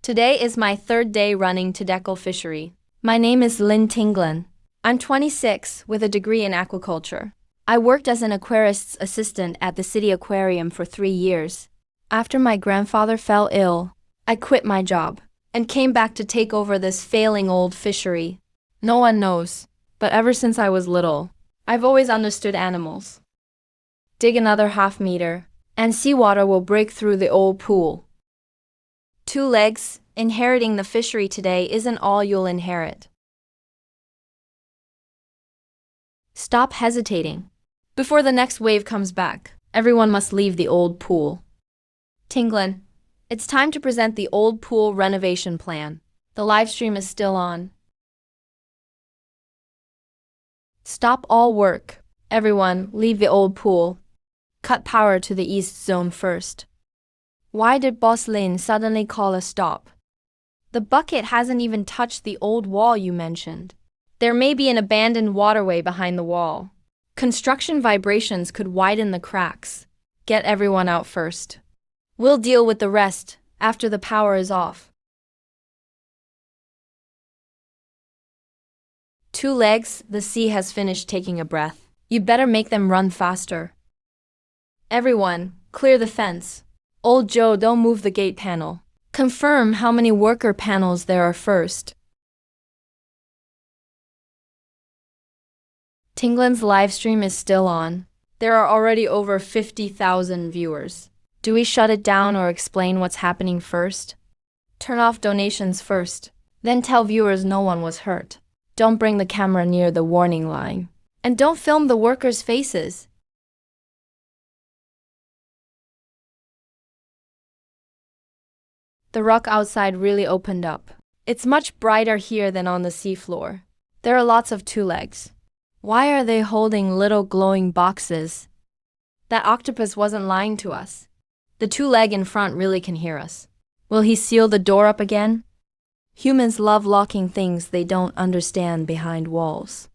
Today is my third day running Tadekal Fishery. My name is Lynn Tinglan. I'm 26 with a degree in aquaculture. I worked as an aquarist's assistant at the city aquarium for 3 years. After my grandfather fell ill, I quit my job and came back to take over this failing old fishery. No one knows, but ever since I was little, I've always understood animals. Dig another half meter, and seawater will break through the old pool. 2 legs, inheriting the fishery today isn't all you'll inherit. Stop hesitating. Before the next wave comes back, everyone must leave the old pool. Tinglan, it's time to present the old pool renovation plan. The live stream is still on. Stop all work. Everyone, leave the old pool. Cut power to the east zone first. Why did Boss Lin suddenly call a stop? The bucket hasn't even touched the old wall you mentioned. There may be an abandoned waterway behind the wall. Construction vibrations could widen the cracks. Get everyone out first. We'll deal with the rest after the power is off. 2 legs, the sea has finished taking a breath. You better make them run faster. Everyone, clear the fence. Old Joe, don't move the gate panel. Confirm how many worker panels there are first. Tinglan's livestream is still on. There are already over 50,000 viewers. Do we shut it down or explain what's happening first? Turn off donations first, then tell viewers no one was hurt. Don't bring the camera near the warning line. And don't film the workers' faces. The rock outside really opened up. It's much brighter here than on the seafloor. There are lots of 2 legs. Why are they holding little glowing boxes? That octopus wasn't lying to us. The 2 leg in front really can hear us. Will he seal the door up again? Humans love locking things they don't understand behind walls.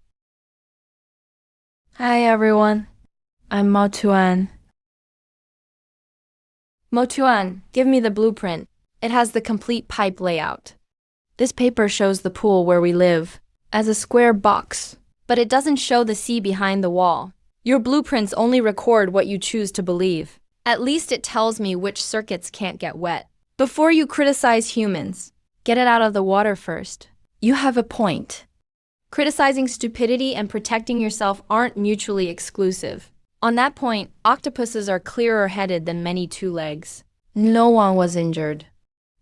Hi everyone, I'm Mo Tuan. Mo Tuan, give me the blueprint. It has the complete pipe layout. This paper shows the pool where we live as a square box, but it doesn't show the sea behind the wall. Your blueprints only record what you choose to believe. At least it tells me which circuits can't get wet. Before you criticize humans, get it out of the water first. You have a point. Criticizing stupidity and protecting yourself aren't mutually exclusive. On that point, octopuses are clearer-headed than many 2 legs. No one was injured.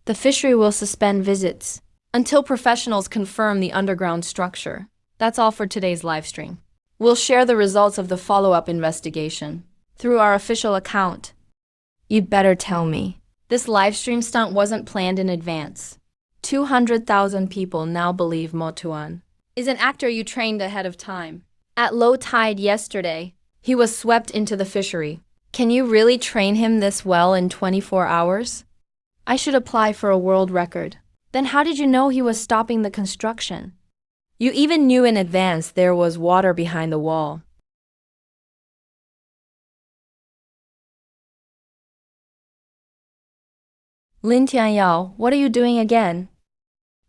The fishery will suspend visits until professionals confirm the underground structure. That's all for today's livestream. We'll share the results of the follow-up investigation through our official account. You'd better tell me. This livestream stunt wasn't planned in advance. 200,000 people now believe Mo Tuan is an actor you trained ahead of time. At low tide yesterday, he was swept into the fishery. Can you really train him this well in 24 hours? I should apply for a world record. Then how did you know he was stopping the construction? You even knew in advance there was water behind the wall. Lin Tianyao, what are you doing again?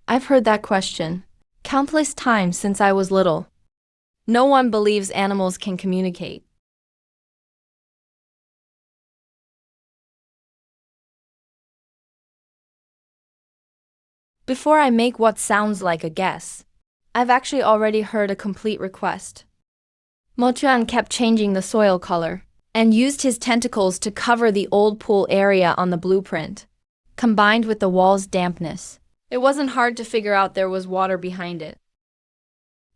I've heard that question countless times since I was little. No one believes animals can communicate. Before I make what sounds like a guess, I've actually already heard a complete request. Mo Tuan kept changing the soil color and used his tentacles to cover the old pool area on the blueprint, combined with the wall's dampness. It wasn't hard to figure out there was water behind it.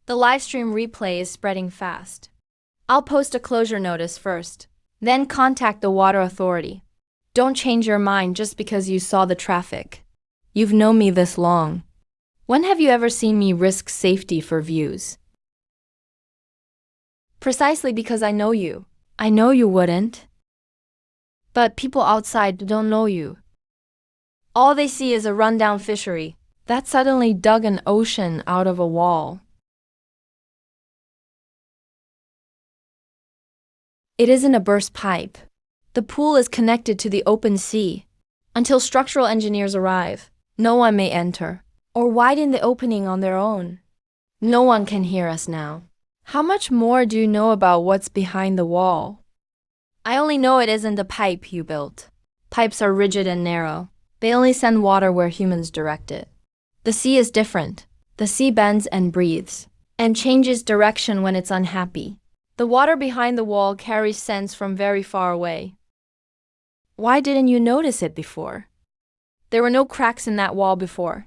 The livestream replay is spreading fast. I'll post a closure notice first, then contact the water authority. Don't change your mind just because you saw the traffic. You've known me this long. When have you ever seen me risk safety for views? Precisely because I know you. I know you wouldn't. But people outside don't know you. All they see is a rundown fishery that suddenly dug an ocean out of a wall. It isn't a burst pipe. The pool is connected to the open sea until structural engineers arrive. No one may enter or widen the opening on their own. No one can hear us now. How much more do you know about what's behind the wall? I only know it isn't a pipe you built. Pipes are rigid and narrow. They only send water where humans direct it. The sea is different. The sea bends and breathes, and changes direction when it's unhappy. The water behind the wall carries sense from very far away. Why didn't you notice it before? There were no cracks in that wall before.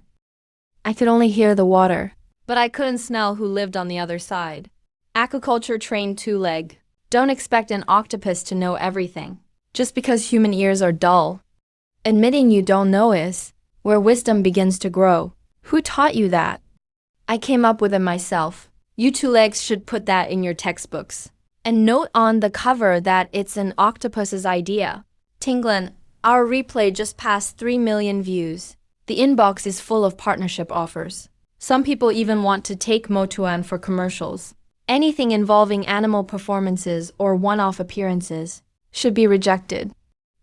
I could only hear the water, but I couldn't smell who lived on the other side. Aquaculture trained two-leg. Don't expect an octopus to know everything, just because human ears are dull. Admitting you don't know is where wisdom begins to grow. Who taught you that? I came up with it myself. You two legs should put that in your textbooks. And note on the cover that it's an octopus's idea. Tinglan, our replay just passed 3 million views. The inbox is full of partnership offers. Some people even want to take Motuan for commercials. Anything involving animal performances or one-off appearances should be rejected.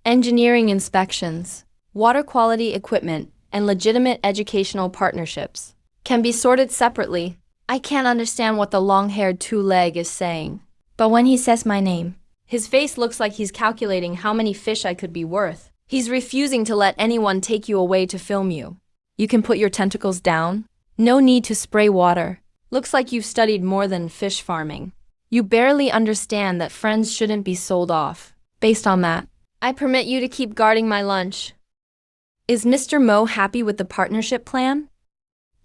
Engineering inspections, water quality equipment, and legitimate educational partnerships can be sorted separately. I can't understand what the long-haired two-leg is saying, but when he says my name, his face looks like he's calculating how many fish I could be worth. He's refusing to let anyone take you away to film you. You can put your tentacles down. No need to spray water. Looks like you've studied more than fish farming. You barely understand that friends shouldn't be sold off. Based on that, I permit you to keep guarding my lunch. Is Mr. Mo happy with the partnership plan?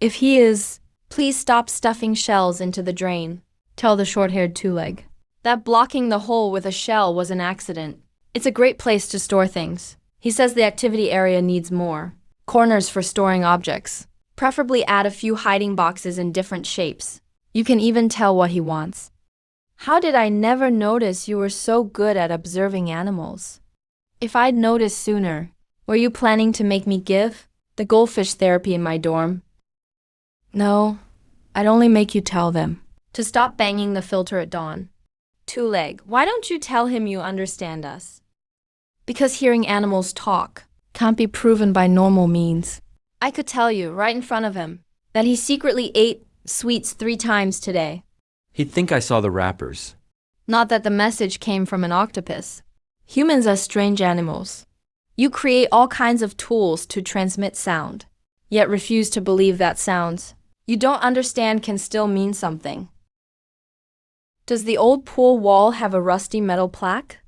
If he is, please stop stuffing shells into the drain. Tell the short-haired two-leg. That blocking the hole with a shell was an accident. It's a great place to store things. He says the activity area needs more corners for storing objects. Preferably add a few hiding boxes in different shapes. You can even tell what he wants. How did I never notice you were so good at observing animals? If I'd noticed sooner, were you planning to make me give the goldfish therapy in my dorm? No, I'd only make you tell them to stop banging the filter at dawn. Two-leg, why don't you tell him you understand us? Because hearing animals talk can't be proven by normal means. I could tell you, right in front of him, that he secretly ate sweets 3 times today. He'd think I saw the wrappers. Not that the message came from an octopus. Humans are strange animals. You create all kinds of tools to transmit sound, yet refuse to believe that sounds you don't understand can still mean something. Does the old pool wall have a rusty metal plaque?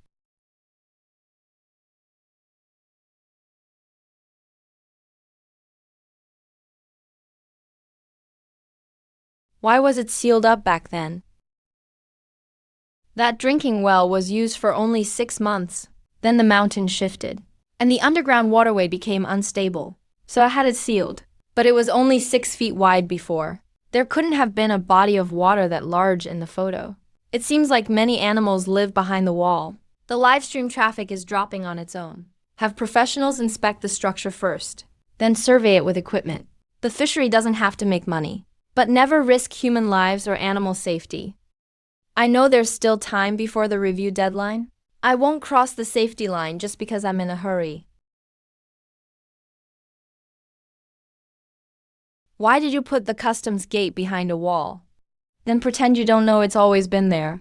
Why was it sealed up back then? That drinking well was used for only 6 months. Then the mountain shifted, and the underground waterway became unstable, so I had it sealed. But it was only 6 feet wide before. There couldn't have been a body of water that large in the photo. It seems like many animals live behind the wall. The live stream traffic is dropping on its own. Have professionals inspect the structure first, then survey it with equipment. The fishery doesn't have to make money, but never risk human lives or animal safety. I know there's still time before the review deadline. I won't cross the safety line just because I'm in a hurry. Why did you put the customs gate behind a wall? Then pretend you don't know it's always been there.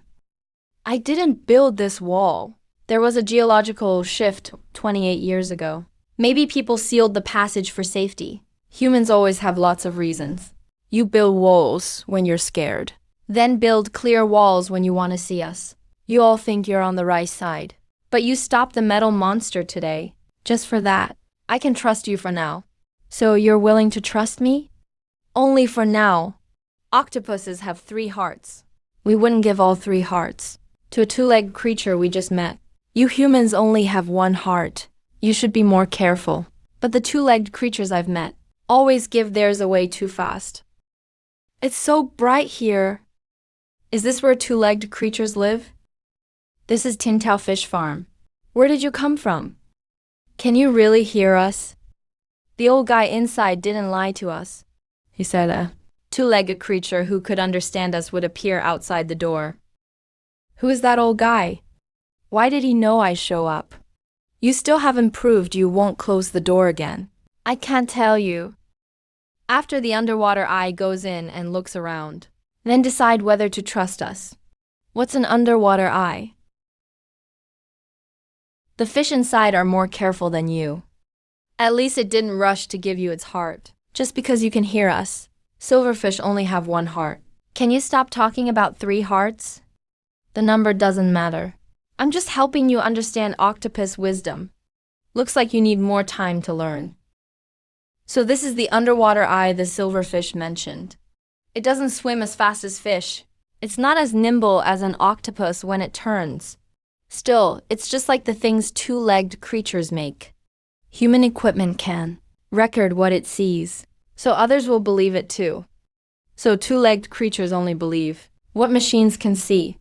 I didn't build this wall. There was a geological shift 28 years ago. Maybe people sealed the passage for safety. Humans always have lots of reasons. You build walls when you're scared. Then build clear walls when you want to see us. You all think you're on the right side. But you stopped the metal monster today. Just for that, I can trust you for now. So you're willing to trust me? Only for now. Octopuses have 3 hearts. We wouldn't give all 3 hearts to a 2-legged creature we just met. You humans only have 1 heart. You should be more careful. But the 2-legged creatures I've met always give theirs away too fast. It's so bright here. Is this where 2-legged creatures live? This is Tintao Fish Farm. Where did you come from? Can you really hear us? The old guy inside didn't lie to us. He said a 2-legged creature who could understand us would appear outside the door. Who is that old guy? Why did he know I'd show up? You still haven't proved you won't close the door again. I can't tell you. After the underwater eye goes in and looks around, then decide whether to trust us. What's an underwater eye? The fish inside are more careful than you. At least it didn't rush to give you its heart. Just because you can hear us, silverfish only have one heart. Can you stop talking about 3 hearts? The number doesn't matter. I'm just helping you understand octopus wisdom. Looks like you need more time to learn. So this is the underwater eye the silverfish mentioned. It doesn't swim as fast as fish. It's not as nimble as an octopus when it turns. Still, it's just like the things 2-legged creatures make. Human equipment can record what it sees, so others will believe it too. So 2-legged creatures only believe what machines can see.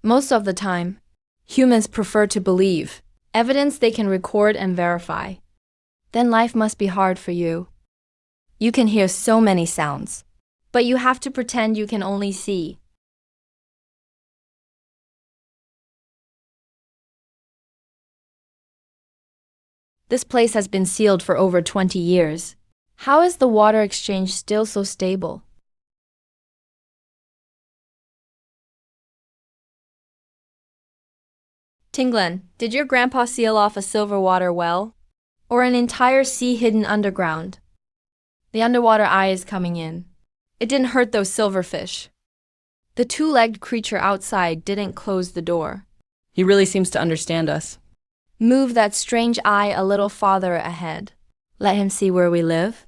Most of the time, humans prefer to believe evidence they can record and verify. Then life must be hard for you. You can hear so many sounds, but you have to pretend you can only see. This place has been sealed for over 20 years. How is the water exchange still so stable? Tinglan, did your grandpa seal off a silver water well? Or an entire sea hidden underground? The underwater eye is coming in. It didn't hurt those silverfish. The 2-legged creature outside didn't close the door. He really seems to understand us. Move that strange eye a little farther ahead. Let him see where we live.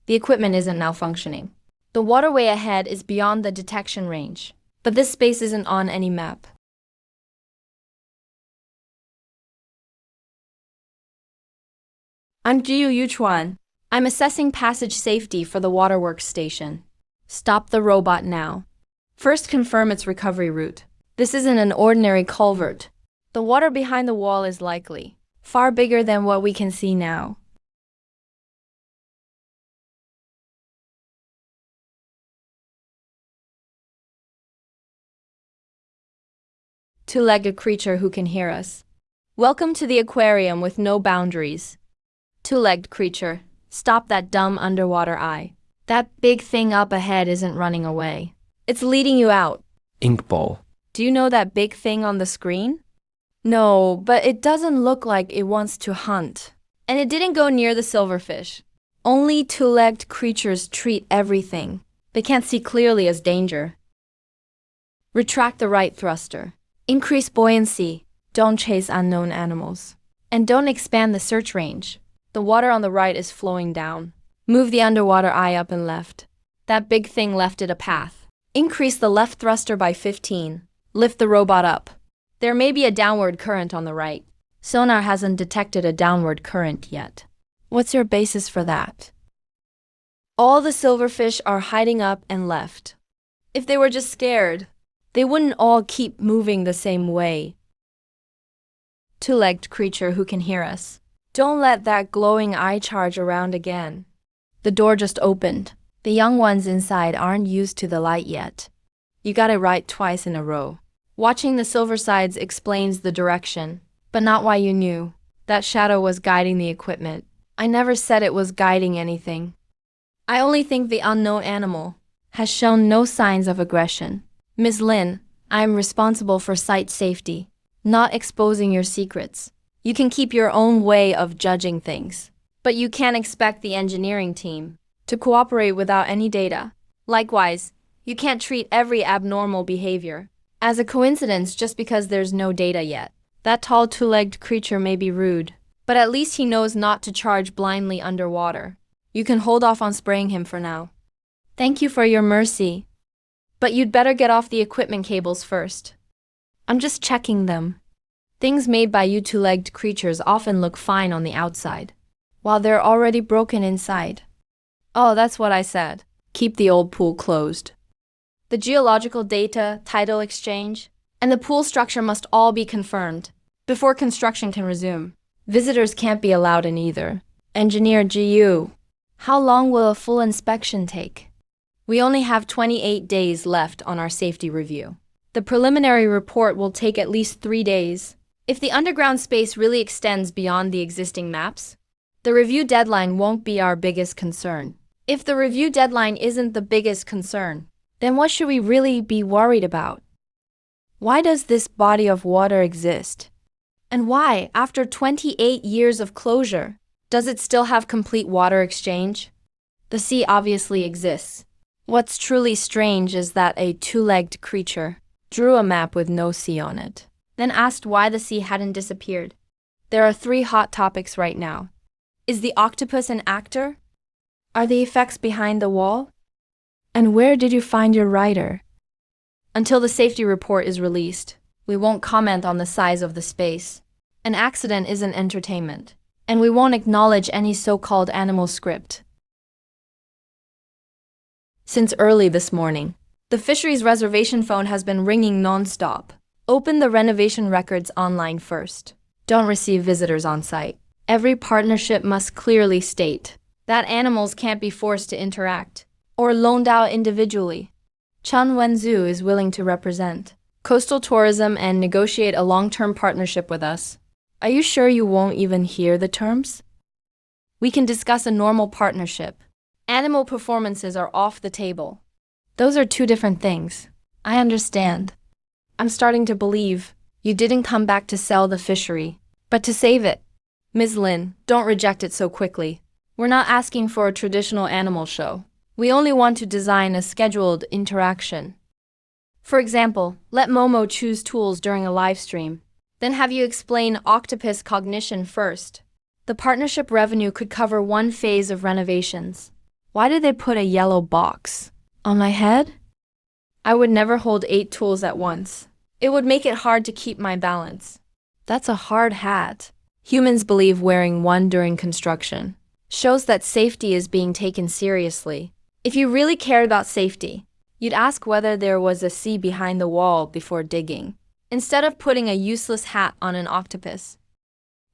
The equipment isn't malfunctioning. The waterway ahead is beyond the detection range, but this space isn't on any map. I'm Jiu Yuchuan. I'm assessing passage safety for the waterworks station. Stop the robot now. First confirm its recovery route. This isn't an ordinary culvert. The water behind the wall is likely far bigger than what we can see now. Two-legged creature who can hear us. Welcome to the aquarium with no boundaries. Two-legged creature, stop that dumb underwater eye. That big thing up ahead isn't running away. It's leading you out. Ink ball. Do you know that big thing on the screen? No, but it doesn't look like it wants to hunt. And it didn't go near the silverfish. Only two-legged creatures treat everything they can't see clearly as danger. Retract the right thruster. Increase buoyancy. Don't chase unknown animals. And don't expand the search range. The water on the right is flowing down. Move the underwater eye up and left. That big thing left it a path. Increase the left thruster by 15. Lift the robot up. There may be a downward current on the right. Sonar hasn't detected a downward current yet. What's your basis for that? All the silverfish are hiding up and left. If they were just scared, they wouldn't all keep moving the same way. Two-legged creature who can hear us. Don't let that glowing eye charge around again. The door just opened. The young ones inside aren't used to the light yet. You got it right twice in a row. Watching the silver sides explains the direction, but not why you knew. That shadow was guiding the equipment. I never said it was guiding anything. I only think the unknown animal has shown no signs of aggression. Ms. Lin, I am responsible for site safety, not exposing your secrets. You can keep your own way of judging things, but you can't expect the engineering team to cooperate without any data. Likewise, you can't treat every abnormal behavior as a coincidence just because there's no data yet. That tall two-legged creature may be rude, but at least he knows not to charge blindly underwater. You can hold off on spraying him for now. Thank you for your mercy, but you'd better get off the equipment cables first. I'm just checking them. Things made by you two-legged creatures often look fine on the outside, while they're already broken inside. Oh, that's what I said. Keep the old pool closed. The geological data, tidal exchange, and the pool structure must all be confirmed before construction can resume. Visitors can't be allowed in either. Engineer GU, how long will a full inspection take? We only have 28 days left on our safety review. The preliminary report will take at least 3 days. If the underground space really extends beyond the existing maps, The review deadline won't be our biggest concern. If the review deadline isn't the biggest concern, then what should we really be worried about? Why does this body of water exist? And why, after 28 years of closure, does it still have complete water exchange? The sea obviously exists. What's truly strange is that a two-legged creature drew a map with no sea on it, then asked why the sea hadn't disappeared. There are 3 hot topics right now. Is the octopus an actor? Are the effects behind the wall? And where did you find your writer? Until the safety report is released, we won't comment on the size of the space. An accident isn't entertainment, and we won't acknowledge any so-called animal script. Since early this morning, the fisheries reservation phone has been ringing non-stop. Open the renovation records online first. Don't receive visitors on site. Every partnership must clearly state that animals can't be forced to interact or loaned out individually. Chen Wenzhou is willing to represent coastal tourism and negotiate a long-term partnership with us. Are you sure you won't even hear the terms? We can discuss a normal partnership. Animal performances are off the table. Those are 2 different things. I understand. I'm starting to believe you didn't come back to sell the fishery, but to save it. Ms. Lin, don't reject it so quickly. We're not asking for a traditional animal show. We only want to design a scheduled interaction. For example, let Momo choose tools during a live stream. Then have you explain octopus cognition first. The partnership revenue could cover 1 phase of renovations. Why did they put a yellow box on my head? I would never hold 8 tools at once. It would make it hard to keep my balance. That's a hard hat. Humans believe wearing one during construction shows that safety is being taken seriously. If you really cared about safety, you'd ask whether there was a sea behind the wall before digging, instead of putting a useless hat on an octopus.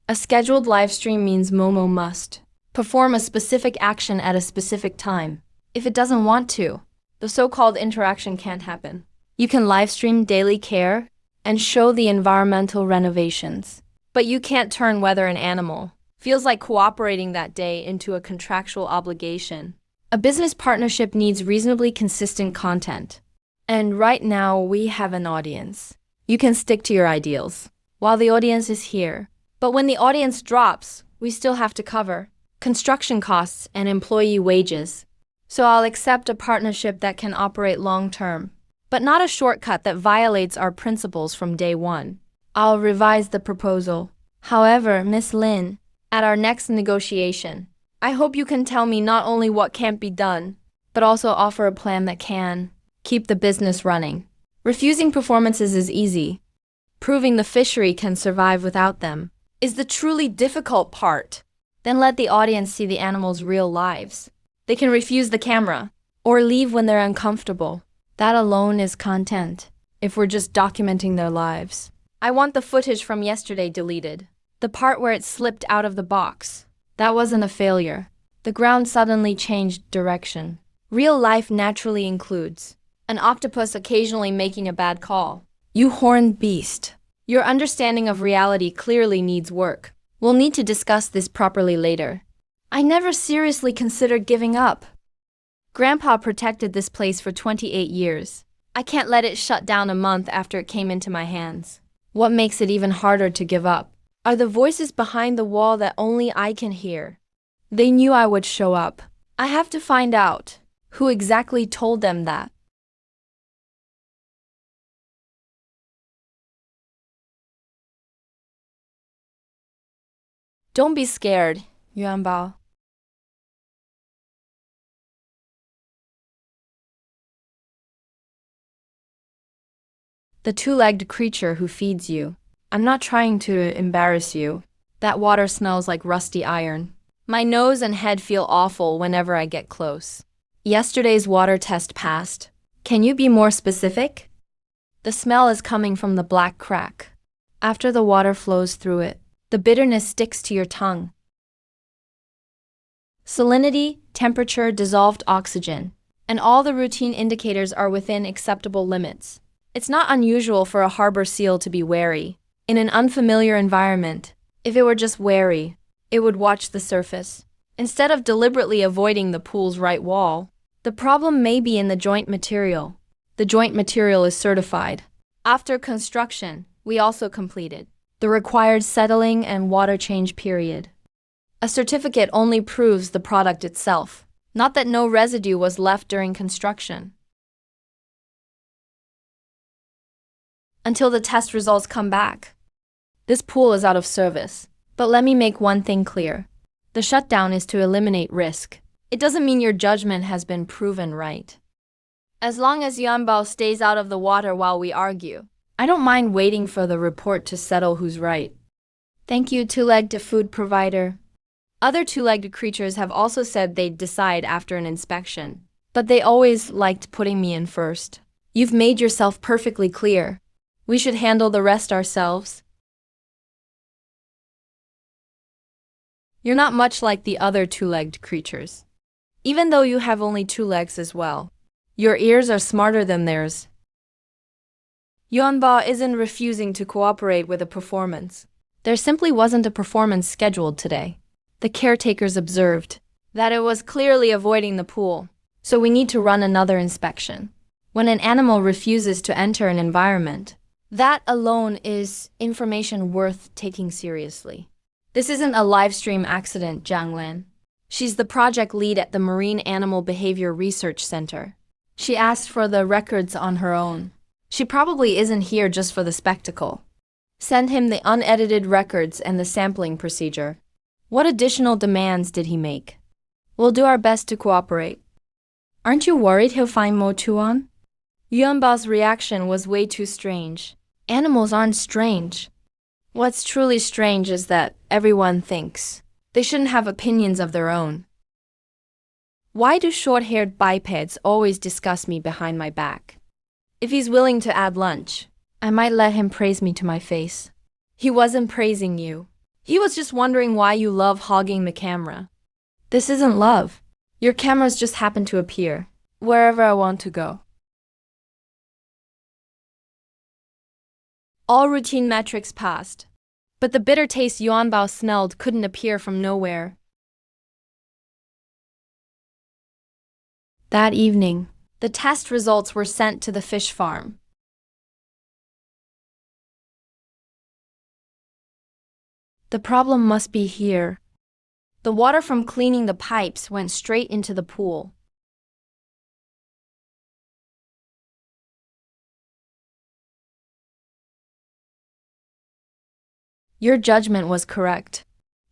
A scheduled live stream means Momo must perform a specific action at a specific time. If it doesn't want to, the so-called interaction can't happen. You can live stream daily care and show the environmental renovations, but you can't turn whether an animal feels like cooperating that day into a contractual obligation. A business partnership needs reasonably consistent content. And right now we have an audience. You can stick to your ideals while the audience is here. But when the audience drops, we still have to cover construction costs and employee wages. So I'll accept a partnership that can operate long-term, but not a shortcut that violates our principles from day one. I'll revise the proposal. However, Miss Lin, at our next negotiation, I hope you can tell me not only what can't be done, but also offer a plan that can keep the business running. Refusing performances is easy. Proving the fishery can survive without them is the truly difficult part. Then let the audience see the animals' real lives. They can refuse the camera or leave when they're uncomfortable. That alone is content, if we're just documenting their lives. I want the footage from yesterday deleted. The part where it slipped out of the box. That wasn't a failure. The ground suddenly changed direction. Real life naturally includes an octopus occasionally making a bad call. You horned beast. Your understanding of reality clearly needs work. We'll need to discuss this properly later. I never seriously considered giving up. Grandpa protected this place for 28 years. I can't let it shut down a month after it came into my hands. What makes it even harder to give up are the voices behind the wall that only I can hear. They knew I would show up. I have to find out who exactly told them that. Don't be scared, Yuanbao. The two-legged creature who feeds you. I'm not trying to embarrass you. That water smells like rusty iron. My nose and head feel awful whenever I get close. Yesterday's water test passed. Can you be more specific? The smell is coming from the black crack. After the water flows through it, the bitterness sticks to your tongue. Salinity, temperature, dissolved oxygen, and all the routine indicators are within acceptable limits. It's not unusual for a harbor seal to be wary in an unfamiliar environment. If it were just wary, It would watch the surface. Instead of deliberately avoiding the pool's right wall, the problem may be in the joint material. The joint material is certified. After construction, we also completed the required settling and water change period. A certificate only proves the product itself, not that no residue was left during construction. Until the test results come back. This pool is out of service. But let me make one thing clear. The shutdown is to eliminate risk. It doesn't mean your judgment has been proven right. As long as Yuanbao stays out of the water while we argue, I don't mind waiting for the report to settle who's right. Thank you, two-legged food provider. Other two-legged creatures have also said they'd decide after an inspection, but they always liked putting me in first. You've made yourself perfectly clear. We should handle the rest ourselves. You're not much like the other two-legged creatures. Even though you have only 2 legs as well, your ears are smarter than theirs. Yuanbao isn't refusing to cooperate with a performance. There simply wasn't a performance scheduled today. The caretakers observed that it was clearly avoiding the pool, so we need to run another inspection. When an animal refuses to enter an environment, that alone is information worth taking seriously. This isn't a live stream accident, Zhang Lan. She's the project lead at the Marine Animal Behavior Research Center. She asked for the records on her own. She probably isn't here just for the spectacle. Send him the unedited records and the sampling procedure. What additional demands did he make? We'll do our best to cooperate. Aren't you worried he'll find Mo Tuan? Yuanbao's reaction was way too strange. Animals aren't strange. What's truly strange is that everyone thinks they shouldn't have opinions of their own. Why do short-haired bipeds always discuss me behind my back? If he's willing to add lunch, I might let him praise me to my face. He wasn't praising you. He was just wondering why you love hogging the camera. This isn't love. Your cameras just happen to appear wherever I want to go. All routine metrics passed, but the bitter taste Yuanbao smelled couldn't appear from nowhere. That evening, the test results were sent to the fish farm. The problem must be here. The water from cleaning the pipes went straight into the pool. Your judgment was correct.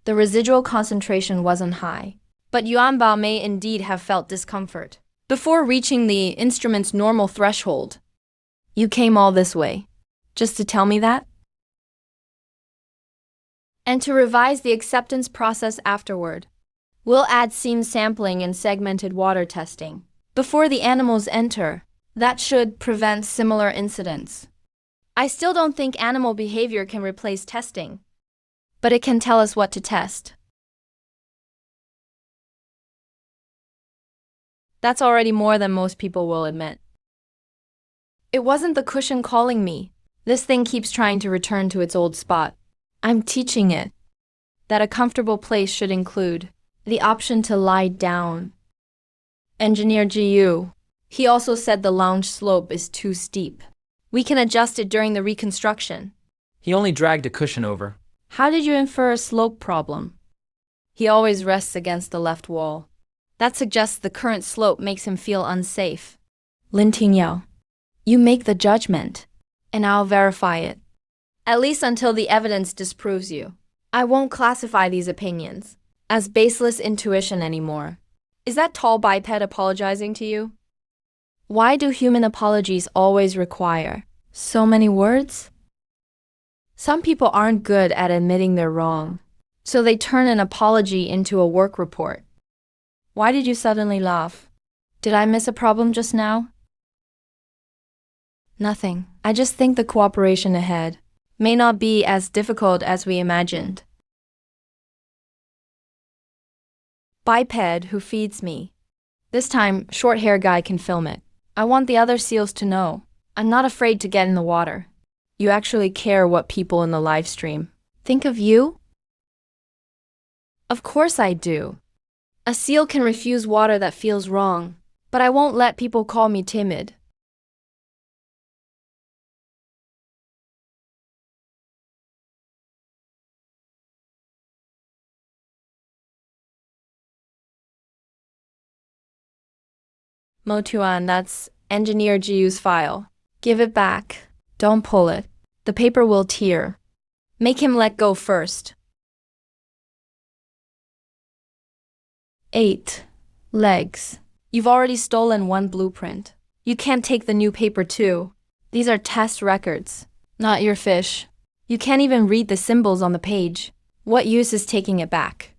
The residual concentration wasn't high, but Yuanbao may indeed have felt discomfort before reaching the instrument's normal threshold. You came all this way, just to tell me that? And to revise the acceptance process afterward. We'll add seam sampling and segmented water testing before the animals enter. That should prevent similar incidents. I still don't think animal behavior can replace testing, but it can tell us what to test. That's already more than most people will admit. It wasn't the cushion calling me. This thing keeps trying to return to its old spot. I'm teaching it that a comfortable place should include the option to lie down. Engineer GU, he also said the lounge slope is too steep. We can adjust it during the reconstruction. He only dragged a cushion over. How did you infer a slope problem? He always rests against the left wall. That suggests the current slope makes him feel unsafe. Lin Tingyao, you make the judgment, and I'll verify it. At least until the evidence disproves you. I won't classify these opinions as baseless intuition anymore. Is that tall biped apologizing to you? Why do human apologies always require so many words? Some people aren't good at admitting they're wrong, so they turn an apology into a work report. Why did you suddenly laugh? Did I miss a problem just now? Nothing. I just think the cooperation ahead may not be as difficult as we imagined. Biped who feeds me. This time, short-hair guy can film it. I want the other seals to know. I'm not afraid to get in the water. You actually care what people in the live stream think of you? Of course I do. A seal can refuse water that feels wrong, but I won't let people call me timid. Motuan, that's Engineer Jiu's file. Give it back. Don't pull it. The paper will tear. Make him let go first. 8. Legs. You've already stolen one blueprint. You can't take the new paper too. These are test records, not your fish. You can't even read the symbols on the page. What use is taking it back?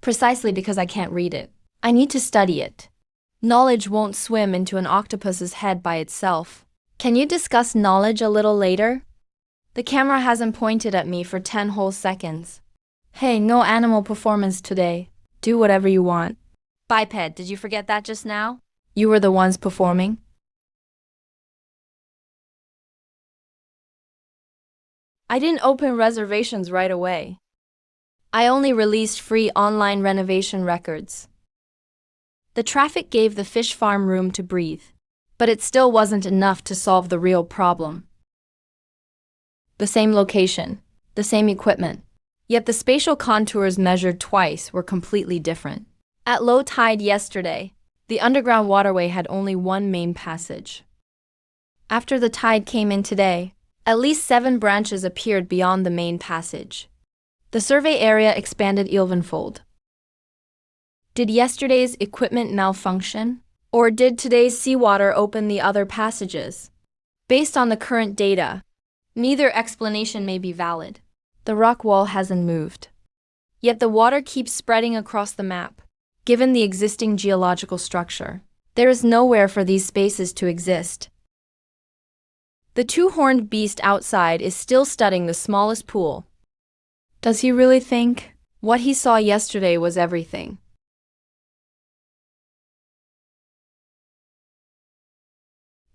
Precisely because I can't read it. I need to study it. Knowledge won't swim into an octopus's head by itself. Can you discuss knowledge a little later? The camera hasn't pointed at me for 10 whole seconds. Hey, no animal performance today. Do whatever you want. Biped, did you forget that just now? You were the ones performing? I didn't open reservations right away. I only released free online renovation records. The traffic gave the fish farm room to breathe, but it still wasn't enough to solve the real problem. The same location, the same equipment, yet the spatial contours measured twice were completely different. At low tide yesterday, the underground waterway had only one main passage. After the tide came in today, at least 7 branches appeared beyond the main passage. The survey area expanded evenfold. Did yesterday's equipment malfunction? Or did today's seawater open the other passages? Based on the current data, neither explanation may be valid. The rock wall hasn't moved. Yet the water keeps spreading across the map. Given the existing geological structure, there is nowhere for these spaces to exist. The two-horned beast outside is still studying the smallest pool. Does he really think what he saw yesterday was everything?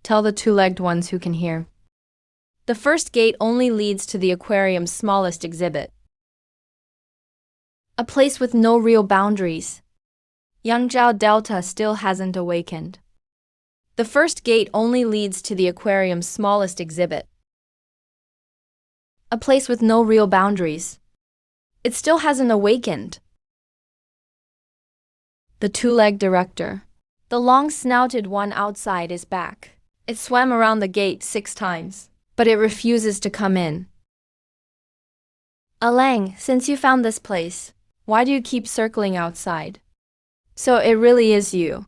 Tell the two-legged ones who can hear. The first gate only leads to the aquarium's smallest exhibit. A place with no real boundaries. Yangzhou Delta still hasn't awakened. The first gate only leads to the aquarium's smallest exhibit. A place with no real boundaries. It still hasn't awakened. The two-legged director. The long-snouted one outside is back. It swam around the gate 6 times, but it refuses to come in. Alang, since you found this place, why do you keep circling outside? So it really is you.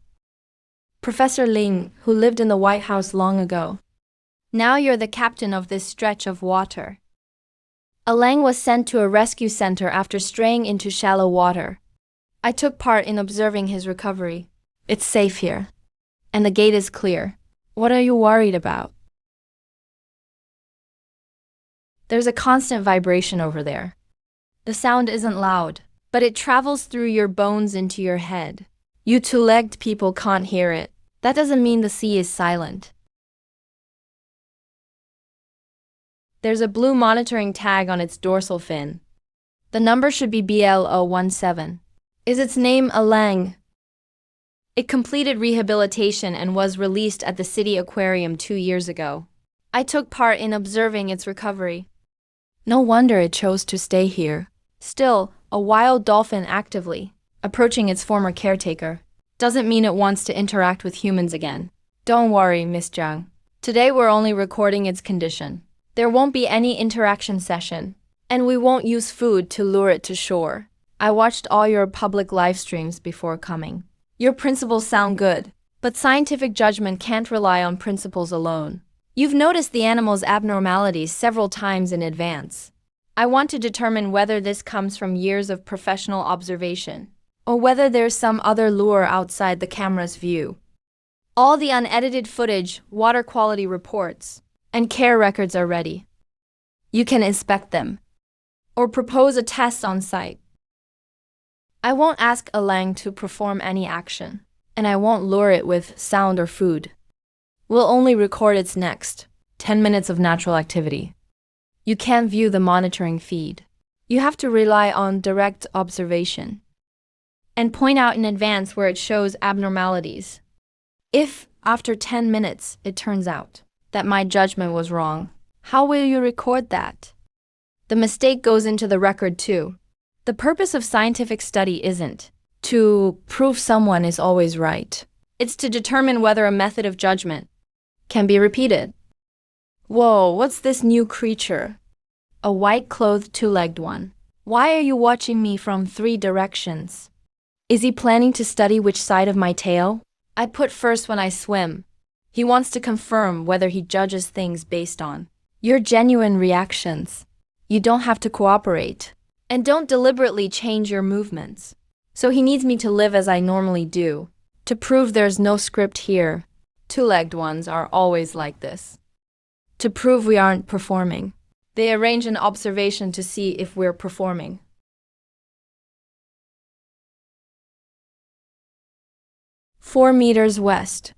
Professor Ling, who lived in the White House long ago. Now you're the captain of this stretch of water. Alang was sent to a rescue center after straying into shallow water. I took part in observing his recovery. It's safe here. And the gate is clear. What are you worried about? There's a constant vibration over there. The sound isn't loud, but it travels through your bones into your head. You two-legged people can't hear it. That doesn't mean the sea is silent. There's a blue monitoring tag on its dorsal fin. The number should be BL017. Is its name Alang? It completed rehabilitation and was released at the city aquarium 2 years ago. I took part in observing its recovery. No wonder it chose to stay here. Still, a wild dolphin actively approaching its former caretaker doesn't mean it wants to interact with humans again. Don't worry, Miss Zhang. Today we're only recording its condition. There won't be any interaction session, and we won't use food to lure it to shore. I watched all your public live streams before coming. Your principles sound good, but scientific judgment can't rely on principles alone. You've noticed the animal's abnormalities several times in advance. I want to determine whether this comes from years of professional observation, or whether there's some other lure outside the camera's view. All the unedited footage, water quality reports, and care records are ready. You can inspect them, or propose a test on site. I won't ask Alang to perform any action, and I won't lure it with sound or food. We'll only record its next 10 minutes of natural activity. You can't view the monitoring feed. You have to rely on direct observation. and point out in advance where it shows abnormalities. If, after 10 minutes, it turns out that my judgment was wrong, how will you record that? The mistake goes into the record too. The purpose of scientific study isn't to prove someone is always right. It's to determine whether a method of judgment can be repeated. Whoa, what's this new creature? A white-clothed two-legged one. Why are you watching me from 3 directions? Is he planning to study which side of my tail I put first when I swim? He wants to confirm whether he judges things based on your genuine reactions. You don't have to cooperate, and don't deliberately change your movements. So he needs me to live as I normally do, to prove there's no script here. Two-legged ones are always like this. To prove we aren't performing, they arrange an observation to see if we're performing. "4 meters west.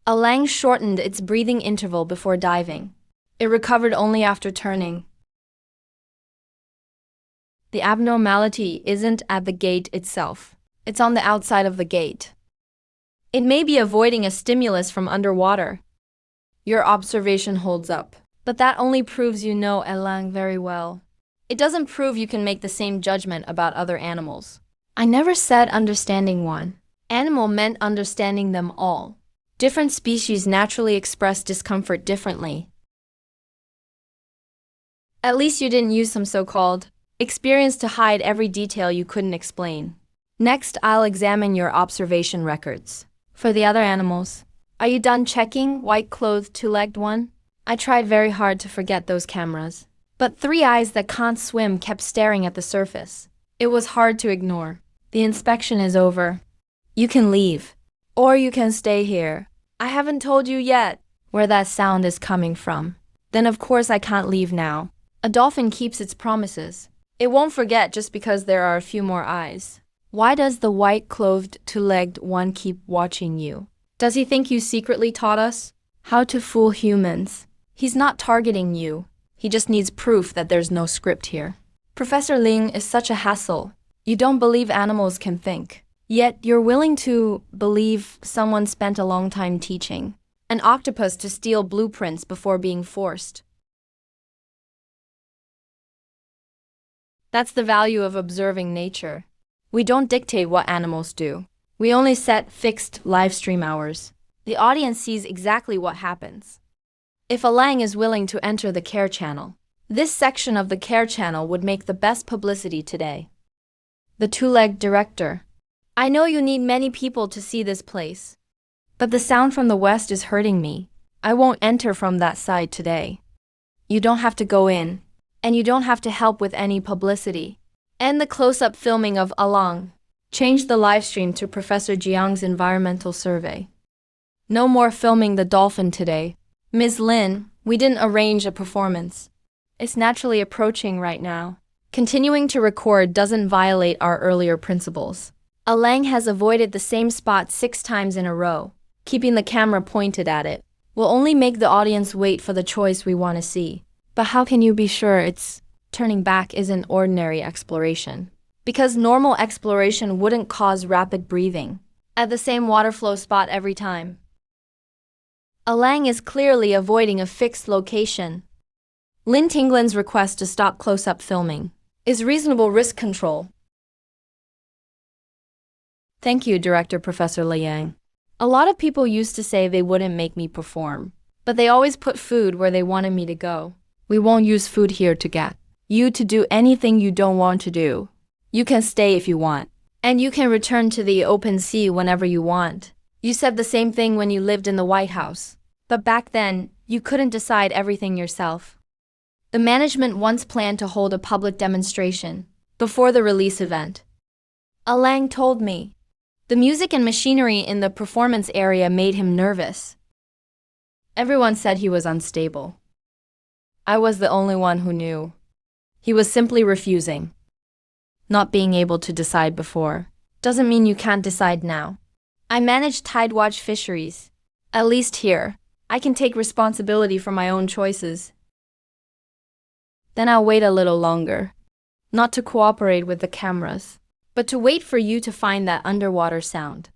A lang shortened its breathing interval before diving. It recovered only after turning. The abnormality isn't at the gate itself. It's on the outside of the gate. It may be avoiding a stimulus from underwater. Your observation holds up, but that only proves you know elang very well. It doesn't prove you can make the same judgment about other animals. I never said understanding one animal meant understanding them all. Different species naturally express discomfort differently. At least you didn't use some so-called experience to hide every detail you couldn't explain. Next, I'll examine your observation records. For the other animals, are you done checking, white-clothed two-legged one? I tried very hard to forget those cameras, but 3 eyes that can't swim kept staring at the surface. It was hard to ignore. The inspection is over. You can leave, or you can stay here. I haven't told you yet where that sound is coming from. Then of course I can't leave now. A dolphin keeps its promises. It won't forget just because there are a few more eyes. Why does the white-clothed two-legged one keep watching you? Does he think you secretly taught us how to fool humans? He's not targeting you. He just needs proof that there's no script here. Professor Ling is such a hassle. You don't believe animals can think. Yet you're willing to believe someone spent a long time teaching an octopus to steal blueprints before being forced. That's the value of observing nature. We don't dictate what animals do. We only set fixed live stream hours. The audience sees exactly what happens. If a lang is willing to enter the care channel, this section of the care channel would make the best publicity today. The two-legged director. I know you need many people to see this place, but the sound from the west is hurting me. I won't enter from that side today. You don't have to go in, and you don't have to help with any publicity. End the close-up filming of Along. Change the livestream to Professor Jiang's environmental survey. No more filming the dolphin today. Ms. Lin, we didn't arrange a performance. It's naturally approaching right now. Continuing to record doesn't violate our earlier principles. A lang has avoided the same spot 6 times in a row. Keeping the camera pointed at it will only make the audience wait for the choice we want to see. But how can you be sure it's turning back isn't ordinary exploration? Because normal exploration wouldn't cause rapid breathing at the same water flow spot every time. A lang is clearly avoiding a fixed location. Lin Tinglin's request to stop close-up filming is reasonable risk control. Thank you, Director Professor Liang. A lot of people used to say they wouldn't make me perform, but they always put food where they wanted me to go. We won't use food here to get you to do anything you don't want to do. You can stay if you want, and you can return to the open sea whenever you want. You said the same thing when you lived in the White House, but back then, you couldn't decide everything yourself. The management once planned to hold a public demonstration before the release event. A lang told me. The music and machinery in the performance area made him nervous. Everyone said he was unstable. I was the only one who knew. He was simply refusing. Not being able to decide before doesn't mean you can't decide now. I manage Tidewatch fisheries. At least here, I can take responsibility for my own choices. Then I'll wait a little longer, not to cooperate with the cameras, but to wait for you to find that underwater sound.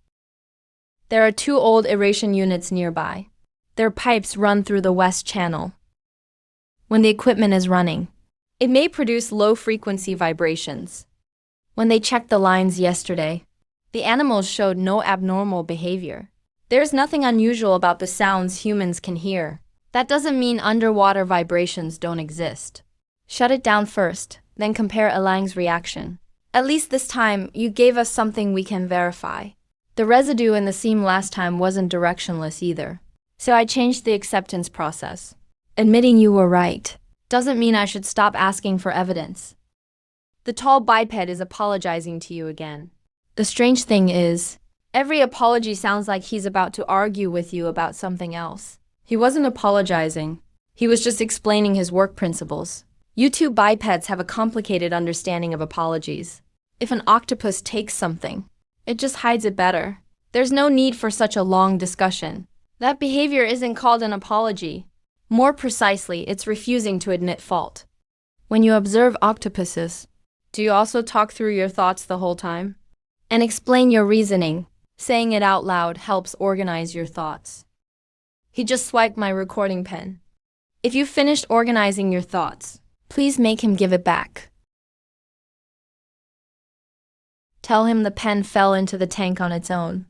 There are 2 old aeration units nearby. Their pipes run through the west channel. When the equipment is running, it may produce low-frequency vibrations. When they checked the lines yesterday, the animals showed no abnormal behavior. There's nothing unusual about the sounds humans can hear. That doesn't mean underwater vibrations don't exist. Shut it down first, then compare Alang's reaction. At least this time, you gave us something we can verify. The residue in the seam last time wasn't directionless either. So I changed the acceptance process. Admitting you were right doesn't mean I should stop asking for evidence. The tall biped is apologizing to you again. The strange thing is, every apology sounds like he's about to argue with you about something else. He wasn't apologizing. He was just explaining his work principles. You 2 bipeds have a complicated understanding of apologies. If an octopus takes something, it just hides it better. There's no need for such a long discussion. That behavior isn't called an apology. More precisely, it's refusing to admit fault. When you observe octopuses, do you also talk through your thoughts the whole time? And explain your reasoning. Saying it out loud helps organize your thoughts. He just swiped my recording pen. If you've finished organizing your thoughts, please make him give it back. Tell him the pen fell into the tank on its own.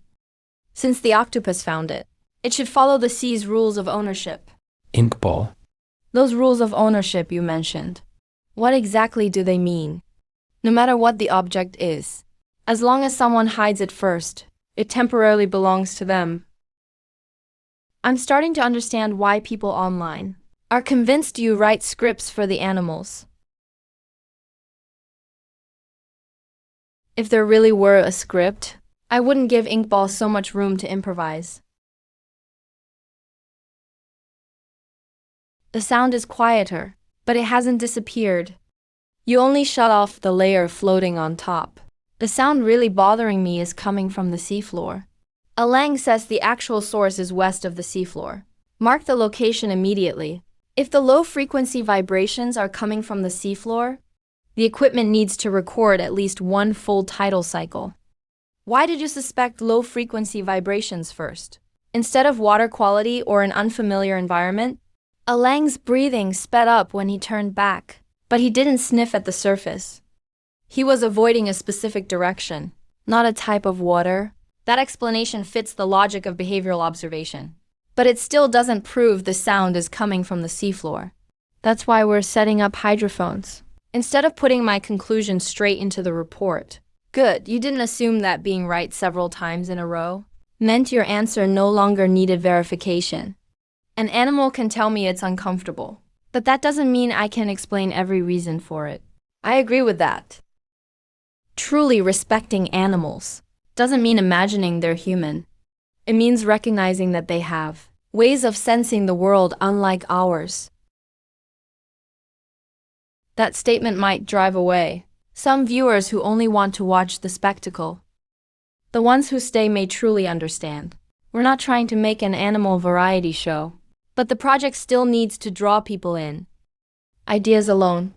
Since the octopus found it, it should follow the sea's rules of ownership. Inkball. Those rules of ownership you mentioned. What exactly do they mean? No matter what the object is, as long as someone hides it first, it temporarily belongs to them. I'm starting to understand why people online are convinced you write scripts for the animals. If there really were a script, I wouldn't give Inkball so much room to improvise. The sound is quieter, but it hasn't disappeared. You only shut off the layer floating on top. The sound really bothering me is coming from the seafloor. Alang says the actual source is west of the seafloor. Mark the location immediately. If the low-frequency vibrations are coming from the seafloor, the equipment needs to record at least 1 full tidal cycle. Why did you suspect low-frequency vibrations first? Instead of water quality or an unfamiliar environment? Alang's breathing sped up when he turned back, but he didn't sniff at the surface. He was avoiding a specific direction, not a type of water. That explanation fits the logic of behavioral observation. But it still doesn't prove the sound is coming from the seafloor. That's why we're setting up hydrophones. Instead of putting my conclusion straight into the report. Good, you didn't assume that being right several times in a row meant your answer no longer needed verification. An animal can tell me it's uncomfortable, but that doesn't mean I can explain every reason for it. I agree with that. Truly respecting animals doesn't mean imagining they're human. It means recognizing that they have ways of sensing the world unlike ours. That statement might drive away some viewers who only want to watch the spectacle. The ones who stay may truly understand. We're not trying to make an animal variety show, but the project still needs to draw people in. Ideas alone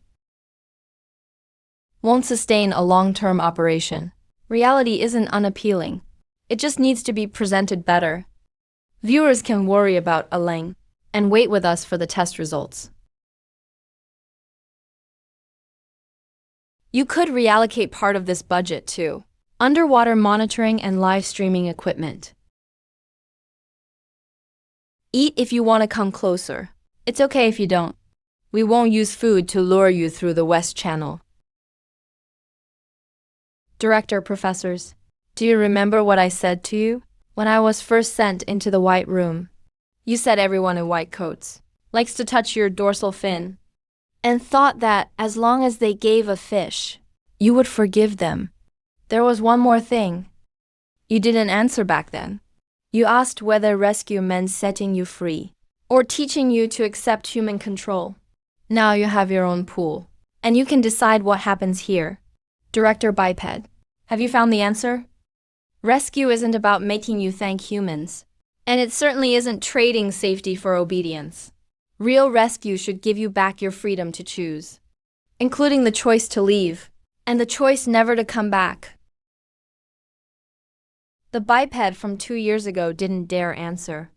won't sustain a long-term operation. Reality isn't unappealing. It just needs to be presented better. Viewers can worry about Alang and wait with us for the test results. You could reallocate part of this budget to underwater monitoring and live streaming equipment. Eat if you want to come closer. It's okay if you don't. We won't use food to lure you through the West Channel. Director Professors, do you remember what I said to you when I was first sent into the White Room? You said everyone in white coats likes to touch your dorsal fin, and thought that as long as they gave a fish, you would forgive them. There was one more thing. You didn't answer back then. You asked whether rescue meant setting you free, or teaching you to accept human control. Now you have your own pool, and you can decide what happens here. Director Biped, have you found the answer? Rescue isn't about making you thank humans, and it certainly isn't trading safety for obedience. Real rescue should give you back your freedom to choose, including the choice to leave, and the choice never to come back. The biped from 2 years ago didn't dare answer.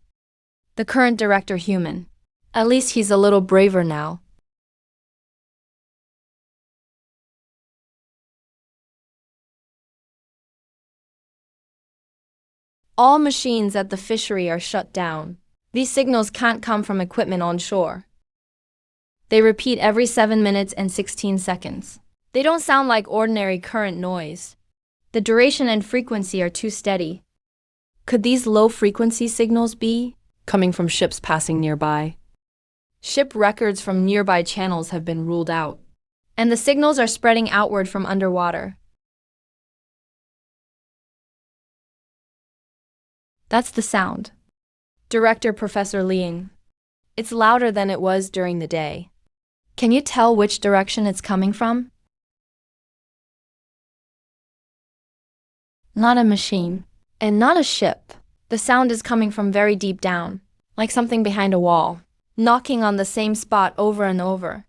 The current director human. At least he's a little braver now. All machines at the fishery are shut down. These signals can't come from equipment on shore. They repeat every 7 minutes and 16 seconds. They don't sound like ordinary current noise. The duration and frequency are too steady. Could these low-frequency signals be Coming from ships passing nearby. ship records from nearby channels have been ruled out, and the signals are spreading outward from underwater? That's the sound. Director Professor Liang. It's louder than it was during the day. Can you tell which direction it's coming from? Not a machine, and not a ship. The sound is coming from very deep down, like something behind a wall, knocking on the same spot over and over.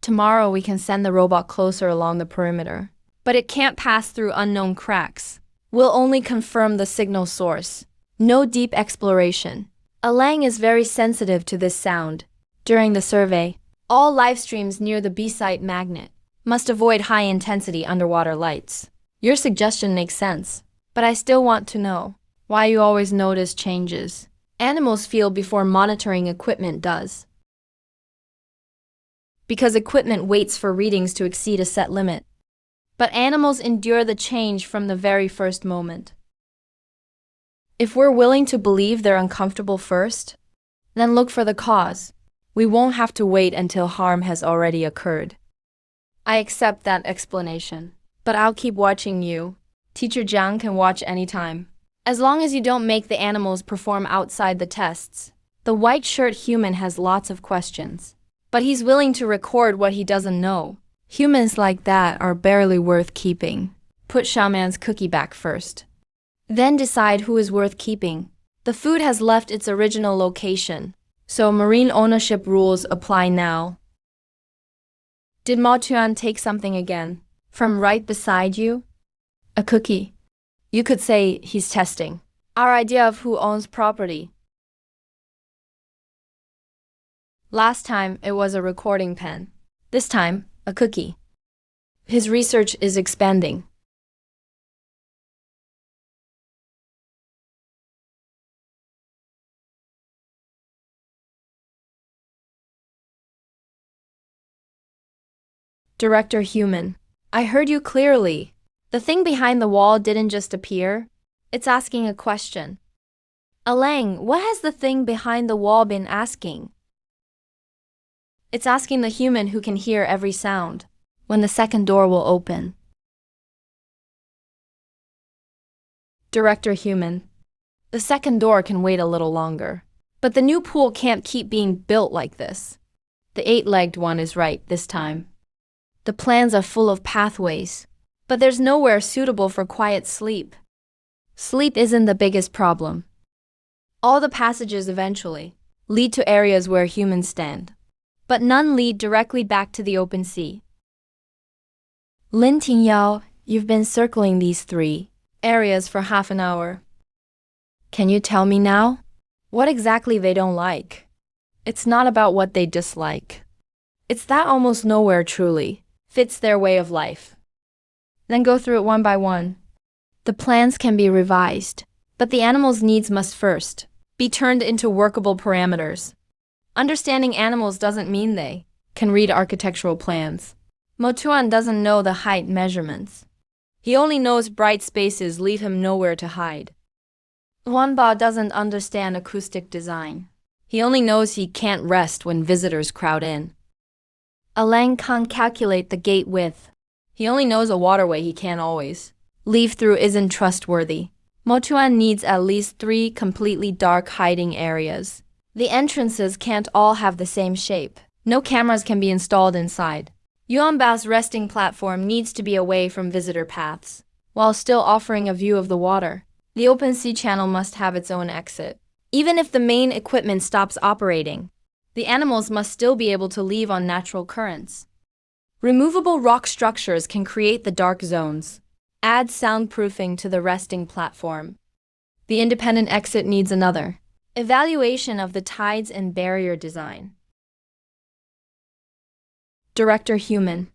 Tomorrow we can send the robot closer along the perimeter, but it can't pass through unknown cracks. We'll only confirm the signal source. No deep exploration. Alang is very sensitive to this sound. During the survey, all live streams near the B-site magnet must avoid high-intensity underwater lights. Your suggestion makes sense, but I still want to know why you always notice changes animals feel before monitoring equipment does. Because equipment waits for readings to exceed a set limit, but animals endure the change from the very first moment. If we're willing to believe they're uncomfortable first, then look for the cause. We won't have to wait until harm has already occurred. I accept that explanation, but I'll keep watching you. Teacher Jiang can watch anytime. As long as you don't make the animals perform outside the tests. The white shirt human has lots of questions, but he's willing to record what he doesn't know. Humans like that are barely worth keeping. Put Shaman's cookie back first. Then decide who is worth keeping. The food has left its original location, so marine ownership rules apply now. Did Mo Tuan take something again? From right beside you? A cookie. You could say he's testing our idea of who owns property. Last time it was a recording pen. This time, a cookie. His research is expanding. Director Human. I heard you clearly. The thing behind the wall didn't just appear. It's asking a question. Alang, what has the thing behind the wall been asking? It's asking the human who can hear every sound, when the second door will open. Director Human. The second door can wait a little longer. But the new pool can't keep being built like this. The 8-legged one is right this time. The plans are full of pathways, but there's nowhere suitable for quiet sleep. Sleep isn't the biggest problem. All the passages eventually lead to areas where humans stand, but none lead directly back to the open sea. Lin Tingyao, you've been circling these 3 areas for half an hour. Can you tell me now what exactly they don't like? It's not about what they dislike. It's that almost nowhere truly fits their way of life. Then go through it one by one. The plans can be revised, but the animals' needs must first be turned into workable parameters. Understanding animals doesn't mean they can read architectural plans. Mo Tuan doesn't know the height measurements. He only knows bright spaces leave him nowhere to hide. Huanba doesn't understand acoustic design. He only knows he can't rest when visitors crowd in. Alang can't calculate the gate width. He only knows a waterway he can't always leave through isn't trustworthy. Mo Tuan needs at least 3 completely dark hiding areas. The entrances can't all have the same shape. No cameras can be installed inside. Yuanbao's resting platform needs to be away from visitor paths, while still offering a view of the water. The open sea channel must have its own exit. Even if the main equipment stops operating, the animals must still be able to leave on natural currents. Removable rock structures can create the dark zones. Add soundproofing to the resting platform. The independent exit needs another. Evaluation of the tides and barrier design. Director Human.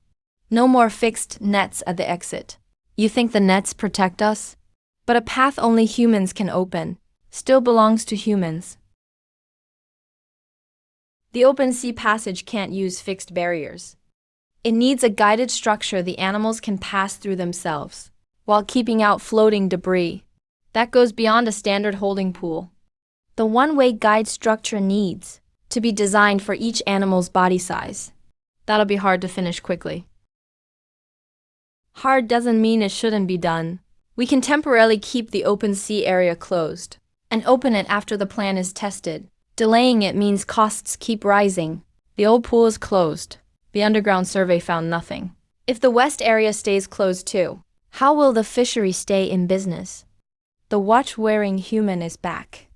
No more fixed nets at the exit. You think the nets protect us? But a path only humans can open still belongs to humans. The open sea passage can't use fixed barriers. It needs a guided structure the animals can pass through themselves, while keeping out floating debris. That goes beyond a standard holding pool. The one-way guide structure needs to be designed for each animal's body size. That'll be hard to finish quickly. Hard doesn't mean it shouldn't be done. We can temporarily keep the open sea area closed and open it after the plan is tested. Delaying it means costs keep rising. The old pool is closed. The underground survey found nothing. If the west area stays closed too, how will the fishery stay in business? The watch-wearing human is back.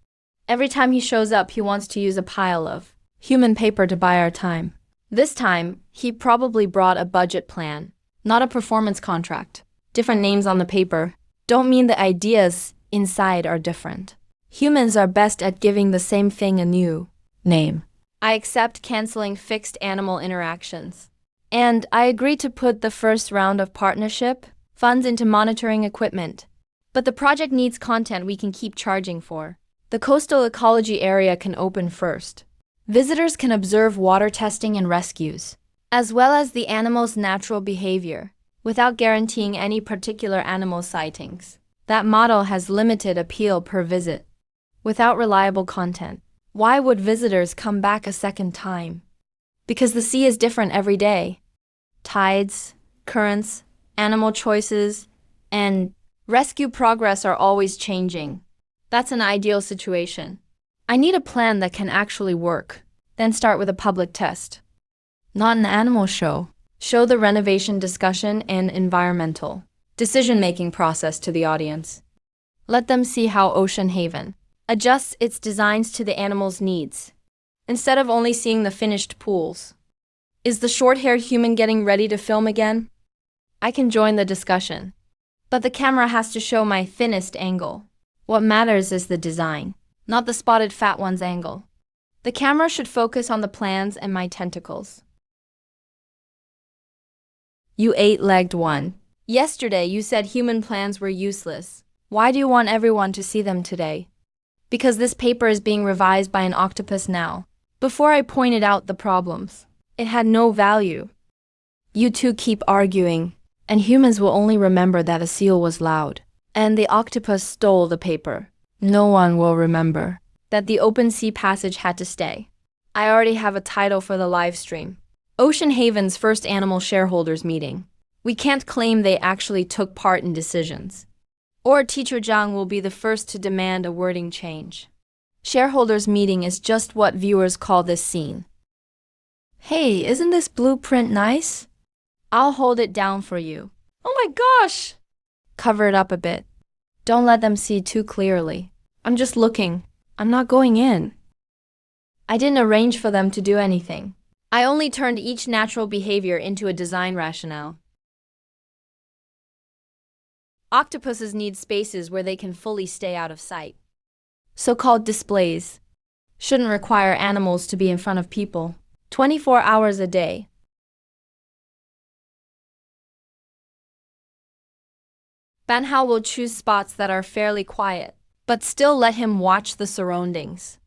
Every time he shows up, he wants to use a pile of human paper to buy our time. This time, he probably brought a budget plan, not a performance contract. Different names on the paper don't mean the ideas inside are different. Humans are best at giving the same thing a new name. I accept canceling fixed animal interactions. And I agree to put the first round of partnership funds into monitoring equipment. But the project needs content we can keep charging for. The coastal ecology area can open first. Visitors can observe water testing and rescues, as well as the animal's natural behavior, without guaranteeing any particular animal sightings. That model has limited appeal per visit. Without reliable content, why would visitors come back a second time? Because the sea is different every day. Tides, currents, animal choices, and rescue progress are always changing. That's an ideal situation. I need a plan that can actually work, then start with a public test. Not an animal show. Show the renovation discussion and environmental decision-making process to the audience. Let them see how Ocean Haven adjusts its designs to the animals' needs, instead of only seeing the finished pools. Is the short-haired human getting ready to film again? I can join the discussion, but the camera has to show my thinnest angle. What matters is the design, not the spotted fat one's angle. The camera should focus on the plans and my tentacles. You eight-legged one. Yesterday you said human plans were useless. Why do you want everyone to see them today? Because this paper is being revised by an octopus now. Before I pointed out the problems, it had no value. You two keep arguing, and humans will only remember that a seal was loud, and the octopus stole the paper. No one will remember that the open sea passage had to stay. I already have a title for the live stream. Ocean Haven's first animal shareholders meeting. We can't claim they actually took part in decisions. Or Teacher Zhang will be the first to demand a wording change. Shareholders meeting is just what viewers call this scene. Hey, isn't this blueprint nice? I'll hold it down for you. Oh my gosh! Cover it up a bit. Don't let them see too clearly. I'm just looking. I'm not going in. I didn't arrange for them to do anything. I only turned each natural behavior into a design rationale. Octopuses need spaces where they can fully stay out of sight. So-called displays shouldn't require animals to be in front of people 24 hours a day. Banhao will choose spots that are fairly quiet, but still let him watch the surroundings.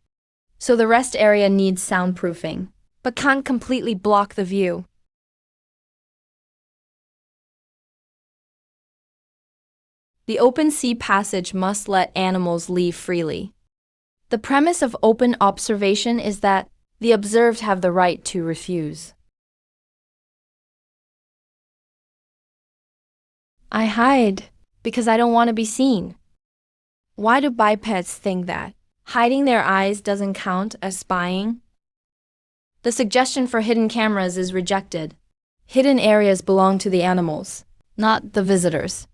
So the rest area needs soundproofing, but can't completely block the view. The open sea passage must let animals leave freely. The premise of open observation is that the observed have the right to refuse. I hide because I don't want to be seen. Why do bipeds think that hiding their eyes doesn't count as spying? The suggestion for hidden cameras is rejected. Hidden areas belong to the animals, not the visitors.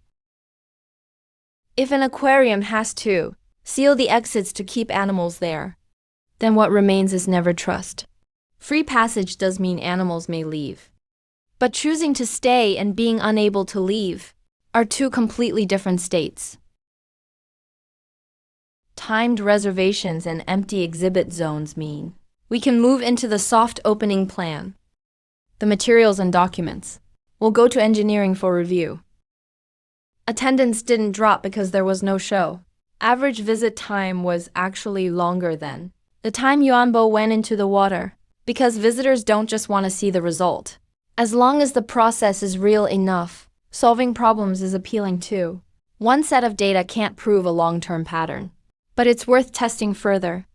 If an aquarium has to seal the exits to keep animals there, then what remains is never trust. Free passage does mean animals may leave. But choosing to stay and being unable to leave are two completely different states. Timed reservations and empty exhibit zones mean we can move into the soft opening plan. The materials and documents will go to engineering for review. Attendance didn't drop because there was no show. Average visit time was actually longer than the time Yuanbo went into the water, because visitors don't just want to see the result. As long as the process is real enough, solving problems is appealing too. One set of data can't prove a long-term pattern, but it's worth testing further.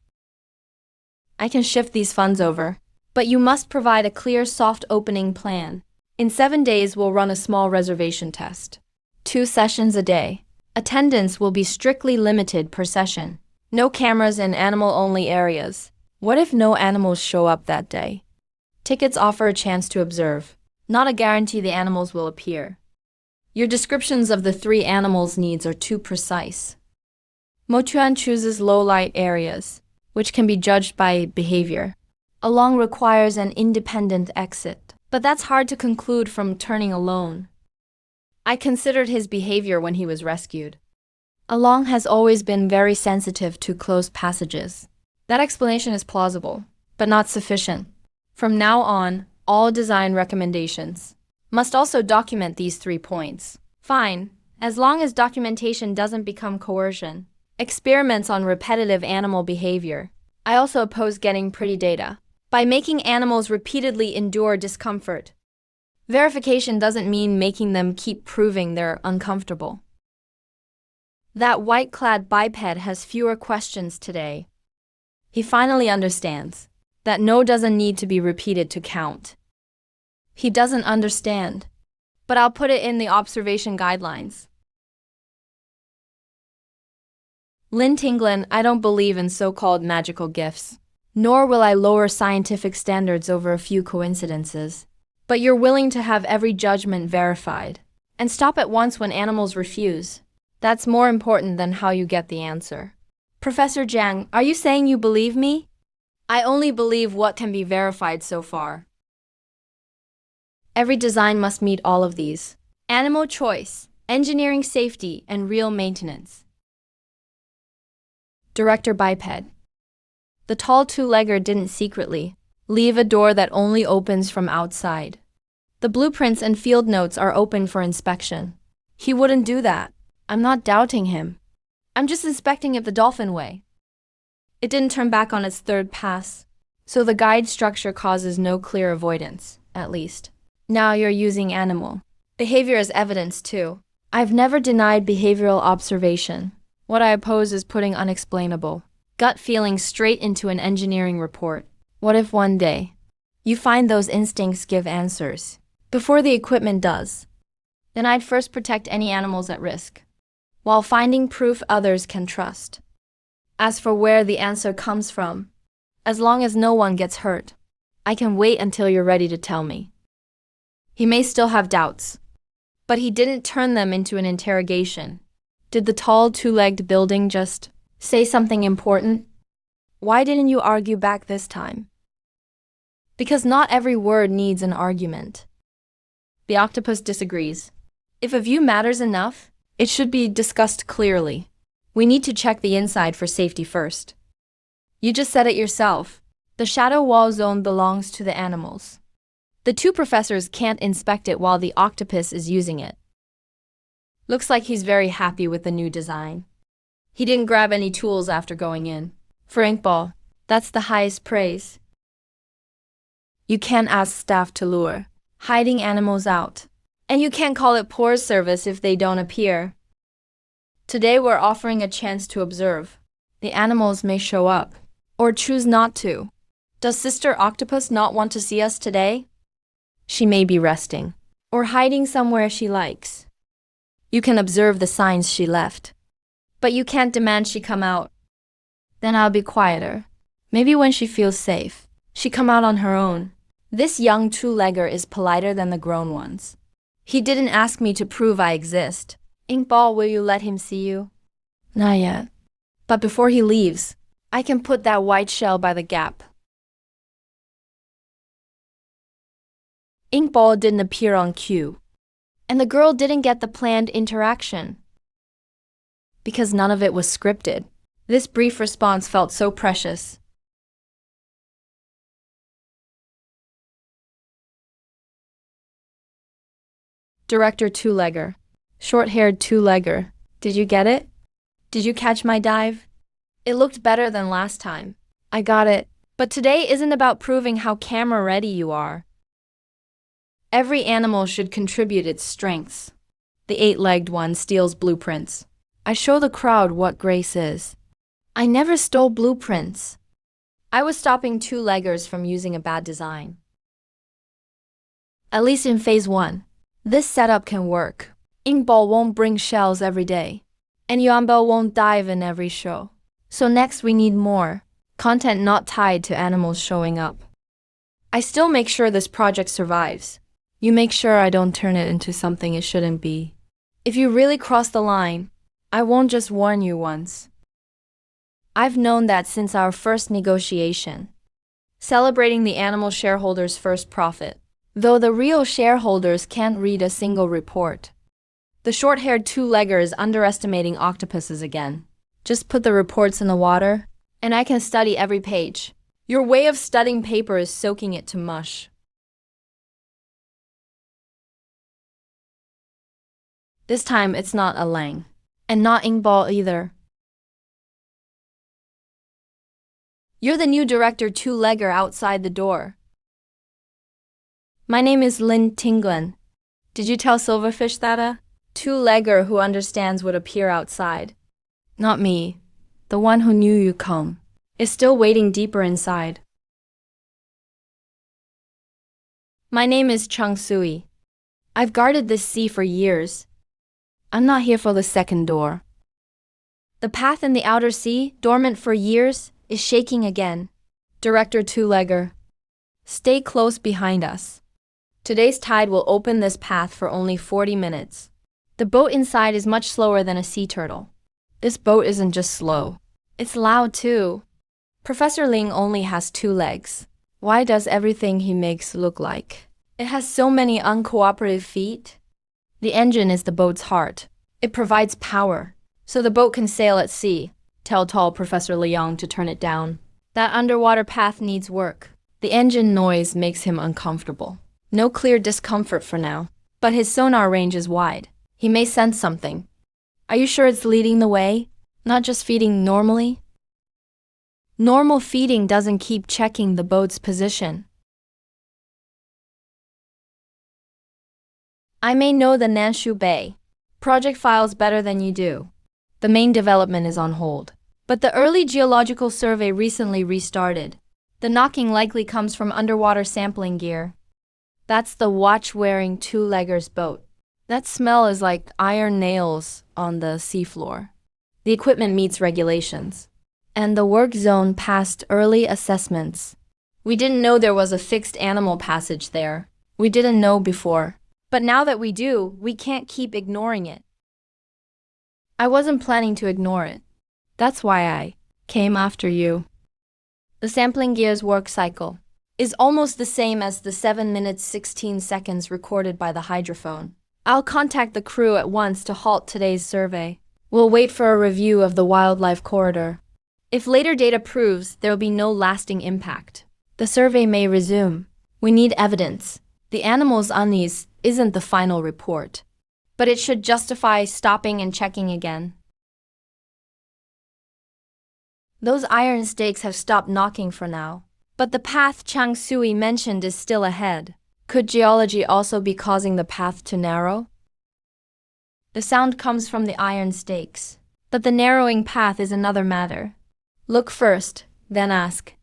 I can shift these funds over, but you must provide a clear soft opening plan. In 7 days, we'll run a small reservation test. 2 sessions a day. Attendance will be strictly limited per session. No cameras in animal-only areas. What if no animals show up that day? Tickets offer a chance to observe, not a guarantee the animals will appear. Your descriptions of the 3 animals' needs are too precise. Mochuan chooses low-light areas, which can be judged by behavior. Along requires an independent exit, but that's hard to conclude from turning alone. I considered his behavior when he was rescued. Along has always been very sensitive to closed passages. That explanation is plausible, but not sufficient. From now on, all design recommendations must also document these 3 points. Fine, as long as documentation doesn't become coercion. Experiments on repetitive animal behavior. I also oppose getting pretty data by making animals repeatedly endure discomfort. Verification doesn't mean making them keep proving they're uncomfortable. That white-clad biped has fewer questions today. He finally understands that no doesn't need to be repeated to count. He doesn't understand, but I'll put it in the observation guidelines. Lin Tinglin, I don't believe in so-called magical gifts, nor will I lower scientific standards over a few coincidences. But you're willing to have every judgment verified, and stop at once when animals refuse. That's more important than how you get the answer. Professor Jiang, are you saying you believe me? I only believe what can be verified so far. Every design must meet all of these: animal choice, engineering safety, and real maintenance. Director Biped. The tall 2-legger didn't secretly leave a door that only opens from outside. The blueprints and field notes are open for inspection. He wouldn't do that. I'm not doubting him. I'm just inspecting it the dolphin way. It didn't turn back on its 3rd pass, so the guide structure causes no clear avoidance, at least. Now you're using animal behavior as evidence too. I've never denied behavioral observation. What I oppose is putting unexplainable gut feelings straight into an engineering report. What if one day you find those instincts give answers before the equipment does? Then I'd first protect any animals at risk, while finding proof others can trust. As for where the answer comes from, as long as no one gets hurt, I can wait until you're ready to tell me. He may still have doubts, but he didn't turn them into an interrogation. Did the tall 2-legged building just say something important? Why didn't you argue back this time? Because not every word needs an argument. The octopus disagrees. If a view matters enough, it should be discussed clearly. We need to check the inside for safety first. You just said it yourself. The shadow wall zone belongs to the animals. The 2 professors can't inspect it while the octopus is using it. Looks like he's very happy with the new design. He didn't grab any tools after going in. For inkball, that's the highest praise. You can't ask staff to lure hiding animals out. And you can't call it poor service if they don't appear. Today we're offering a chance to observe. The animals may show up, or choose not to. Does Sister Octopus not want to see us today? She may be resting, or hiding somewhere she likes. You can observe the signs she left, but you can't demand she come out. Then I'll be quieter. Maybe when she feels safe, she come out on her own. This young 2-legger is politer than the grown ones. He didn't ask me to prove I exist. Inkball, will you let him see you? Not yet. But before he leaves, I can put that white shell by the gap. Inkball didn't appear on cue. And the girl didn't get the planned interaction because none of it was scripted. This brief response felt so precious. Director Two-Legger. Short-haired two-legger. Did you get it? Did you catch my dive? It looked better than last time. I got it. But today isn't about proving how camera-ready you are. Every animal should contribute its strengths. The eight-legged one steals blueprints. I show the crowd what grace is. I never stole blueprints. I was stopping two-leggers from using a bad design. At least in phase 1. This setup can work. Inkball won't bring shells every day. And Yuanbell won't dive in every show. So next we need more content not tied to animals showing up. I still make sure this project survives. You make sure I don't turn it into something it shouldn't be. If you really cross the line, I won't just warn you once. I've known that since our first negotiation. Celebrating the animal shareholders' first profit. Though the real shareholders can't read a single report. The short-haired two-legger is underestimating octopuses again. Just put the reports in the water, and I can study every page. Your way of studying paper is soaking it to mush. This time it's not a Lang. And not Inkball either. You're the new director two-legger outside the door. My name is Lin Tinglen. Did you tell Silverfish that two-legger who understands would appear outside? Not me. The one who knew you come is still waiting deeper inside. My name is Chung Sui. I've guarded this sea for years. I'm not here for the second door. The path in the outer sea, dormant for years, is shaking again. Director two-legger. Stay close behind us. Today's tide will open this path for only 40 minutes. The boat inside is much slower than a sea turtle. This boat isn't just slow. It's loud too. Professor Ling only has 2 legs. Why does everything he makes look like it has so many uncooperative feet? The engine is the boat's heart. It provides power, so the boat can sail at sea. Tell tall Professor Liang to turn it down. That underwater path needs work. The engine noise makes him uncomfortable. No clear discomfort for now, but his sonar range is wide. He may sense something. Are you sure it's leading the way? Not just feeding normally? Normal feeding doesn't keep checking the boat's position. I may know the Nanshu Bay project files better than you do. The main development is on hold. But the early geological survey recently restarted. The knocking likely comes from underwater sampling gear. That's the watch-wearing two-legger's boat. That smell is like iron nails on the seafloor. The equipment meets regulations. And the work zone passed early assessments. We didn't know there was a fixed animal passage there. We didn't know before. But now that we do, we can't keep ignoring it. I wasn't planning to ignore it. That's why I came after you. The sampling gear's work cycle is almost the same as the 7 minutes 16 seconds recorded by the hydrophone. I'll contact the crew at once to halt today's survey. We'll wait for a review of the wildlife corridor. If later data proves there'll be no lasting impact, the survey may resume. We need evidence. The animal's unease isn't the final report, but it should justify stopping and checking again. Those iron stakes have stopped knocking for now. But the path Chang Sui mentioned is still ahead. Could geology also be causing the path to narrow? The sound comes from the iron stakes. But the narrowing path is another matter. Look first, then ask.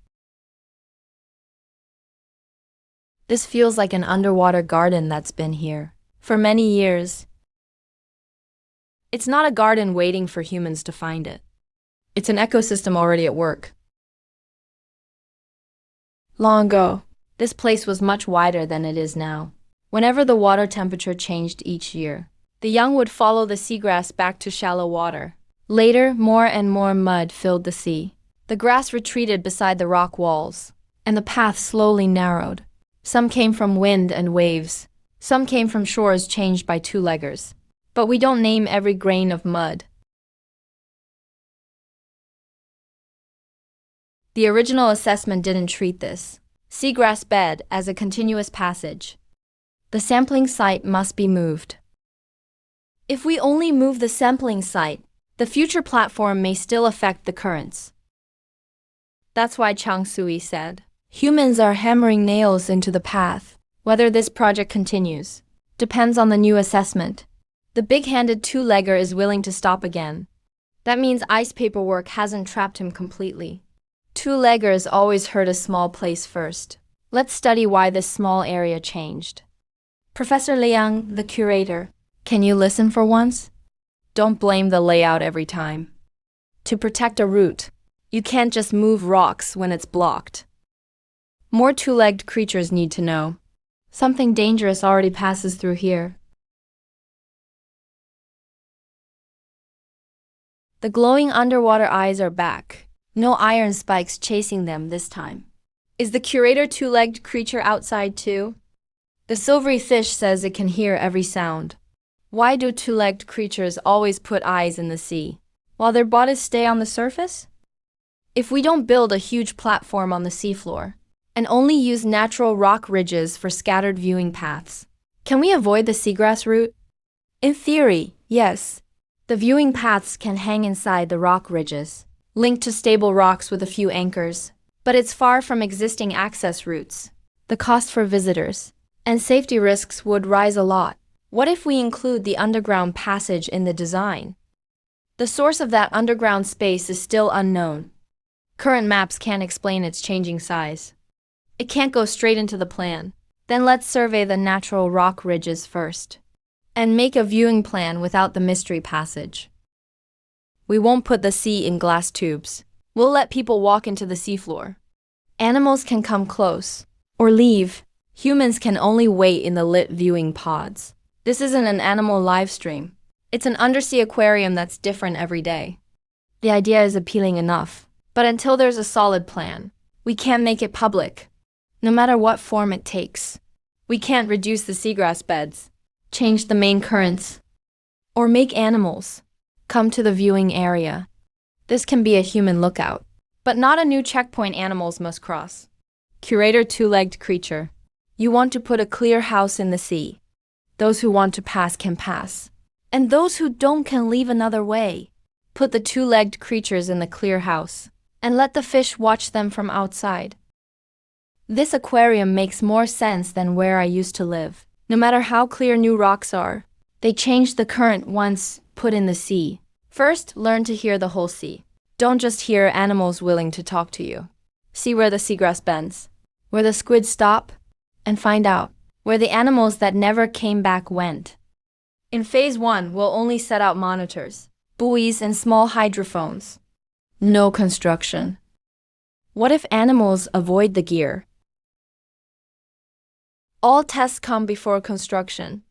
This feels like an underwater garden that's been here for many years. It's not a garden waiting for humans to find it. It's an ecosystem already at work. Long ago, this place was much wider than it is now. Whenever the water temperature changed each year, the young would follow the seagrass back to shallow water. Later, more and more mud filled the sea. The grass retreated beside the rock walls, and the path slowly narrowed. Some came from wind and waves. Some came from shores changed by two-leggers. But we don't name every grain of mud. The original assessment didn't treat this seagrass bed as a continuous passage. The sampling site must be moved. If we only move the sampling site, the future platform may still affect the currents. That's why Chang Sui said, humans are hammering nails into the path. Whether this project continues depends on the new assessment. The big-handed two-legger is willing to stop again. That means ice paperwork hasn't trapped him completely. Two-leggers always hurt a small place first. Let's study why this small area changed. Professor Liang, the curator, can you listen for once? Don't blame the layout every time. To protect a route, you can't just move rocks when it's blocked. More two-legged creatures need to know. Something dangerous already passes through here. The glowing underwater eyes are back. No iron spikes chasing them this time. Is the curator two-legged creature outside too? The silvery fish says it can hear every sound. Why do two-legged creatures always put eyes in the sea, while their bodies stay on the surface? If we don't build a huge platform on the seafloor, and only use natural rock ridges for scattered viewing paths, can we avoid the seagrass route? In theory, yes. The viewing paths can hang inside the rock ridges, linked to stable rocks with a few anchors, but it's far from existing access routes. The cost for visitors and safety risks would rise a lot. What if we include the underground passage in the design? The source of that underground space is still unknown. Current maps can't explain its changing size. It can't go straight into the plan. Then let's survey the natural rock ridges first, and make a viewing plan without the mystery passage. We won't put the sea in glass tubes. We'll let people walk into the seafloor. Animals can come close, or leave. Humans can only wait in the lit viewing pods. This isn't an animal live stream. It's an undersea aquarium that's different every day. The idea is appealing enough, but until there's a solid plan, we can't make it public, no matter what form it takes. We can't reduce the seagrass beds, change the main currents, or make animals come to the viewing area. This can be a human lookout, but not a new checkpoint animals must cross. Curator two-legged creature, you want to put a clear house in the sea. Those who want to pass can pass, and those who don't can leave another way. Put the two-legged creatures in the clear house, and let the fish watch them from outside. This aquarium makes more sense than where I used to live. No matter how clear new rocks are, they change the current once put in the sea. First, learn to hear the whole sea. Don't just hear animals willing to talk to you. See where the seagrass bends, where the squids stop, and find out where the animals that never came back went. In Phase 1, we'll only set out monitors, buoys, and small hydrophones. No construction. What if animals avoid the gear? All tests come before construction.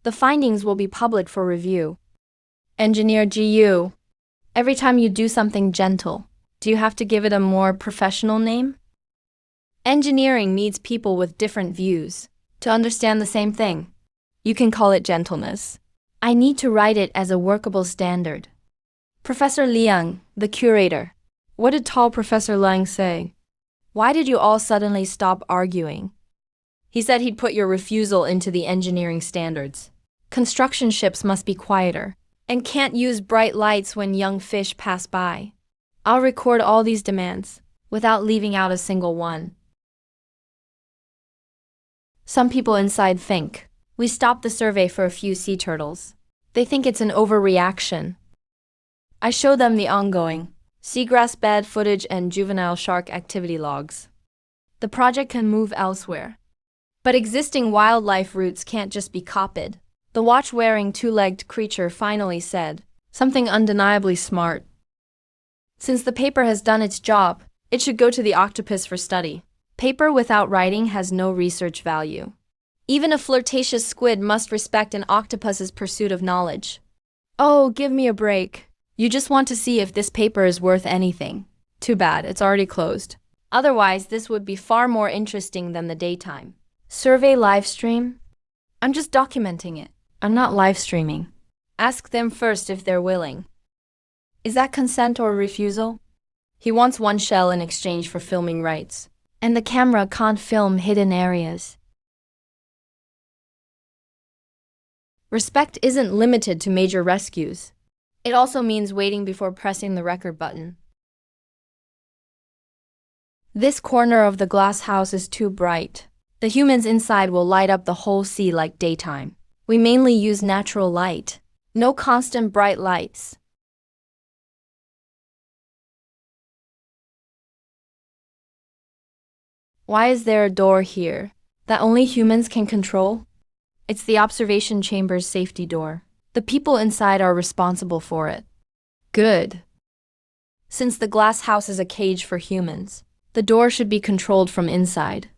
The findings will be public for review. Engineer GU, every time you do something gentle, do you have to give it a more professional name? Engineering needs people with different views to understand the same thing. You can call it gentleness. I need to write it as a workable standard. Professor Liang, the curator. What did tall Professor Liang say? Why did you all suddenly stop arguing? He said he'd put your refusal into the engineering standards. Construction ships must be quieter and can't use bright lights when young fish pass by. I'll record all these demands without leaving out a single one. Some people inside think we stopped the survey for a few sea turtles. They think it's an overreaction. I show them the ongoing seagrass bed footage and juvenile shark activity logs. The project can move elsewhere. But existing wildlife routes can't just be copied. The watch-wearing two-legged creature finally said something undeniably smart. Since the paper has done its job, it should go to the octopus for study. Paper without writing has no research value. Even a flirtatious squid must respect an octopus's pursuit of knowledge. Oh, give me a break. You just want to see if this paper is worth anything. Too bad, it's already closed. Otherwise, this would be far more interesting than the daytime survey livestream. I'm just documenting it. I'm not live streaming. Ask them first if they're willing. Is that consent or refusal? He wants one shell in exchange for filming rights. And the camera can't film hidden areas. Respect isn't limited to major rescues. It also means waiting before pressing the record button. This corner of the glass house is too bright. The humans inside will light up the whole sea like daytime. We mainly use natural light. No constant bright lights. Why is there a door here that only humans can control? It's the observation chamber's safety door. The people inside are responsible for it. Good. Since the glass house is a cage for humans, the door should be controlled from inside.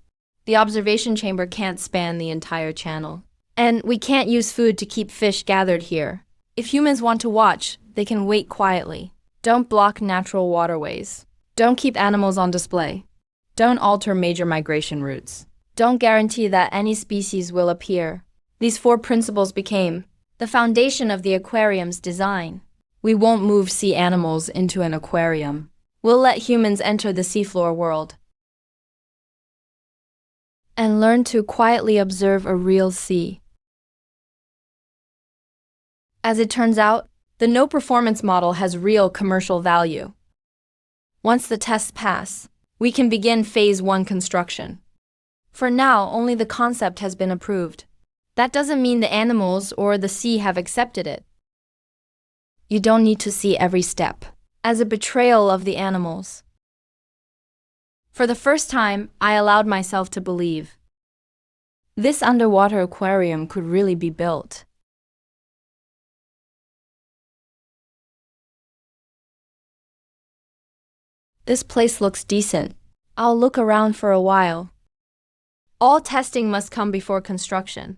The observation chamber can't span the entire channel. And we can't use food to keep fish gathered here. If humans want to watch, they can wait quietly. Don't block natural waterways. Don't keep animals on display. Don't alter major migration routes. Don't guarantee that any species will appear. These 4 principles became the foundation of the aquarium's design. We won't move sea animals into an aquarium. We'll let humans enter the seafloor world and learn to quietly observe a real sea. As it turns out, the no-performance model has real commercial value. Once the tests pass, we can begin Phase 1 construction. For now, only the concept has been approved. That doesn't mean the animals or the sea have accepted it. You don't need to see every step as a betrayal of the animals. For the first time, I allowed myself to believe this underwater aquarium could really be built. This place looks decent. I'll look around for a while. All testing must come before construction.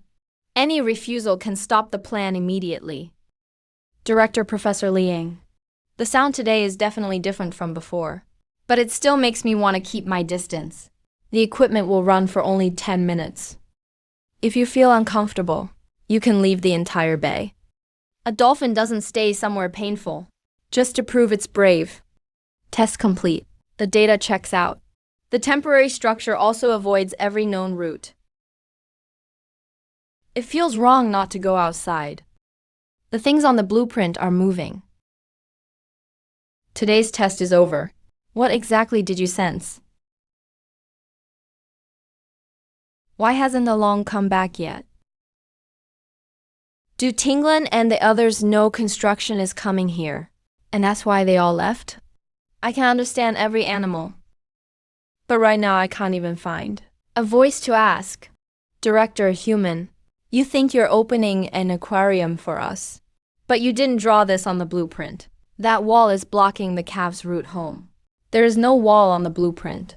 Any refusal can stop the plan immediately. Director Professor Liang. The sound today is definitely different from before, but it still makes me want to keep my distance. The equipment will run for only 10 minutes. If you feel uncomfortable, you can leave the entire bay. A dolphin doesn't stay somewhere painful, just to prove it's brave. Test complete. The data checks out. The temporary structure also avoids every known route. It feels wrong not to go outside. The things on the blueprint are moving. Today's test is over. What exactly did you sense? Why hasn't Along come back yet? Do Tinglan and the others know construction is coming here, and that's why they all left? I can understand every animal, but right now I can't even find a voice to ask. Director Human, you think you're opening an aquarium for us, but you didn't draw this on the blueprint. That wall is blocking the calf's route home. There is no wall on the blueprint.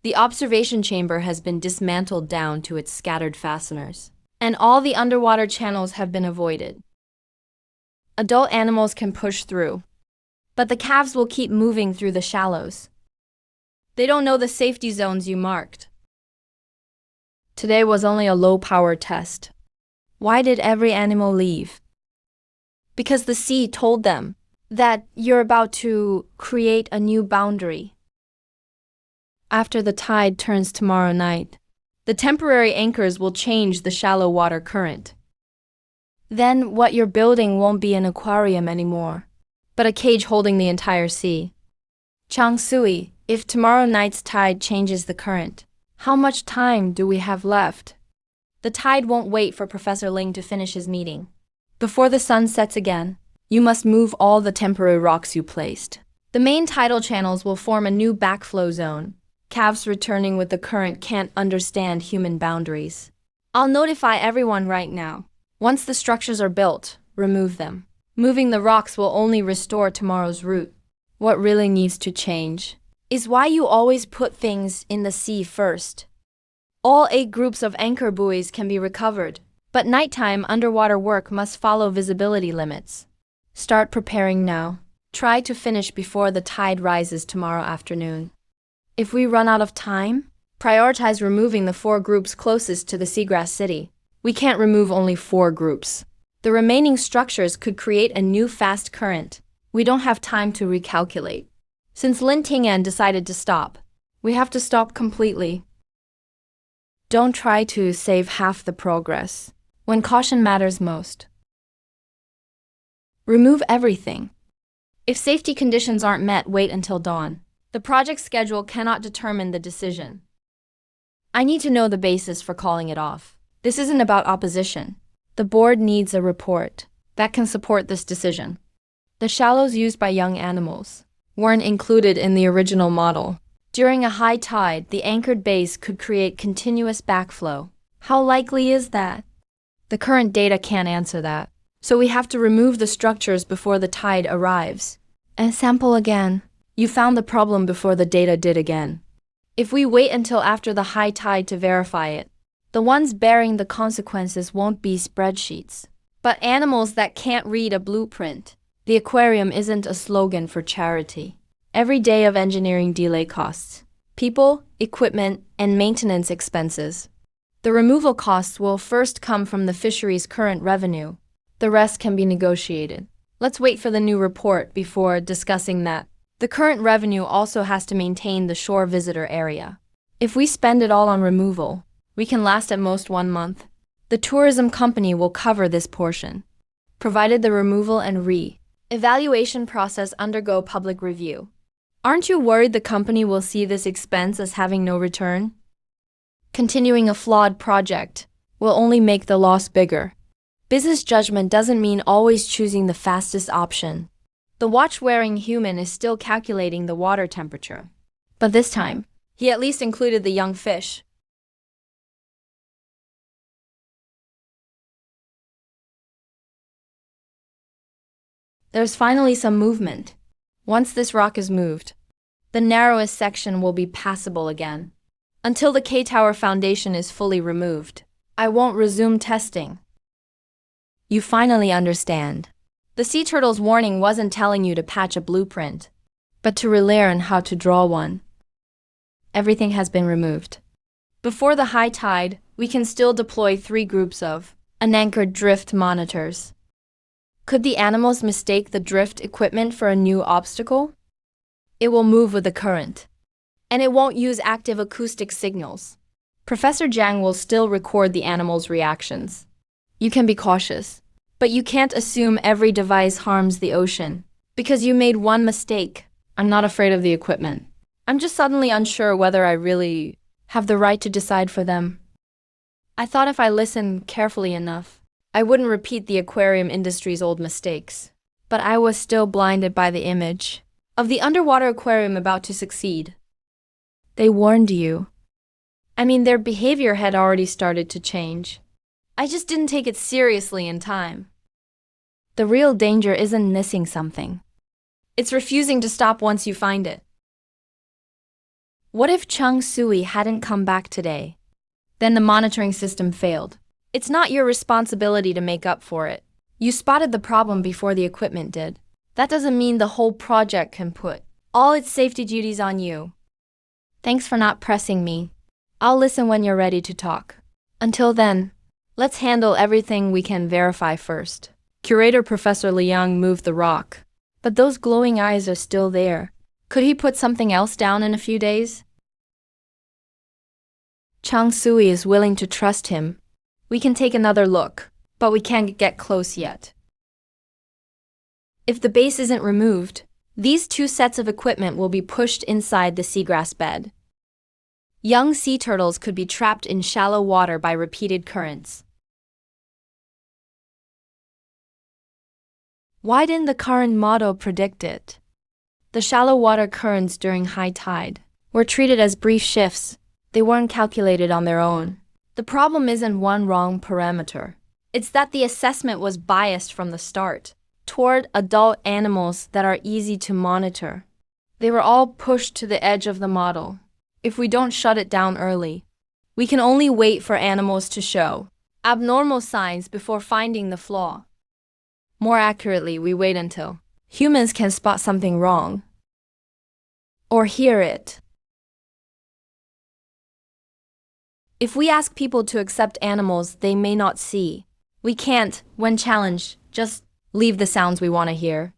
The observation chamber has been dismantled down to its scattered fasteners, and all the underwater channels have been avoided. Adult animals can push through, but the calves will keep moving through the shallows. They don't know the safety zones you marked. Today was only a low-power test. Why did every animal leave? Because the sea told them that you're about to create a new boundary. After the tide turns tomorrow night, the temporary anchors will change the shallow water current. Then what you're building won't be an aquarium anymore, but a cage holding the entire sea. Chang Sui, if tomorrow night's tide changes the current, how much time do we have left? The tide won't wait for Professor Ling to finish his meeting. Before the sun sets again, you must move all the temporary rocks you placed. The main tidal channels will form a new backflow zone. Calves returning with the current can't understand human boundaries. I'll notify everyone right now. Once the structures are built, remove them. Moving the rocks will only restore tomorrow's route. What really needs to change is why you always put things in the sea first. All 8 groups of anchor buoys can be recovered, but nighttime underwater work must follow visibility limits. Start preparing now. Try to finish before the tide rises tomorrow afternoon. If we run out of time, prioritize removing the 4 groups closest to the seagrass city. We can't remove only 4 groups. The remaining structures could create a new fast current. We don't have time to recalculate. Since Lin Ting'an decided to stop, we have to stop completely. Don't try to save half the progress when caution matters most. Remove everything. If safety conditions aren't met, wait until dawn. The project schedule cannot determine the decision. I need to know the basis for calling it off. This isn't about opposition. The board needs a report that can support this decision. The shallows used by young animals weren't included in the original model. During a high tide, the anchored base could create continuous backflow. How likely is that? The current data can't answer that. So we have to remove the structures before the tide arrives. And sample again. You found the problem before the data did again. If we wait until after the high tide to verify it, the ones bearing the consequences won't be spreadsheets, but animals that can't read a blueprint. The aquarium isn't a slogan for charity. Every day of engineering delay costs people, equipment, and maintenance expenses. The removal costs will first come from the fishery's current revenue. The rest can be negotiated. Let's wait for the new report before discussing that. The current revenue also has to maintain the shore visitor area. If we spend it all on removal, we can last at most 1 month. The tourism company will cover this portion, provided the removal and re-evaluation process undergo public review. Aren't you worried the company will see this expense as having no return? Continuing a flawed project will only make the loss bigger. Business judgment doesn't mean always choosing the fastest option. The watch-wearing human is still calculating the water temperature. But this time, he at least included the young fish. There's finally some movement. Once this rock is moved, the narrowest section will be passable again. Until the K-Tower foundation is fully removed, I won't resume testing. You finally understand. The sea turtle's warning wasn't telling you to patch a blueprint, but to relearn how to draw one. Everything has been removed. Before the high tide, we can still deploy 3 groups of unanchored drift monitors. Could the animals mistake the drift equipment for a new obstacle? It will move with the current, and it won't use active acoustic signals. Professor Jiang will still record the animals' reactions. You can be cautious, but you can't assume every device harms the ocean. Because you made one mistake. I'm not afraid of the equipment. I'm just suddenly unsure whether I really have the right to decide for them. I thought if I listened carefully enough, I wouldn't repeat the aquarium industry's old mistakes. But I was still blinded by the image of the underwater aquarium about to succeed. They warned you. I mean, their behavior had already started to change. I just didn't take it seriously in time. The real danger isn't missing something. It's refusing to stop once you find it. What if Chung Sui hadn't come back today? Then the monitoring system failed. It's not your responsibility to make up for it. You spotted the problem before the equipment did. That doesn't mean the whole project can put all its safety duties on you. Thanks for not pressing me. I'll listen when you're ready to talk. Until then, let's handle everything we can verify first. Curator Professor Liang moved the rock, but those glowing eyes are still there. Could he put something else down in a few days? Chang Sui is willing to trust him. We can take another look, but we can't get close yet. If the base isn't removed, these 2 sets of equipment will be pushed inside the seagrass bed. Young sea turtles could be trapped in shallow water by repeated currents. Why didn't the current model predict it? The shallow water currents during high tide were treated as brief shifts. They weren't calculated on their own. The problem isn't one wrong parameter. It's that the assessment was biased from the start toward adult animals that are easy to monitor. They were all pushed to the edge of the model. If we don't shut it down early, we can only wait for animals to show abnormal signs before finding the flaw. More accurately, we wait until humans can spot something wrong or hear it. If we ask people to accept animals they may not see, we can't, when challenged, just leave the sounds we want to hear.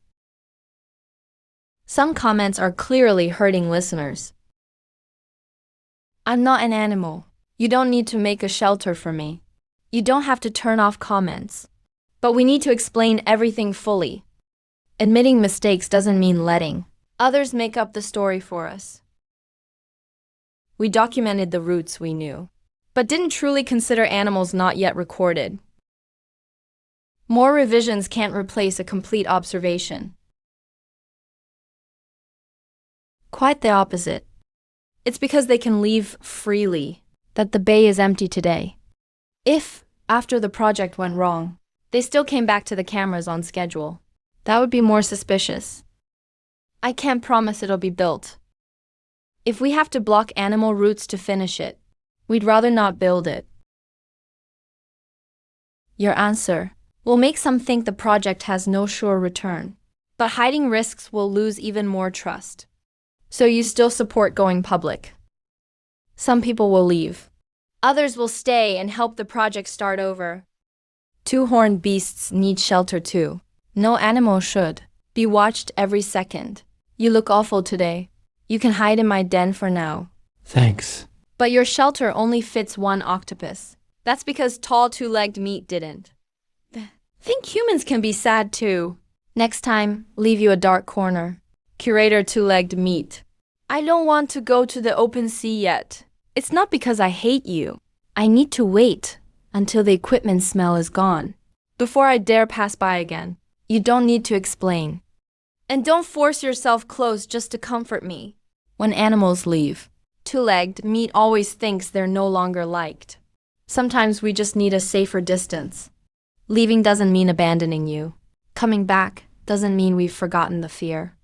Some comments are clearly hurting listeners. I'm not an animal. You don't need to make a shelter for me. You don't have to turn off comments. But we need to explain everything fully. Admitting mistakes doesn't mean letting others make up the story for us. We documented the roots we knew, but didn't truly consider animals not yet recorded. More revisions can't replace a complete observation. Quite the opposite. It's because they can leave freely that the bay is empty today. If, after the project went wrong, they still came back to the cameras on schedule, that would be more suspicious. I can't promise it'll be built. If we have to block animal routes to finish it, we'd rather not build it. Your answer will make some think the project has no sure return, but hiding risks will lose even more trust. So you still support going public. Some people will leave. Others will stay and help the project start over. Two-horned beasts need shelter too. No animal should be watched every second. You look awful today. You can hide in my den for now. Thanks. But your shelter only fits one octopus. That's because tall two-legged meat didn't. Think humans can be sad too. Next time, leave you a dark corner. Curator two-legged meat. I don't want to go to the open sea yet. It's not because I hate you. I need to wait until the equipment smell is gone before I dare pass by again. You don't need to explain. And don't force yourself close just to comfort me. When animals leave, two-legged meat always thinks they're no longer liked. Sometimes we just need a safer distance. Leaving doesn't mean abandoning you. Coming back doesn't mean we've forgotten the fear.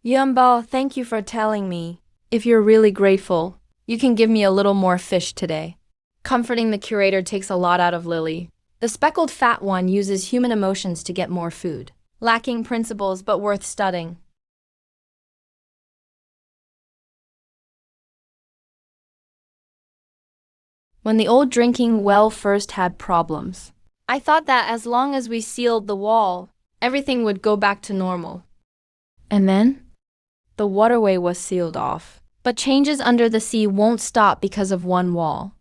Yuanbao, thank you for telling me. If you're really grateful, you can give me a little more fish today. Comforting the curator takes a lot out of Lily. The speckled fat one uses human emotions to get more food. Lacking principles but worth studying. When the old drinking well first had problems, I thought that as long as we sealed the wall, everything would go back to normal. And then? The waterway was sealed off. But changes under the sea won't stop because of one wall.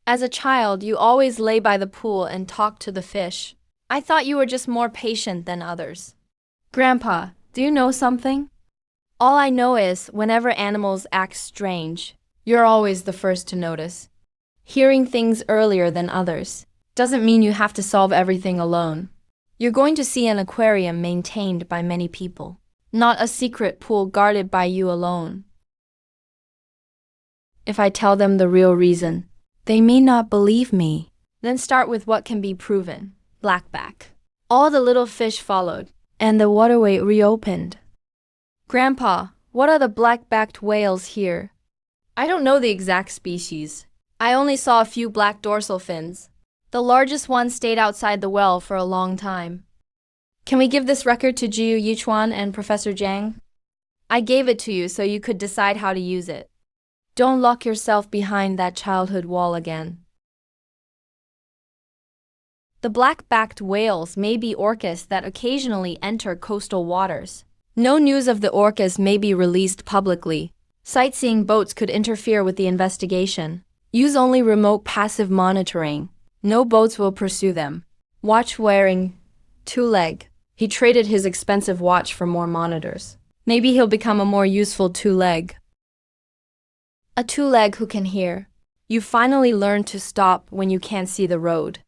As a child, you always lay by the pool and talk to the fish. I thought you were just more patient than others. Grandpa, do you know something? All I know is, whenever animals act strange, you're always the first to notice. Hearing things earlier than others doesn't mean you have to solve everything alone. You're going to see an aquarium maintained by many people, not a secret pool guarded by you alone. If I tell them the real reason, they may not believe me. Then start with what can be proven. Blackback. All the little fish followed, and the waterway reopened. Grandpa, what are the black-backed whales here? I don't know the exact species. I only saw a few black dorsal fins. The largest one stayed outside the well for a long time. Can we give this record to Jiu Yichuan and Professor Jiang? I gave it to you so you could decide how to use it. Don't lock yourself behind that childhood wall again. The black-backed whales may be orcas that occasionally enter coastal waters. No news of the orcas may be released publicly. Sightseeing boats could interfere with the investigation. Use only remote passive monitoring. No boats will pursue them. Watch wearing two-leg. He traded his expensive watch for more monitors. Maybe he'll become a more useful two-leg. A two-leg who can hear. You finally learn to stop when you can't see the road.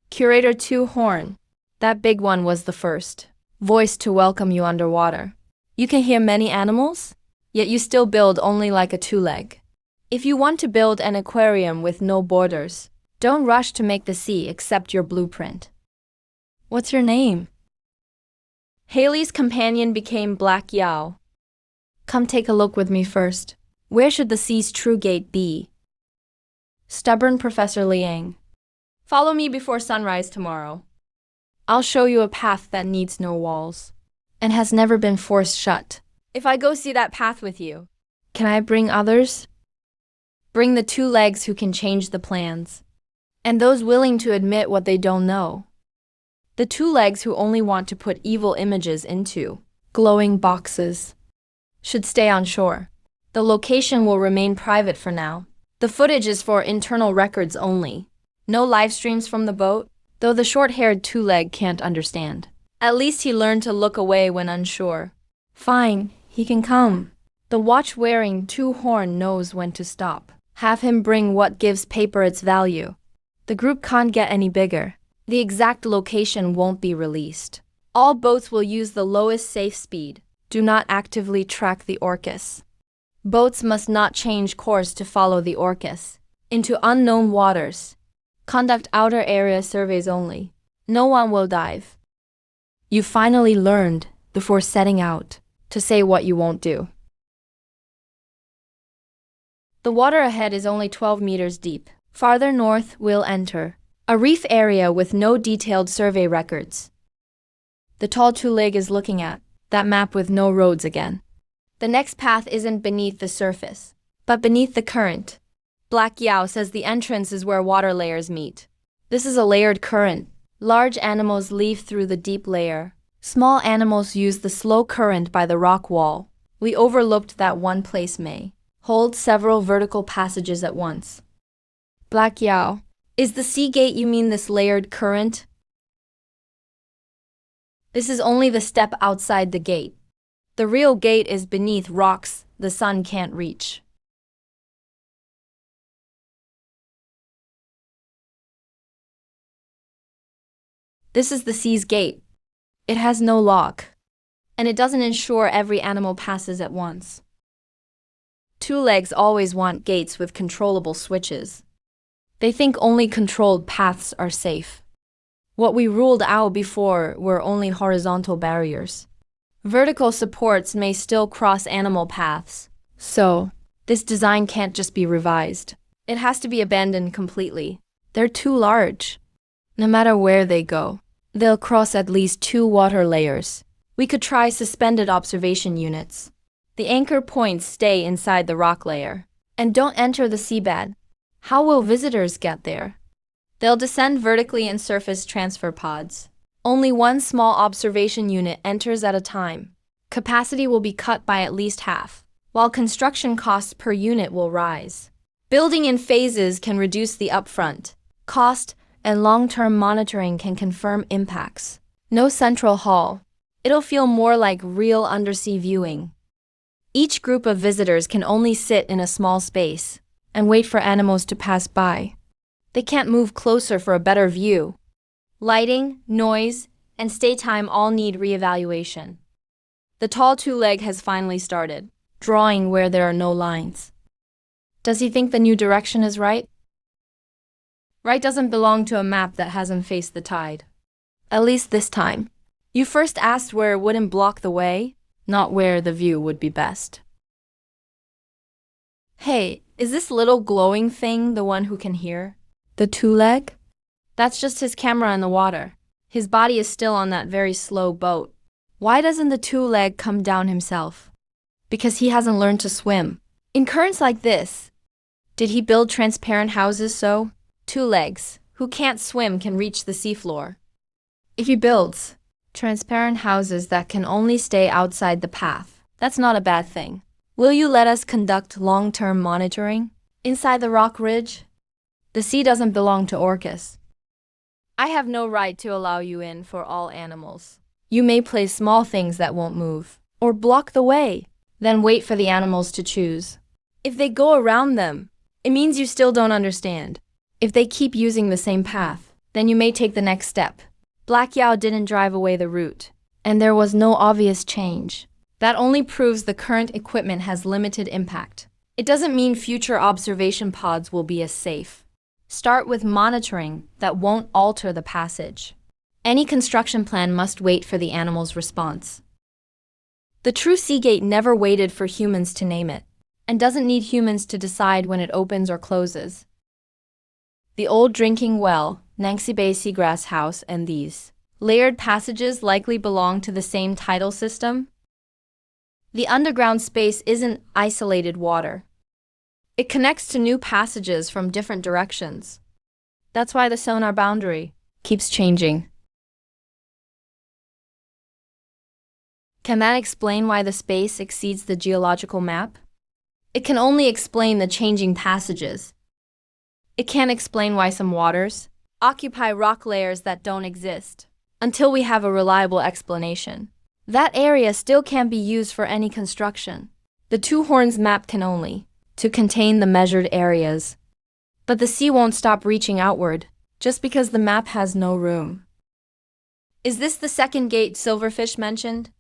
Curator Two-Horn. That big one was the first voice to welcome you underwater. You can hear many animals, yet you still build only like a two-leg. If you want to build an aquarium with no borders, don't rush to make the sea accept your blueprint. What's your name? Haley's companion became Black Yao. Come take a look with me first. Where should the sea's true gate be? Stubborn Professor Liang. Follow me before sunrise tomorrow. I'll show you a path that needs no walls and has never been forced shut. If I go see that path with you, can I bring others? Bring the two legs who can change the plans, and those willing to admit what they don't know. The two legs who only want to put evil images into glowing boxes should stay on shore. The location will remain private for now. The footage is for internal records only. No live streams from the boat, though the short-haired two-leg can't understand. At least he learned to look away when unsure. Fine, he can come. The watch-wearing two-horn knows when to stop. Have him bring what gives paper its value. The group can't get any bigger. The exact location won't be released. All boats will use the lowest safe speed. Do not actively track the Orcus. Boats must not change course to follow the Orcus into unknown waters. Conduct outer area surveys only. No one will dive. You finally learned, before setting out, to say what you won't do. The water ahead is only 12 meters deep. Farther north, we'll enter a reef area with no detailed survey records. The tall two-leg is looking at that map with no roads again. The next path isn't beneath the surface, but beneath the current. Black Yao says the entrance is where water layers meet. This is a layered current. Large animals leave through the deep layer. Small animals use the slow current by the rock wall. We overlooked that one place may hold several vertical passages at once. Black Yao, is the sea gate you mean this layered current? This is only the step outside the gate. The real gate is beneath rocks the sun can't reach. This is the sea's gate. It has no lock, and it doesn't ensure every animal passes at once. Two legs always want gates with controllable switches. They think only controlled paths are safe. What we ruled out before were only horizontal barriers. Vertical supports may still cross animal paths. So, this design can't just be revised. It has to be abandoned completely. They're too large. No matter where they go, they'll cross at least 2 water layers. We could try suspended observation units. The anchor points stay inside the rock layer and don't enter the seabed. How will visitors get there? They'll descend vertically in surface transfer pods. Only one small observation unit enters at a time. Capacity will be cut by at least half, while construction costs per unit will rise. Building in phases can reduce the upfront cost, and long-term monitoring can confirm impacts. No central hall. It'll feel more like real undersea viewing. Each group of visitors can only sit in a small space and wait for animals to pass by. They can't move closer for a better view. Lighting, noise, and stay time all need reevaluation. The tall two-leg has finally started, drawing where there are no lines. Does he think the new direction is right? Right doesn't belong to a map that hasn't faced the tide. At least this time. You first asked where it wouldn't block the way, not where the view would be best. Hey, is this little glowing thing the one who can hear? The two-leg? That's just his camera in the water. His body is still on that very slow boat. Why doesn't the two-leg come down himself? Because he hasn't learned to swim. In currents like this, did he build transparent houses so two legs who can't swim can reach the seafloor? If he builds transparent houses that can only stay outside the path, that's not a bad thing. Will you let us conduct long-term monitoring inside the rock ridge? The sea doesn't belong to Orcus. I have no right to allow you in for all animals. You may place small things that won't move, or block the way, then wait for the animals to choose. If they go around them, it means you still don't understand. If they keep using the same path, then you may take the next step. Black Yao didn't drive away the route, and there was no obvious change. That only proves the current equipment has limited impact. It doesn't mean future observation pods will be as safe. Start with monitoring that won't alter the passage. Any construction plan must wait for the animal's response. The true Seagate never waited for humans to name it, and doesn't need humans to decide when it opens or closes. The old drinking well, Nancy Bay Seagrass House, and these layered passages likely belong to the same tidal system. The underground space isn't isolated water. It connects to new passages from different directions. That's why the sonar boundary keeps changing. Can that explain why the space exceeds the geological map? It can only explain the changing passages. It can't explain why some waters occupy rock layers that don't exist until we have a reliable explanation. That area still can't be used for any construction. The two horns map can only to contain the measured areas. But the sea won't stop reaching outward just because the map has no room. Is this the second gate Silverfish mentioned?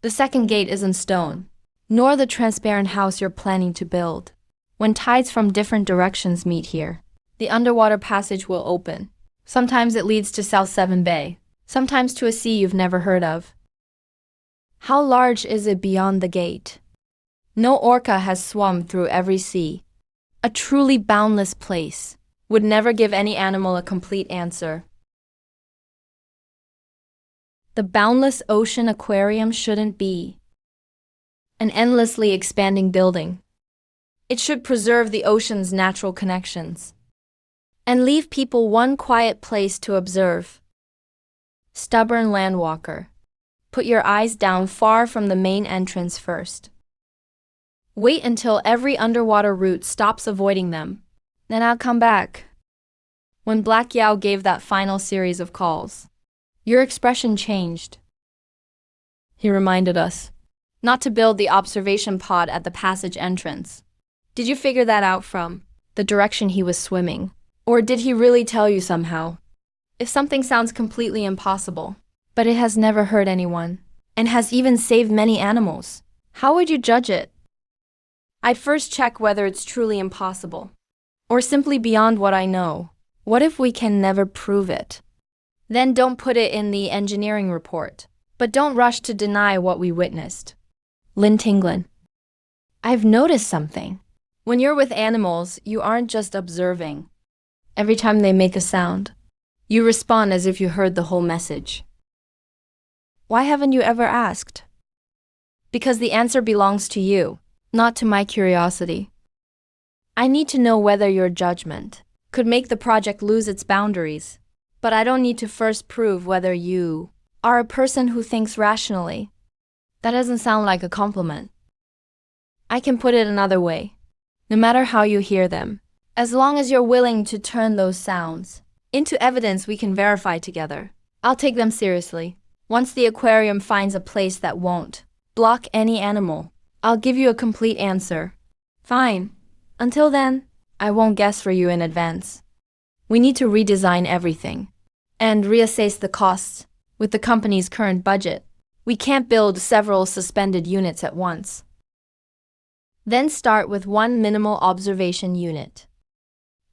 The second gate isn't stone, nor the transparent house you're planning to build. When tides from different directions meet here, the underwater passage will open. Sometimes it leads to South Seven Bay, sometimes to a sea you've never heard of. How large is it beyond the gate? No orca has swum through every sea. A truly boundless place would never give any animal a complete answer. The boundless ocean aquarium shouldn't be an endlessly expanding building. It should preserve the ocean's natural connections and leave people one quiet place to observe. Stubborn landwalker, put your eyes down far from the main entrance first. Wait until every underwater route stops avoiding them. Then I'll come back. When Black Yao gave that final series of calls, your expression changed. He reminded us not to build the observation pod at the passage entrance. Did you figure that out from the direction he was swimming? Or did he really tell you somehow? If something sounds completely impossible, but it has never hurt anyone, and has even saved many animals, how would you judge it? I'd first check whether it's truly impossible, or simply beyond what I know. What if we can never prove it? Then don't put it in the engineering report, but don't rush to deny what we witnessed. Lynn Tinglin. I've noticed something. When you're with animals, you aren't just observing. Every time they make a sound, you respond as if you heard the whole message. Why haven't you ever asked? Because the answer belongs to you, not to my curiosity. I need to know whether your judgment could make the project lose its boundaries, but I don't need to first prove whether you are a person who thinks rationally. That doesn't sound like a compliment. I can put it another way. No matter how you hear them, as long as you're willing to turn those sounds into evidence we can verify together, I'll take them seriously. Once the aquarium finds a place that won't block any animal, I'll give you a complete answer. Fine. Until then, I won't guess for you in advance. We need to redesign everything and reassess the costs with the company's current budget. We can't build several suspended units at once. Then start with one minimal observation unit.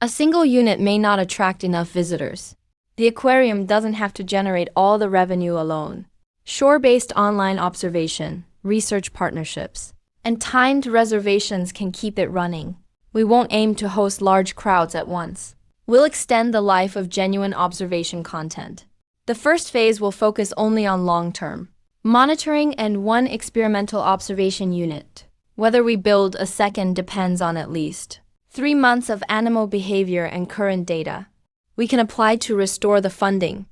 A single unit may not attract enough visitors. The aquarium doesn't have to generate all the revenue alone. Shore-based online observation, research partnerships, and timed reservations can keep it running. We won't aim to host large crowds at once. We'll extend the life of genuine observation content. The first phase will focus only on long-term monitoring and one experimental observation unit. Whether we build a second depends on at least 3 months of animal behavior and current data. We can apply to restore the funding,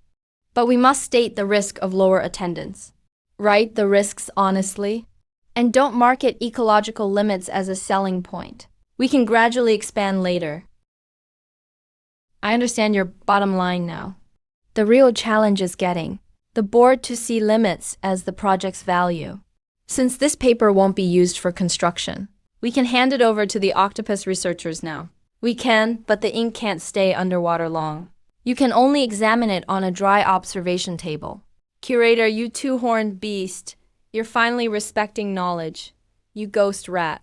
but we must state the risk of lower attendance. Write the risks honestly, and don't market ecological limits as a selling point. We can gradually expand later. I understand your bottom line now. The real challenge is getting the board to see limits as the project's value. Since this paper won't be used for construction, we can hand it over to the octopus researchers now. We can, but the ink can't stay underwater long. You can only examine it on a dry observation table. Curator, you two-horned beast, you're finally respecting knowledge. You ghost rat.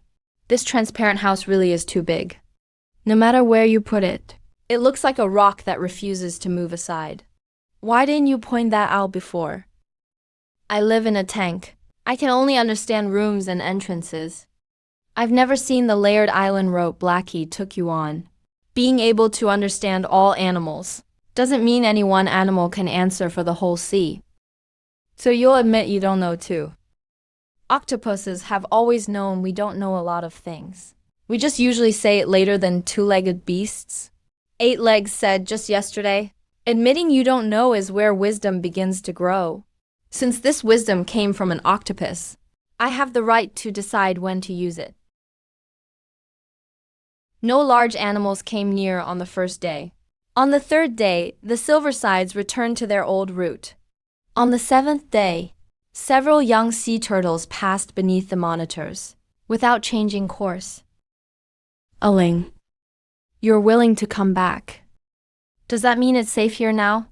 This transparent house really is too big. No matter where you put it, it looks like a rock that refuses to move aside. Why didn't you point that out before? I live in a tank. I can only understand rooms and entrances. I've never seen the layered island rope Blackie took you on. Being able to understand all animals doesn't mean any one animal can answer for the whole sea. So you'll admit you don't know too. Octopuses have always known we don't know a lot of things. We just usually say it later than two-legged beasts. Eight Legs said just yesterday, admitting you don't know is where wisdom begins to grow. Since this wisdom came from an octopus, I have the right to decide when to use it. No large animals came near on the first day. On the third day, the silversides returned to their old route. On the seventh day, several young sea turtles passed beneath the monitors, without changing course. Aling, you're willing to come back. Does that mean it's safe here now?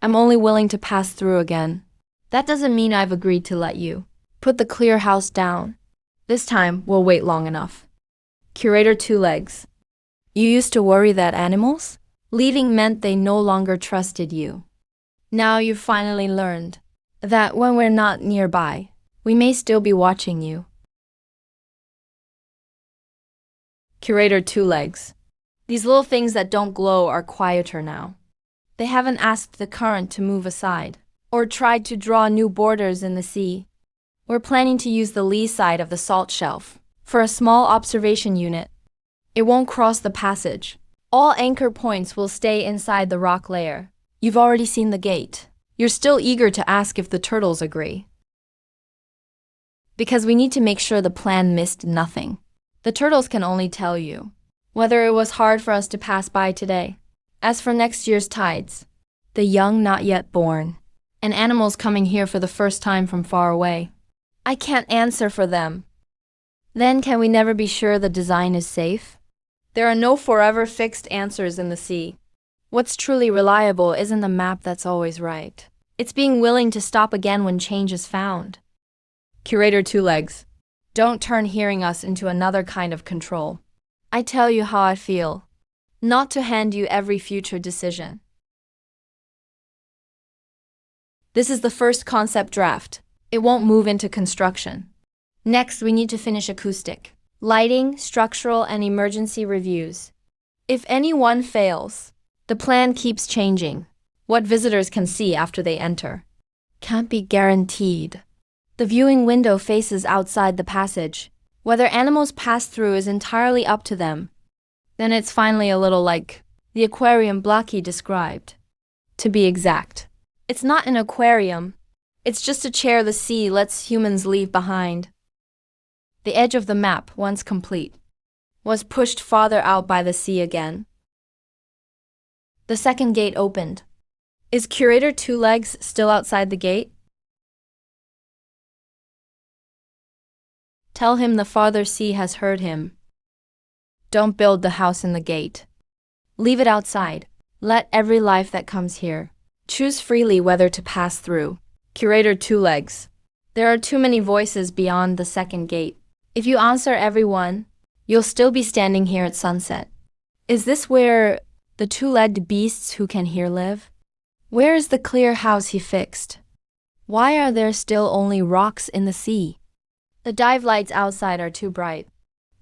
I'm only willing to pass through again. That doesn't mean I've agreed to let you. Put the clear house down. This time, we'll wait long enough. Curator Two Legs. You used to worry that animals leaving meant they no longer trusted you. Now you've finally learned that when we're not nearby, we may still be watching you. Curator Two Legs. These little things that don't glow are quieter now. They haven't asked the current to move aside, or tried to draw new borders in the sea. We're planning to use the lee side of the salt shelf for a small observation unit. It won't cross the passage. All anchor points will stay inside the rock layer. You've already seen the gate. You're still eager to ask if the turtles agree. Because we need to make sure the plan missed nothing. The turtles can only tell you whether it was hard for us to pass by today. As for next year's tides, the young not yet born, and animals coming here for the first time from far away, I can't answer for them. Then can we never be sure the design is safe? There are no forever fixed answers in the sea. What's truly reliable isn't the map that's always right. It's being willing to stop again when change is found. Curator Two Legs. Don't turn hearing us into another kind of control. I tell you how I feel, not to hand you every future decision. This is the first concept draft. It won't move into construction. Next, we need to finish acoustic, lighting, structural, and emergency reviews. If any one fails, the plan keeps changing. What visitors can see after they enter can't be guaranteed. The viewing window faces outside the passage. Whether animals pass through is entirely up to them. Then it's finally a little like the aquarium Blackie described. To be exact, it's not an aquarium. It's just a chair the sea lets humans leave behind. The edge of the map, once complete, was pushed farther out by the sea again. The second gate opened. Is Curator Two Legs still outside the gate? Tell him the farther sea has heard him. Don't build the house in the gate. Leave it outside. Let every life that comes here choose freely whether to pass through. Curator Two Legs. There are too many voices beyond the second gate. If you answer everyone, you'll still be standing here at sunset. Is this where the two-legged beasts who can hear live? Where is the clear house he fixed? Why are there still only rocks in the sea? The dive lights outside are too bright.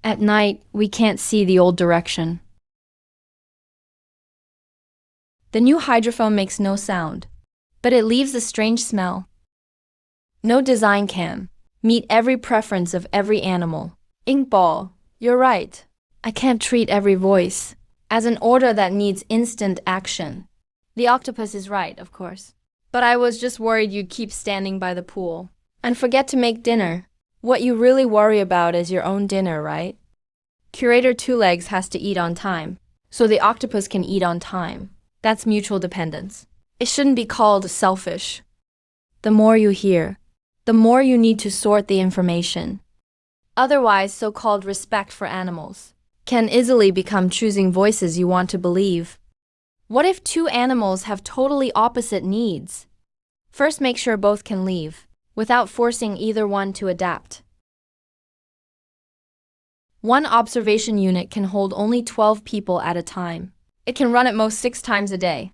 At night, we can't see the old direction. The new hydrophone makes no sound, but it leaves a strange smell. No design can meet every preference of every animal. Inkball, you're right. I can't treat every voice as an order that needs instant action. The octopus is right, of course. But I was just worried you'd keep standing by the pool and forget to make dinner. What you really worry about is your own dinner, right? Curator Two Legs has to eat on time, so the octopus can eat on time. That's mutual dependence. It shouldn't be called selfish. The more you hear, the more you need to sort the information. Otherwise, so-called respect for animals can easily become choosing voices you want to believe. What if two animals have totally opposite needs? First, make sure both can leave, without forcing either one to adapt. One observation unit can hold only 12 people at a time. It can run at most 6 times a day.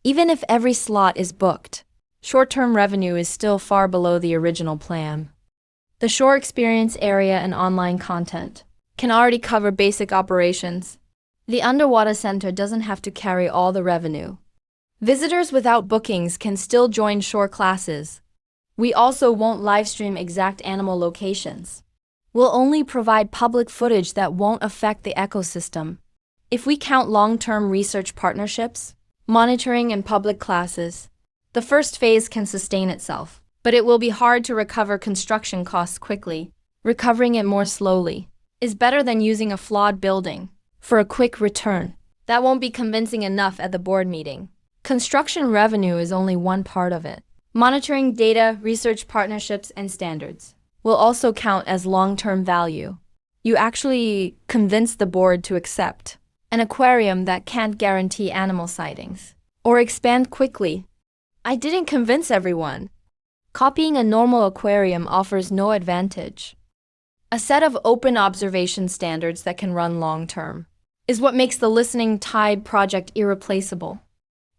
Even if every slot is booked, short-term revenue is still far below the original plan. The shore experience area and online content can already cover basic operations. The underwater center doesn't have to carry all the revenue. Visitors without bookings can still join shore classes. We also won't livestream exact animal locations. We'll only provide public footage that won't affect the ecosystem. If we count long-term research partnerships, monitoring, and public classes, the first phase can sustain itself, but it will be hard to recover construction costs quickly. Recovering it more slowly is better than using a flawed building for a quick return. That won't be convincing enough at the board meeting. Construction revenue is only one part of it. Monitoring data, research partnerships, and standards will also count as long-term value. You actually convince the board to accept an aquarium that can't guarantee animal sightings or expand quickly. I didn't convince everyone. Copying a normal aquarium offers no advantage. A set of open observation standards that can run long-term is what makes the Listening Tide project irreplaceable.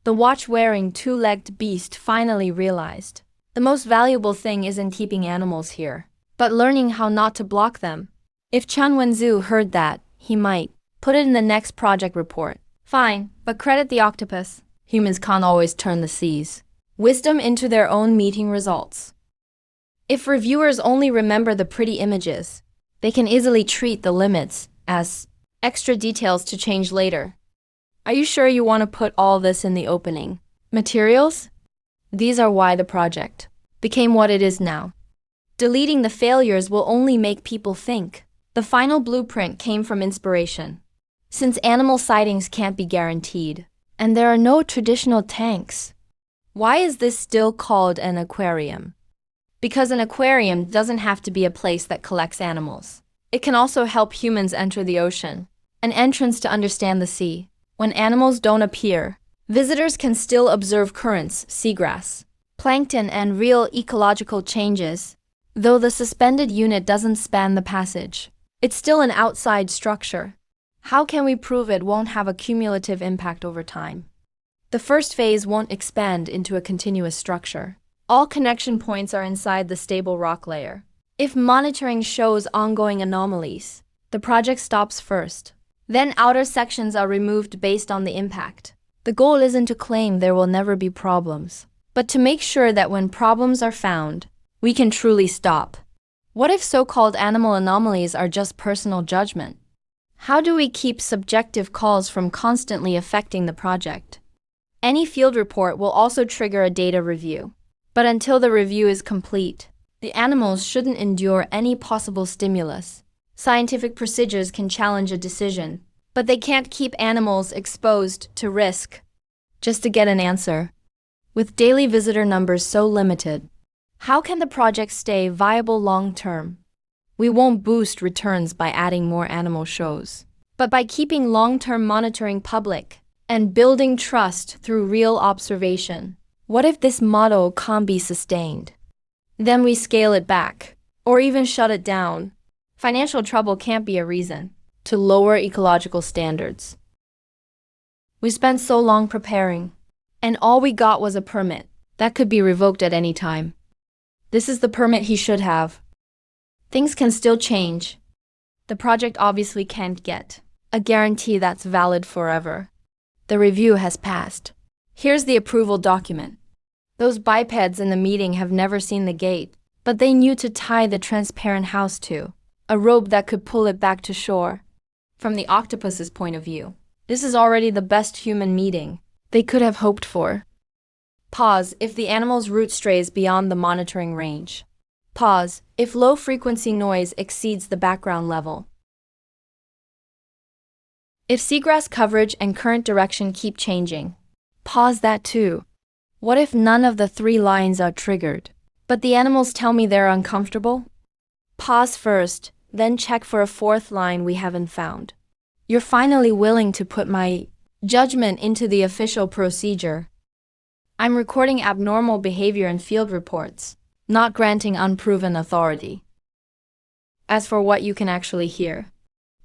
The watch-wearing, two-legged beast finally realized the most valuable thing isn't keeping animals here, but learning how not to block them. If Chen Wenzu heard that, he might put it in the next project report. Fine, but credit the octopus. Humans can't always turn the seas wisdom into their own meeting results. If reviewers only remember the pretty images, they can easily treat the limits as extra details to change later. Are you sure you want to put all this in the opening materials? These are why the project became what it is now. Deleting the failures will only make people think. The final blueprint came from inspiration. Since animal sightings can't be guaranteed, and there are no traditional tanks, why is this still called an aquarium? Because an aquarium doesn't have to be a place that collects animals. It can also help humans enter the ocean, an entrance to understand the sea. When animals don't appear, visitors can still observe currents, seagrass, plankton, and real ecological changes. Though the suspended unit doesn't span the passage, it's still an outside structure. How can we prove it won't have a cumulative impact over time? The first phase won't expand into a continuous structure. All connection points are inside the stable rock layer. If monitoring shows ongoing anomalies, the project stops first. Then outer sections are removed based on the impact. The goal isn't to claim there will never be problems, but to make sure that when problems are found, we can truly stop. What if so-called animal anomalies are just personal judgment? How do we keep subjective calls from constantly affecting the project? Any field report will also trigger a data review. But until the review is complete, the animals shouldn't endure any possible stimulus. Scientific procedures can challenge a decision, but they can't keep animals exposed to risk just to get an answer. With daily visitor numbers so limited, how can the project stay viable long-term? We won't boost returns by adding more animal shows, but by keeping long-term monitoring public and building trust through real observation. What if this model can't be sustained? Then we scale it back, or even shut it down. Financial trouble can't be a reason to lower ecological standards. We spent so long preparing, and all we got was a permit that could be revoked at any time. This is the permit he should have. Things can still change. The project obviously can't get a guarantee that's valid forever. The review has passed. Here's the approval document. Those bipeds in the meeting have never seen the gate, but they knew to tie the transparent house to a rope that could pull it back to shore. From the octopus's point of view, this is already the best human meeting they could have hoped for. Pause if the animal's route strays beyond the monitoring range. Pause if low-frequency noise exceeds the background level. If seagrass coverage and current direction keep changing, pause that too. What if none of the 3 lines are triggered, but the animals tell me they're uncomfortable? Pause first, then check for a 4th line we haven't found. You're finally willing to put my judgment into the official procedure. I'm recording abnormal behavior in field reports, not granting unproven authority. As for what you can actually hear,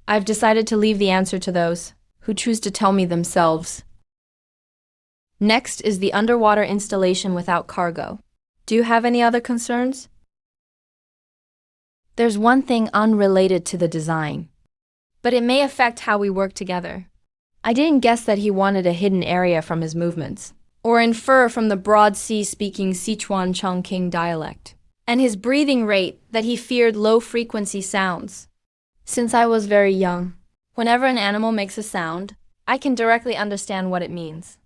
I've decided to leave the answer to those who choose to tell me themselves. Next is the underwater installation without cargo. Do you have any other concerns? There's one thing unrelated to the design, but it may affect how we work together. I didn't guess that he wanted a hidden area from his movements. or infer from the broad sea-speaking Sichuan Chongqing dialect, and his breathing rate that he feared low-frequency sounds. Since I was very young, whenever an animal makes a sound, I can directly understand what it means.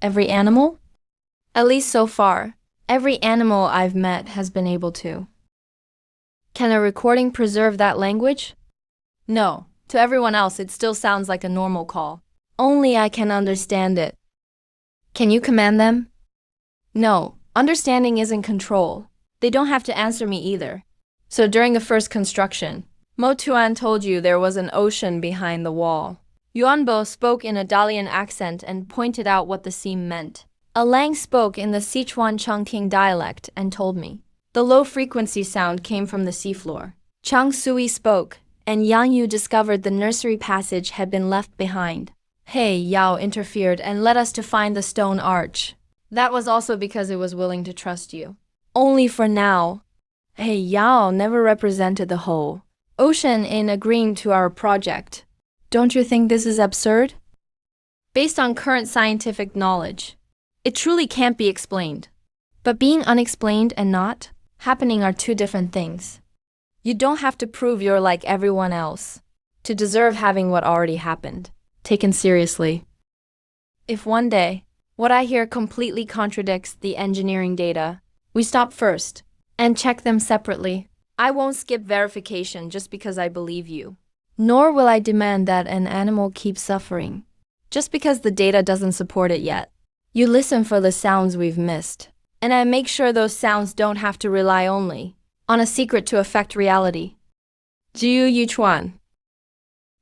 Every animal? At least so far, every animal I've met has been able to. Can a recording preserve that language? No. To everyone else, it still sounds like a normal call. Only I can understand it. Can you command them? No. Understanding isn't control. They don't have to answer me either. So during the first construction, Mo Tuan told you there was an ocean behind the wall. Yuanbo spoke in a Dalian accent and pointed out what the seam meant. Alang spoke in the Sichuan Chongqing dialect and told me. The low-frequency sound came from the seafloor. Chang Sui spoke, and Yang Yu discovered the nursery passage had been left behind. Hey Yao interfered and led us to find the stone arch. That was also because it was willing to trust you. Only for now. Hey Yao never represented the whole ocean in agreeing to our project. Don't you think this is absurd? Based on current scientific knowledge, it truly can't be explained. But being unexplained and not happening are two different things. You don't have to prove you're like everyone else to deserve having what already happened taken seriously. If one day, what I hear completely contradicts the engineering data, we stop first and check them separately. I won't skip verification just because I believe you. Nor will I demand that an animal keep suffering just because the data doesn't support it yet. You listen for the sounds we've missed, and I make sure those sounds don't have to rely only on a secret to affect reality. Jiu Yuchuan.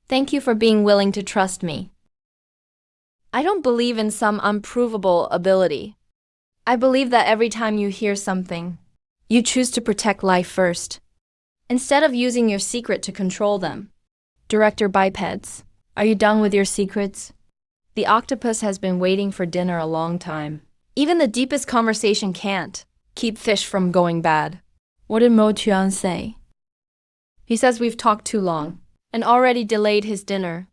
Thank you for being willing to trust me. I don't believe in some unprovable ability. I believe that every time you hear something, you choose to protect life first, instead of using your secret to control them. Director Bipeds, are you done with your secrets? The octopus has been waiting for dinner a long time. Even the deepest conversation can't keep fish from going bad. What did Mo Tuan say? He says we've talked too long and already delayed his dinner.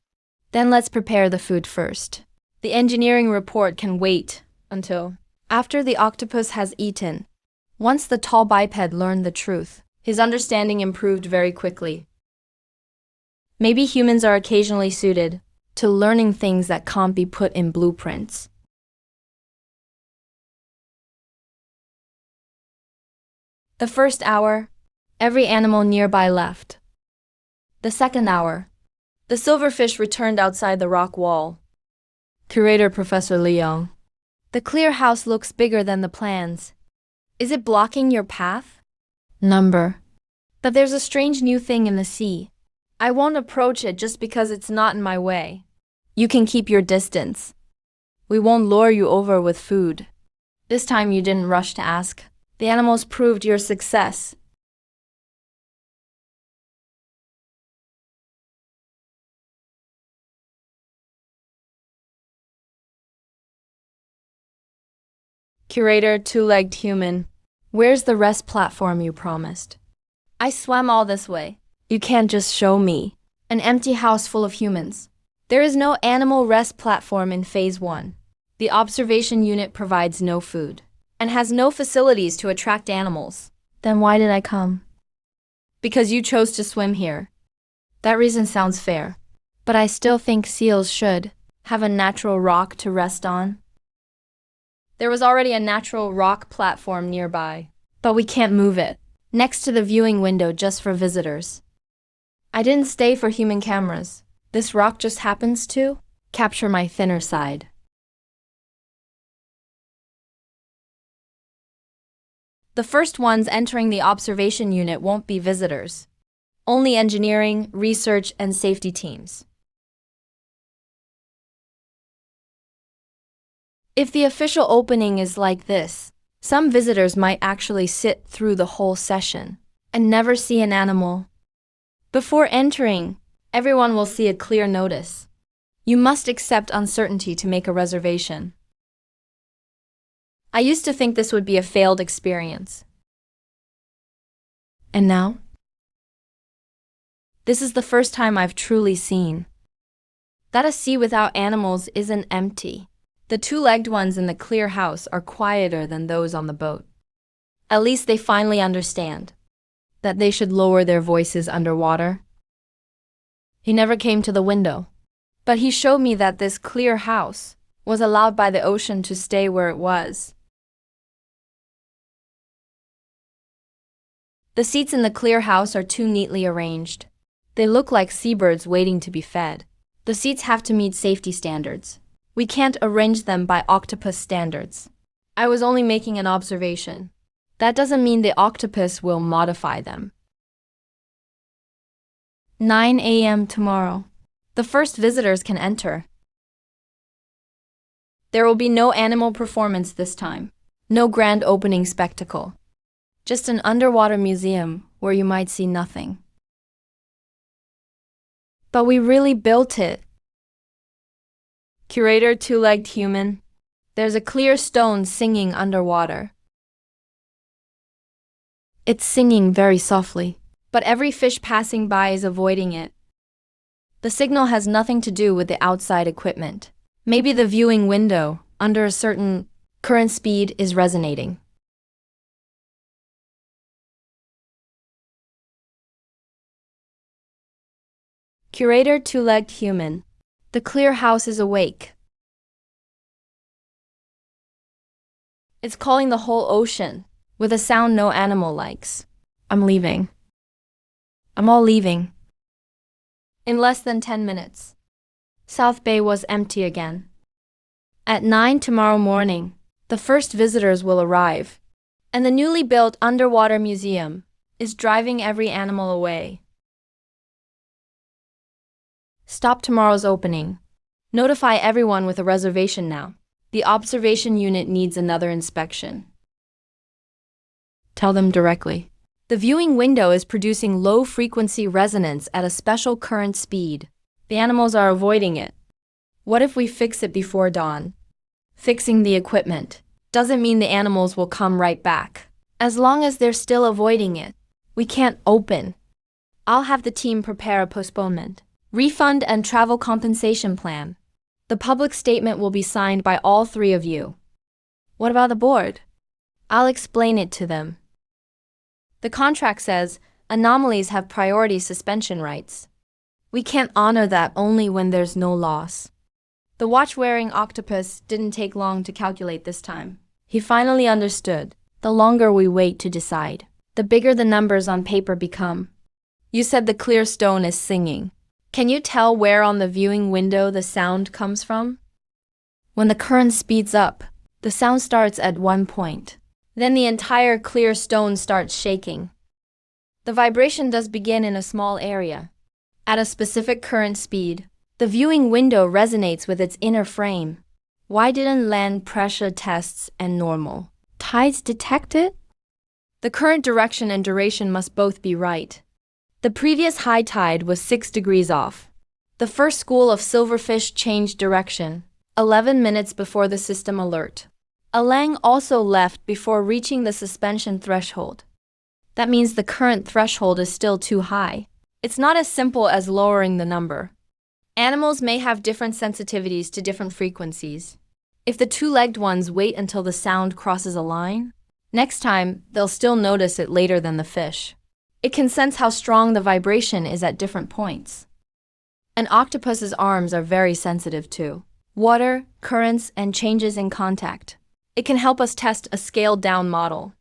Then let's prepare the food first. The engineering report can wait until after the octopus has eaten. Once the tall biped learned the truth, his understanding improved very quickly. Maybe humans are occasionally suited to learning things that can't be put in blueprints. The first hour, every animal nearby left. The second hour, the silverfish returned outside the rock wall. Curator Professor Liang. The clear house looks bigger than the plans. Is it blocking your path? Number. But there's a strange new thing in the sea. I won't approach it just because it's not in my way. You can keep your distance. We won't lure you over with food. This time you didn't rush to ask. The animals proved your success. Curator, two-legged human. Where's the rest platform you promised? I swam all this way. You can't just show me an empty house full of humans. There is no animal rest platform in Phase 1. The observation unit provides no food and has no facilities to attract animals. Then why did I come? Because you chose to swim here. That reason sounds fair, but I still think seals should have a natural rock to rest on. There was already a natural rock platform nearby, but we can't move it next to the viewing window just for visitors. I didn't stay for human cameras. This rock just happens to capture my thinner side. The first ones entering the observation unit won't be visitors. Only engineering, research, and safety teams. If the official opening is like this, some visitors might actually sit through the whole session and never see an animal. Before entering, everyone will see a clear notice. You must accept uncertainty to make a reservation. I used to think this would be a failed experience. And now? This is the first time I've truly seen that a sea without animals isn't empty. The two-legged ones in the clear house are quieter than those on the boat. At least they finally understand that they should lower their voices underwater. He never came to the window, but he showed me that this clear house was allowed by the ocean to stay where it was. The seats in the clear house are too neatly arranged. They look like seabirds waiting to be fed. The seats have to meet safety standards. We can't arrange them by octopus standards. I was only making an observation. That doesn't mean the octopus will modify them. 9 a.m. tomorrow. The first visitors can enter. There will be no animal performance this time. No grand opening spectacle. Just an underwater museum where you might see nothing. But we really built it. Curator two-legged human. There's a clear stone singing underwater. It's singing very softly, but every fish passing by is avoiding it. The signal has nothing to do with the outside equipment. Maybe the viewing window, under a certain current speed, is resonating. Curator two-legged human. The clear house is awake. It's calling the whole ocean, with a sound no animal likes. I'm leaving. I'm all leaving. In less than 10 minutes, South Bay was empty again. At 9 tomorrow morning, the first visitors will arrive, and the newly built underwater museum is driving every animal away. Stop tomorrow's opening. Notify everyone with a reservation now. The observation unit needs another inspection. Tell them directly. The viewing window is producing low-frequency resonance at a special current speed. The animals are avoiding it. What if we fix it before dawn? Fixing the equipment doesn't mean the animals will come right back. As long as they're still avoiding it, we can't open. I'll have the team prepare a postponement, refund and travel compensation plan. The public statement will be signed by all three of you. What about the board? I'll explain it to them. The contract says anomalies have priority suspension rights. We can't honor that only when there's no loss. The watch-wearing octopus didn't take long to calculate this time. He finally understood. The longer we wait to decide, the bigger the numbers on paper become. You said the clear stone is singing. Can you tell where on the viewing window the sound comes from? When the current speeds up, the sound starts at one point. Then the entire clear stone starts shaking. The vibration does begin in a small area. At a specific current speed, the viewing window resonates with its inner frame. Why didn't land pressure tests and normal tides detect it? The current direction and duration must both be right. The previous high tide was 6 degrees off. The first school of silverfish changed direction 11 minutes before the system alert. Alang also left before reaching the suspension threshold. That means the current threshold is still too high. It's not as simple as lowering the number. Animals may have different sensitivities to different frequencies. If the two-legged ones wait until the sound crosses a line, next time they'll still notice it later than the fish. It can sense how strong the vibration is at different points. An octopus's arms are very sensitive to water, currents, and changes in contact. It can help us test a scaled-down model.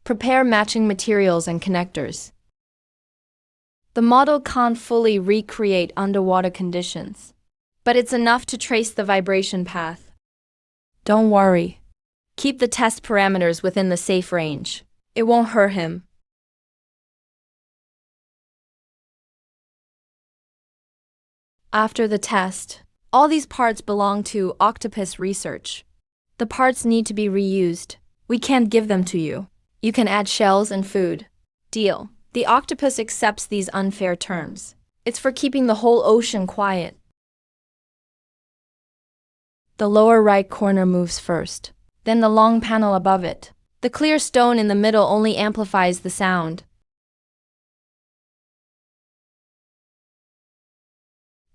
Prepare matching materials and connectors. The model can't fully recreate underwater conditions, but it's enough to trace the vibration path. Don't worry. Keep the test parameters within the safe range. It won't hurt him. After the test, all these parts belong to octopus research. The parts need to be reused. We can't give them to you. You can add shells and food. Deal. The octopus accepts these unfair terms. It's for keeping the whole ocean quiet. The lower right corner moves first, then the long panel above it. The clear stone in the middle only amplifies the sound.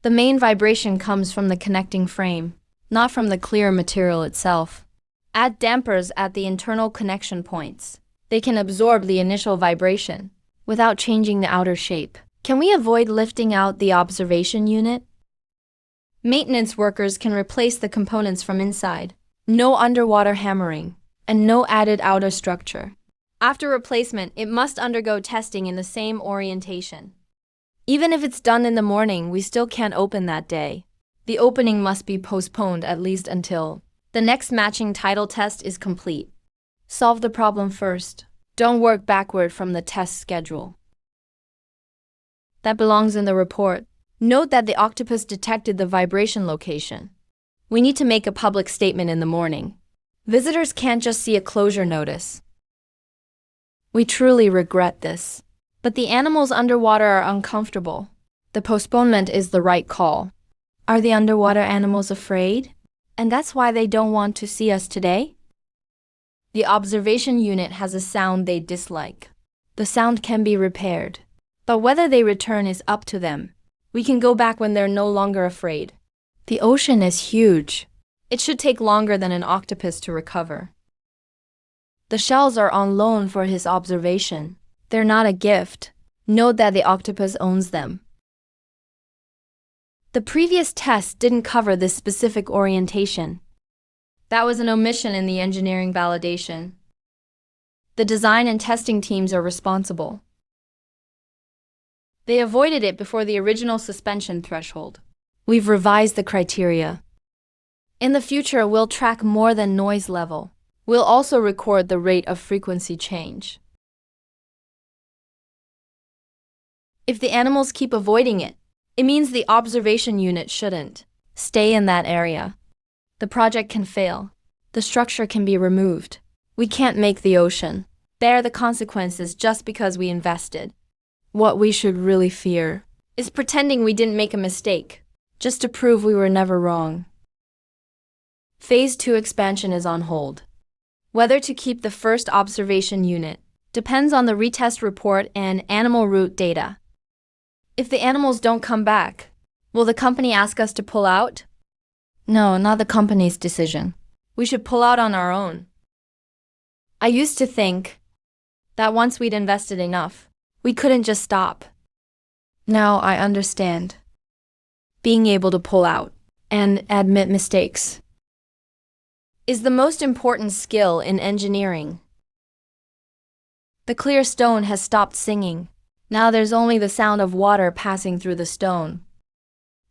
The main vibration comes from the connecting frame. not from the clear material itself. Add dampers at the internal connection points. They can absorb the initial vibration without changing the outer shape. Can we avoid lifting out the observation unit? Maintenance workers can replace the components from inside. No underwater hammering, and no added outer structure. After replacement, it must undergo testing in the same orientation. Even if it's done in the morning, we still can't open that day. The opening must be postponed at least until the next matching title test is complete. Solve the problem first. Don't work backward from the test schedule. That belongs in the report. Note that the octopus detected the vibration location. We need to make a public statement in the morning. Visitors can't just see a closure notice. We truly regret this. But the animals underwater are uncomfortable. The postponement is the right call. Are the underwater animals afraid? And that's why they don't want to see us today? The observation unit has a sound they dislike. The sound can be repaired. But whether they return is up to them. We can go back when they're no longer afraid. The ocean is huge. It should take longer than an octopus to recover. The shells are on loan for his observation. They're not a gift. Note that the octopus owns them. The previous test didn't cover this specific orientation. That was an omission in the engineering validation. The design and testing teams are responsible. They avoided it before the original suspension threshold. We've revised the criteria. In the future, we'll track more than noise level. We'll also record the rate of frequency change. If the animals keep avoiding it, it means the observation unit shouldn't stay in that area. The project can fail. The structure can be removed. We can't make the ocean bear the consequences just because we invested. What we should really fear is pretending we didn't make a mistake, just to prove we were never wrong. Phase 2 expansion is on hold. Whether to keep the first observation unit depends on the retest report and animal route data. If the animals don't come back, will the company ask us to pull out? No, not the company's decision. We should pull out on our own. I used to think that once we'd invested enough, we couldn't just stop. Now I understand. Being able to pull out and admit mistakes is the most important skill in engineering. The clear stone has stopped singing. Now there's only the sound of water passing through the stone.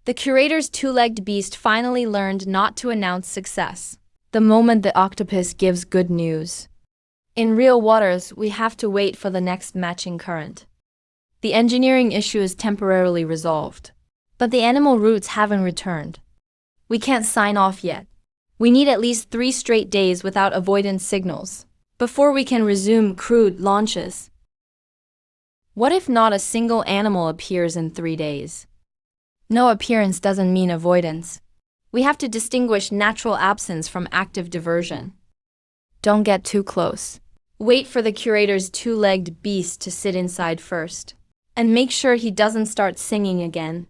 The curator's two-legged beast finally learned not to announce success the moment the octopus gives good news. In real waters, we have to wait for the next matching current. The engineering issue is temporarily resolved, but the animal routes haven't returned. We can't sign off yet. We need at least 3 straight days without avoidance signals before we can resume crewed launches. What if not a single animal appears in 3 days? No appearance doesn't mean avoidance. We have to distinguish natural absence from active diversion. Don't get too close. Wait for the curator's two-legged beast to sit inside first, and make sure he doesn't start singing again.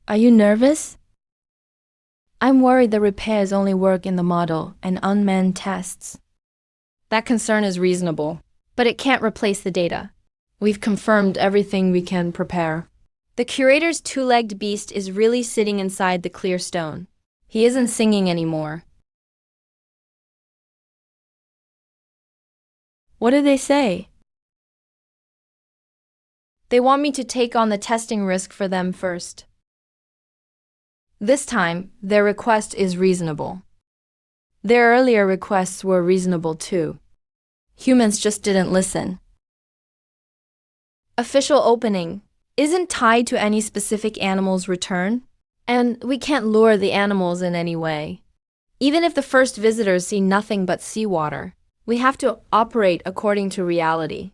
Are you nervous? I'm worried the repairs only work in the model and unmanned tests. That concern is reasonable, but it can't replace the data. We've confirmed everything we can prepare. The curator's two-legged beast is really sitting inside the clear stone. He isn't singing anymore. What did they say? They want me to take on the testing risk for them first. This time, their request is reasonable. Their earlier requests were reasonable too. Humans just didn't listen. Official opening isn't tied to any specific animal's return, and we can't lure the animals in any way. Even if the first visitors see nothing but seawater, we have to operate according to reality.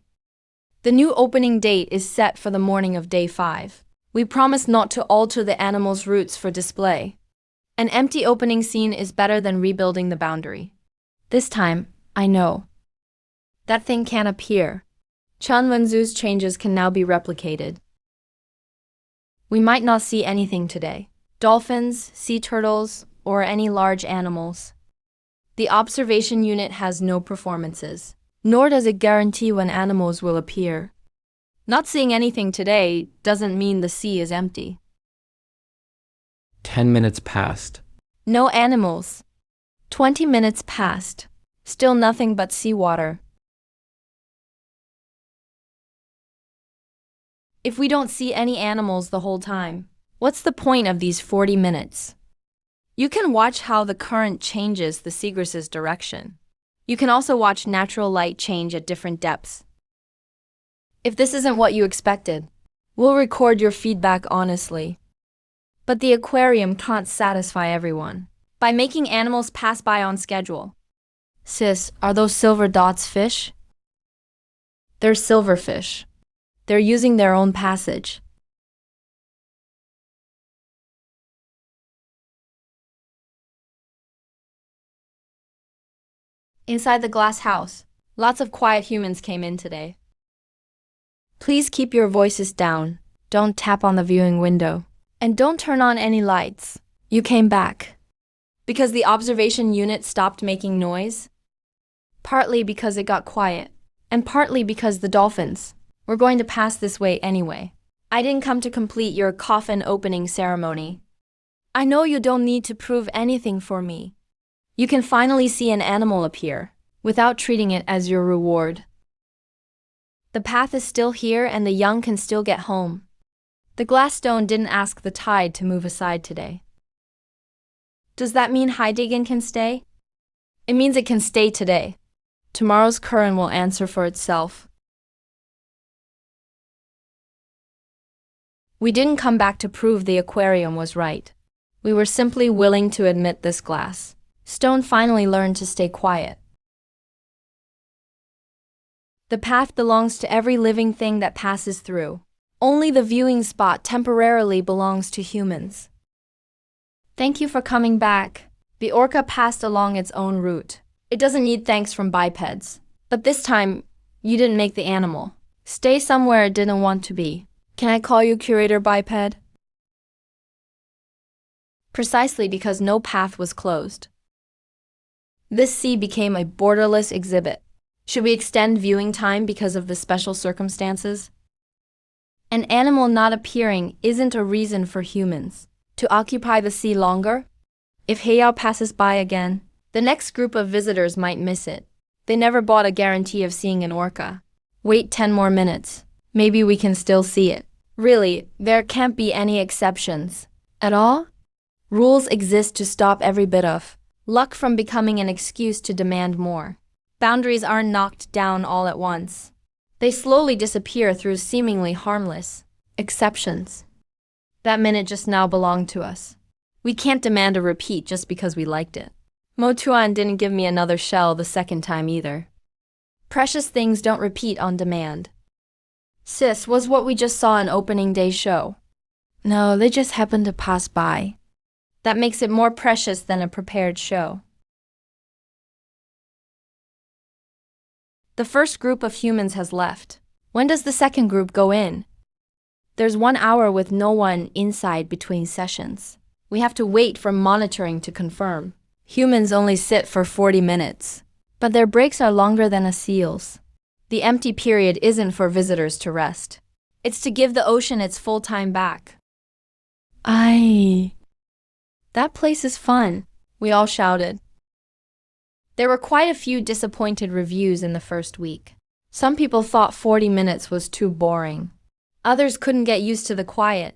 The new opening date is set for the morning of day 5. We promise not to alter the animals' routes for display. An empty opening scene is better than rebuilding the boundary. This time, I know. That thing can't appear. Chen Wenzu's changes can now be replicated. We might not see anything today. Dolphins, sea turtles, or any large animals. The observation unit has no performances, nor does it guarantee when animals will appear. Not seeing anything today doesn't mean the sea is empty. 10 minutes passed. No animals. 20 minutes passed. Still nothing but seawater. If we don't see any animals the whole time, what's the point of these 40 minutes? You can watch how the current changes the seagrass's direction. You can also watch natural light change at different depths. If this isn't what you expected, we'll record your feedback honestly. But the aquarium can't satisfy everyone by making animals pass by on schedule. Sis, are those silver dots fish? They're silverfish. They're using their own passage. Inside the glass house, lots of quiet humans came in today. Please keep your voices down. Don't tap on the viewing window. And don't turn on any lights. You came back because the observation unit stopped making noise, partly because it got quiet, and partly because the dolphins were going to pass this way anyway. I didn't come to complete your coffin opening ceremony. I know you don't need to prove anything for me. You can finally see an animal appear without treating it as your reward. The path is still here and the young can still get home. The glass stone didn't ask the tide to move aside today. Does that mean Heideggen can stay? It means it can stay today. Tomorrow's current will answer for itself. We didn't come back to prove the aquarium was right. We were simply willing to admit this glass stone finally learned to stay quiet. The path belongs to every living thing that passes through. Only the viewing spot temporarily belongs to humans. Thank you for coming back. The orca passed along its own route. It doesn't need thanks from bipeds. But this time, you didn't make the animal stay somewhere it didn't want to be. Can I call you Curator Biped? Precisely because no path was closed. This sea became a borderless exhibit. Should we extend viewing time because of the special circumstances? An animal not appearing isn't a reason for humans to occupy the sea longer. If Heiyao passes by again, the next group of visitors might miss it. They never bought a guarantee of seeing an orca. Wait 10 more minutes. Maybe we can still see it. Really, there can't be any exceptions. At all? Rules exist to stop every bit of luck from becoming an excuse to demand more. Boundaries aren't knocked down all at once. They slowly disappear through seemingly harmless exceptions. That minute just now belonged to us. We can't demand a repeat just because we liked it. Mo Tuan didn't give me another shell the second time either. Precious things don't repeat on demand. Sis, was what we just saw an opening day show? No, they just happened to pass by. That makes it more precious than a prepared show. The first group of humans has left. When does the second group go in? There's 1 hour with no one inside between sessions. We have to wait for monitoring to confirm. Humans only sit for 40 minutes, but their breaks are longer than a seal's. The empty period isn't for visitors to rest. It's to give the ocean its full time back. That place is fun, we all shouted. There were quite a few disappointed reviews in the first week. Some people thought 40 minutes was too boring. Others couldn't get used to the quiet.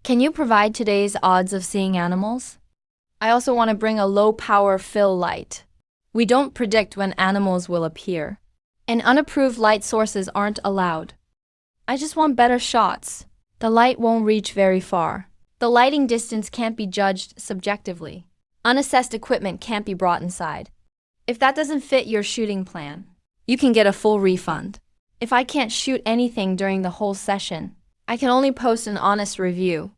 Can you provide today's odds of seeing animals? I also want to bring a low-power fill light. We don't predict when animals will appear, and unapproved light sources aren't allowed. I just want better shots. The light won't reach very far. The lighting distance can't be judged subjectively. Unassessed equipment can't be brought inside. If that doesn't fit your shooting plan, you can get a full refund. If I can't shoot anything during the whole session, I can only post an honest review.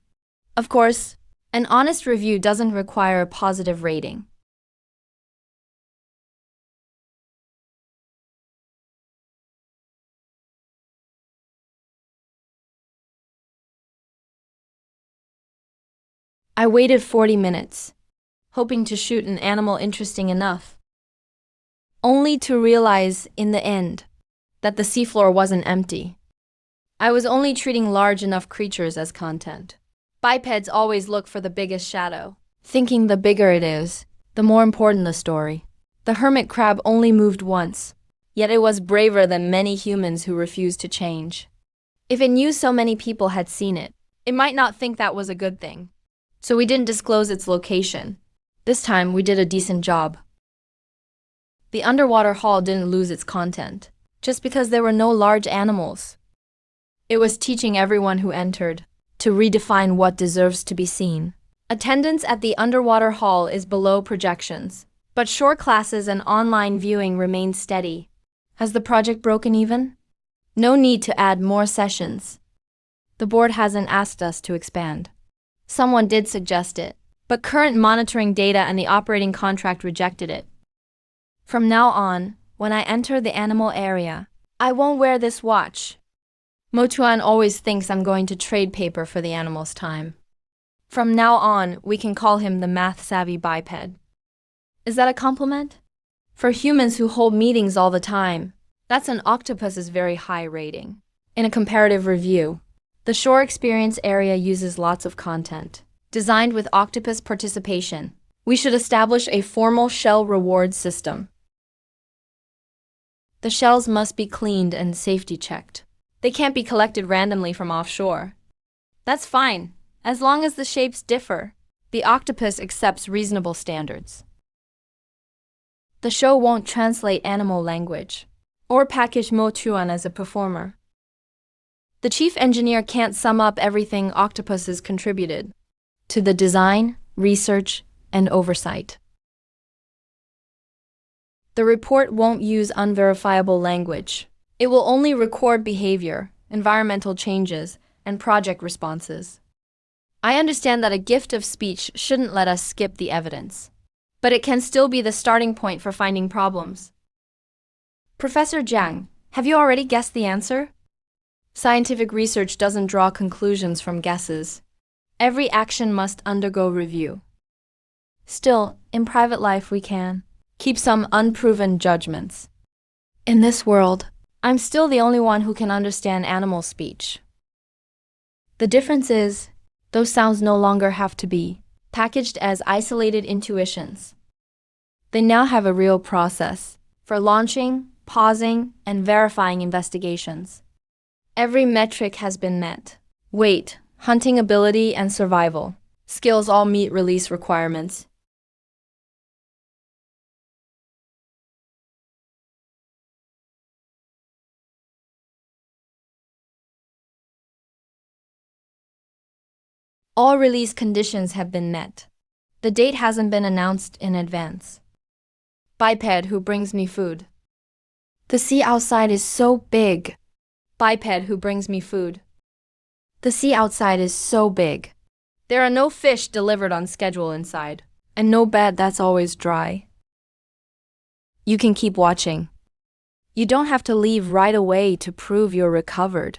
Of course, an honest review doesn't require a positive rating. I waited 40 minutes, hoping to shoot an animal interesting enough, only to realize in the end that the seafloor wasn't empty. I was only treating large enough creatures as content. Bipeds always look for the biggest shadow, thinking the bigger it is, the more important the story. The hermit crab only moved once, yet it was braver than many humans who refused to change. If it knew so many people had seen it, it might not think that was a good thing. So we didn't disclose its location. This time we did a decent job. The underwater hall didn't lose its content, just because there were no large animals. It was teaching everyone who entered to redefine what deserves to be seen. Attendance at the underwater hall is below projections, but shore classes and online viewing remain steady. Has the project broken even? No need to add more sessions. The board hasn't asked us to expand. Someone did suggest it, but current monitoring data and the operating contract rejected it. From now on, when I enter the animal area, I won't wear this watch. Motuan always thinks I'm going to trade paper for the animal's time. From now on, we can call him the math-savvy biped. Is that a compliment? For humans who hold meetings all the time, that's an octopus's very high rating. In a comparative review, the shore experience area uses lots of content, designed with octopus participation. We should establish a formal shell reward system. The shells must be cleaned and safety checked. They can't be collected randomly from offshore. That's fine, as long as the shapes differ. The octopus accepts reasonable standards. The show won't translate animal language or package Mo Chuan as a performer. The chief engineer can't sum up everything octopuses contributed to the design, research, and oversight. The report won't use unverifiable language. It will only record behavior, environmental changes, and project responses. I understand that a gift of speech shouldn't let us skip the evidence, but it can still be the starting point for finding problems. Professor Jiang, have you already guessed the answer? Scientific research doesn't draw conclusions from guesses. Every action must undergo review. Still, in private life we can keep some unproven judgments. In this world, I'm still the only one who can understand animal speech. The difference is, those sounds no longer have to be packaged as isolated intuitions. They now have a real process for launching, pausing, and verifying investigations. Every metric has been met. Weight, hunting ability, and survival skills all meet release requirements. All release conditions have been met. The date hasn't been announced in advance. Biped who brings me food. The sea outside is so big. Biped who brings me food. The sea outside is so big. There are no fish delivered on schedule inside, and no bed that's always dry. You can keep watching. You don't have to leave right away to prove you're recovered.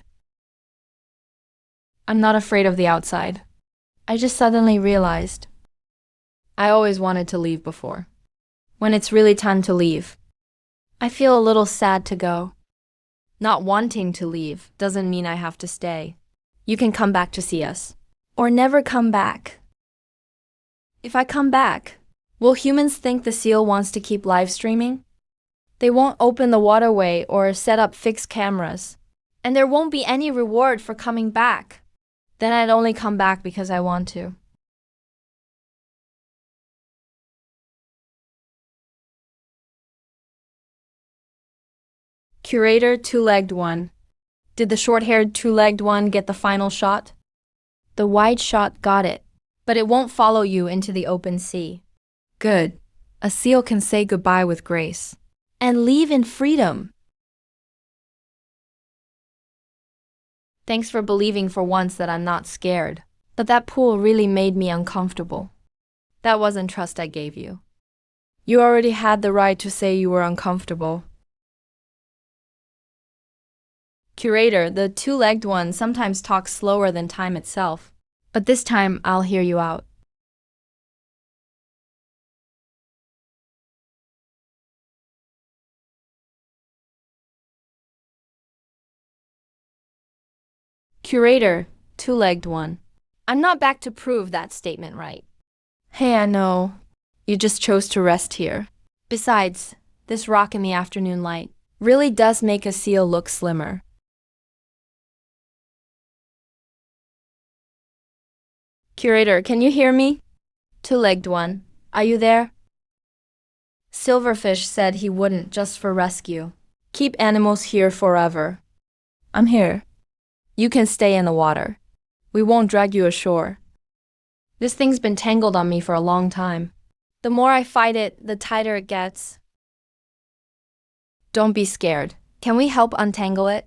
I'm not afraid of the outside. I just suddenly realized I always wanted to leave before. When it's really time to leave, I feel a little sad to go. Not wanting to leave doesn't mean I have to stay. You can come back to see us, or never come back. If I come back, will humans think the seal wants to keep live streaming? They won't open the waterway or set up fixed cameras, and there won't be any reward for coming back. Then I'd only come back because I want to. Curator two-legged one. Did the short-haired two-legged one get the final shot? The wide shot got it, but it won't follow you into the open sea. Good. A seal can say goodbye with grace and leave in freedom. Thanks for believing for once that I'm not scared, but that pool really made me uncomfortable. That wasn't trust I gave you. You already had the right to say you were uncomfortable. Curator, the two-legged one sometimes talks slower than time itself, but this time I'll hear you out. Curator, two-legged one. I'm not back to prove that statement right. Hey, I know. You just chose to rest here. Besides, this rock in the afternoon light really does make a seal look slimmer. Curator, can you hear me? Two-legged one, are you there? Silverfish said he wouldn't just for rescue. Keep animals here forever. I'm here. You can stay in the water. We won't drag you ashore. This thing's been tangled on me for a long time. The more I fight it, the tighter it gets. Don't be scared. Can we help untangle it?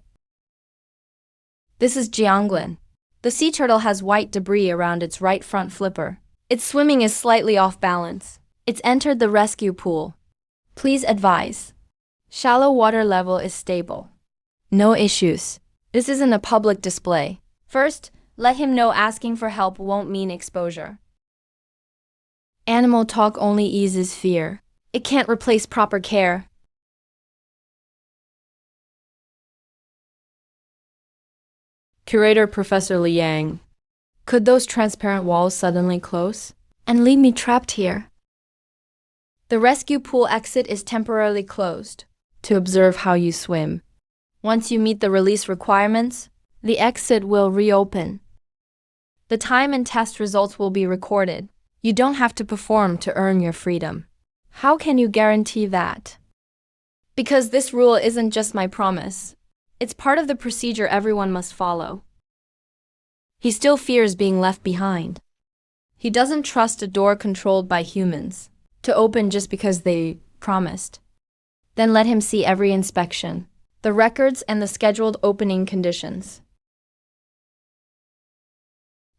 This is Jianglin. The sea turtle has white debris around its right front flipper. Its swimming is slightly off balance. It's entered the rescue pool. Please advise. Shallow water level is stable. No issues. This isn't a public display. First, let him know asking for help won't mean exposure. Animal talk only eases fear. It can't replace proper care. Curator Professor Liang. Could those transparent walls suddenly close and leave me trapped here? The rescue pool exit is temporarily closed to observe how you swim. Once you meet the release requirements, the exit will reopen. The time and test results will be recorded. You don't have to perform to earn your freedom. How can you guarantee that? Because this rule isn't just my promise. It's part of the procedure everyone must follow. He still fears being left behind. He doesn't trust a door controlled by humans to open just because they promised. Then let him see every inspection, the records and the scheduled opening conditions.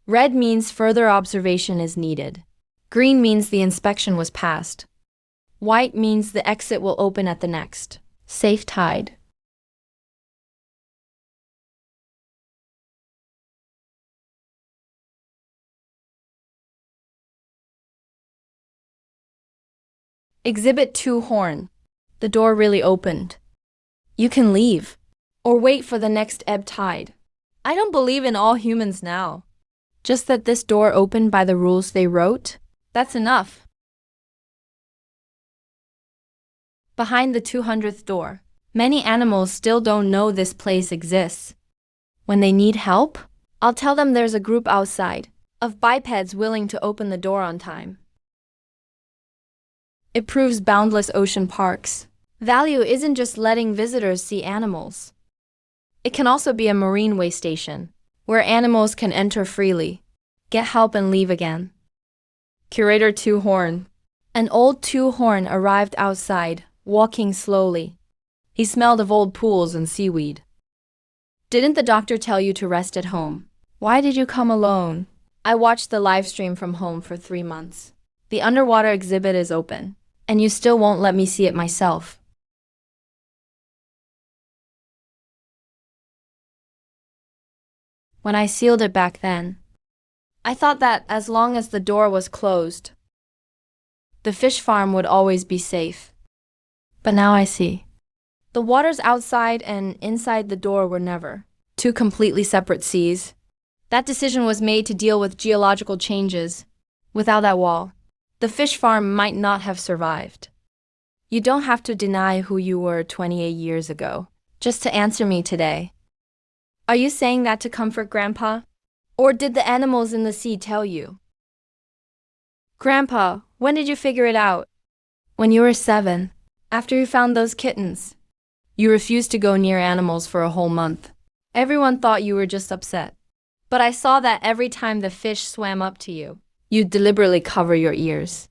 Red means further observation is needed. Green means the inspection was passed. White means the exit will open at the next safe tide. Exhibit 2 horn. The door really opened. You can leave or wait for the next ebb tide. I don't believe in all humans now. Just that this door opened by the rules they wrote, that's enough. Behind the 200th door, many animals still don't know this place exists. When they need help, I'll tell them there's a group outside of bipeds willing to open the door on time. It proves boundless ocean parks. Value isn't just letting visitors see animals. It can also be a marine way station, where animals can enter freely, get help and leave again. Curator Two Horn. An old two horn arrived outside, walking slowly. He smelled of old pools and seaweed. Didn't the doctor tell you to rest at home? Why did you come alone? I watched the live stream from home for 3 months. The underwater exhibit is open, and you still won't let me see it myself. When I sealed it back then, I thought that as long as the door was closed, the fish farm would always be safe. But now I see. The waters outside and inside the door were never two completely separate seas. That decision was made to deal with geological changes. Without that wall, the fish farm might not have survived. You don't have to deny who you were 28 years ago, just to answer me today. Are you saying that to comfort Grandpa? Or did the animals in the sea tell you? Grandpa, when did you figure it out? When you were 7, after you found those kittens. You refused to go near animals for a whole month. Everyone thought you were just upset. But I saw that every time the fish swam up to you, you'd deliberately cover your ears.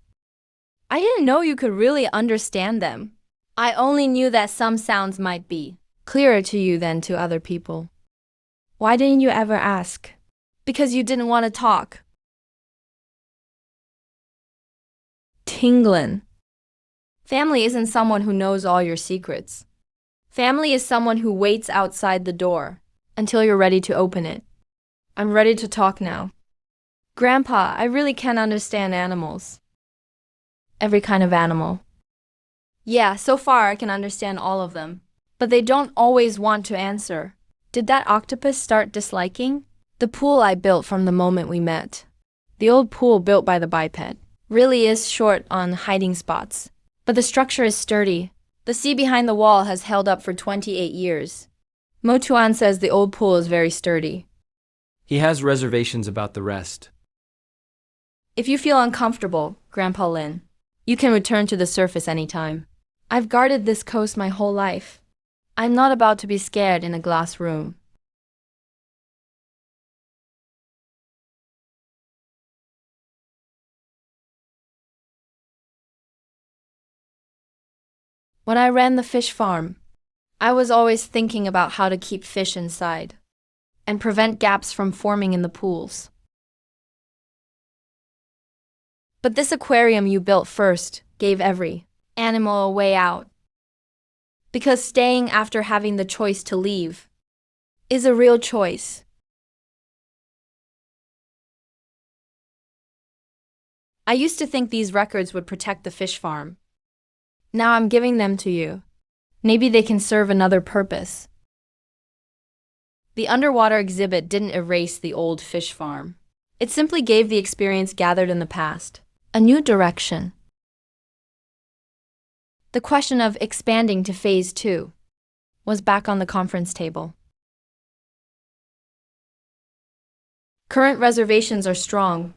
I didn't know you could really understand them. I only knew that some sounds might be clearer to you than to other people. Why didn't you ever ask? Because you didn't want to talk. Tinglin. Family isn't someone who knows all your secrets. Family is someone who waits outside the door until you're ready to open it. I'm ready to talk now. Grandpa, I really can't understand animals. Every kind of animal. Yeah, so far I can understand all of them. But they don't always want to answer. Did that octopus start disliking the pool I built from the moment we met? The old pool built by the biped really is short on hiding spots, but the structure is sturdy. The sea behind the wall has held up for 28 years. Mo Tuan says the old pool is very sturdy. He has reservations about the rest. If you feel uncomfortable, Grandpa Lin, you can return to the surface anytime. I've guarded this coast my whole life. I'm not about to be scared in a glass room. When I ran the fish farm, I was always thinking about how to keep fish inside and prevent gaps from forming in the pools. But this aquarium you built first gave every animal a way out. Because staying after having the choice to leave is a real choice. I used to think these records would protect the fish farm. Now I'm giving them to you. Maybe they can serve another purpose. The underwater exhibit didn't erase the old fish farm. It simply gave the experience gathered in the past a new direction. The question of expanding to Phase 2 was back on the conference table. Current reservations are strong,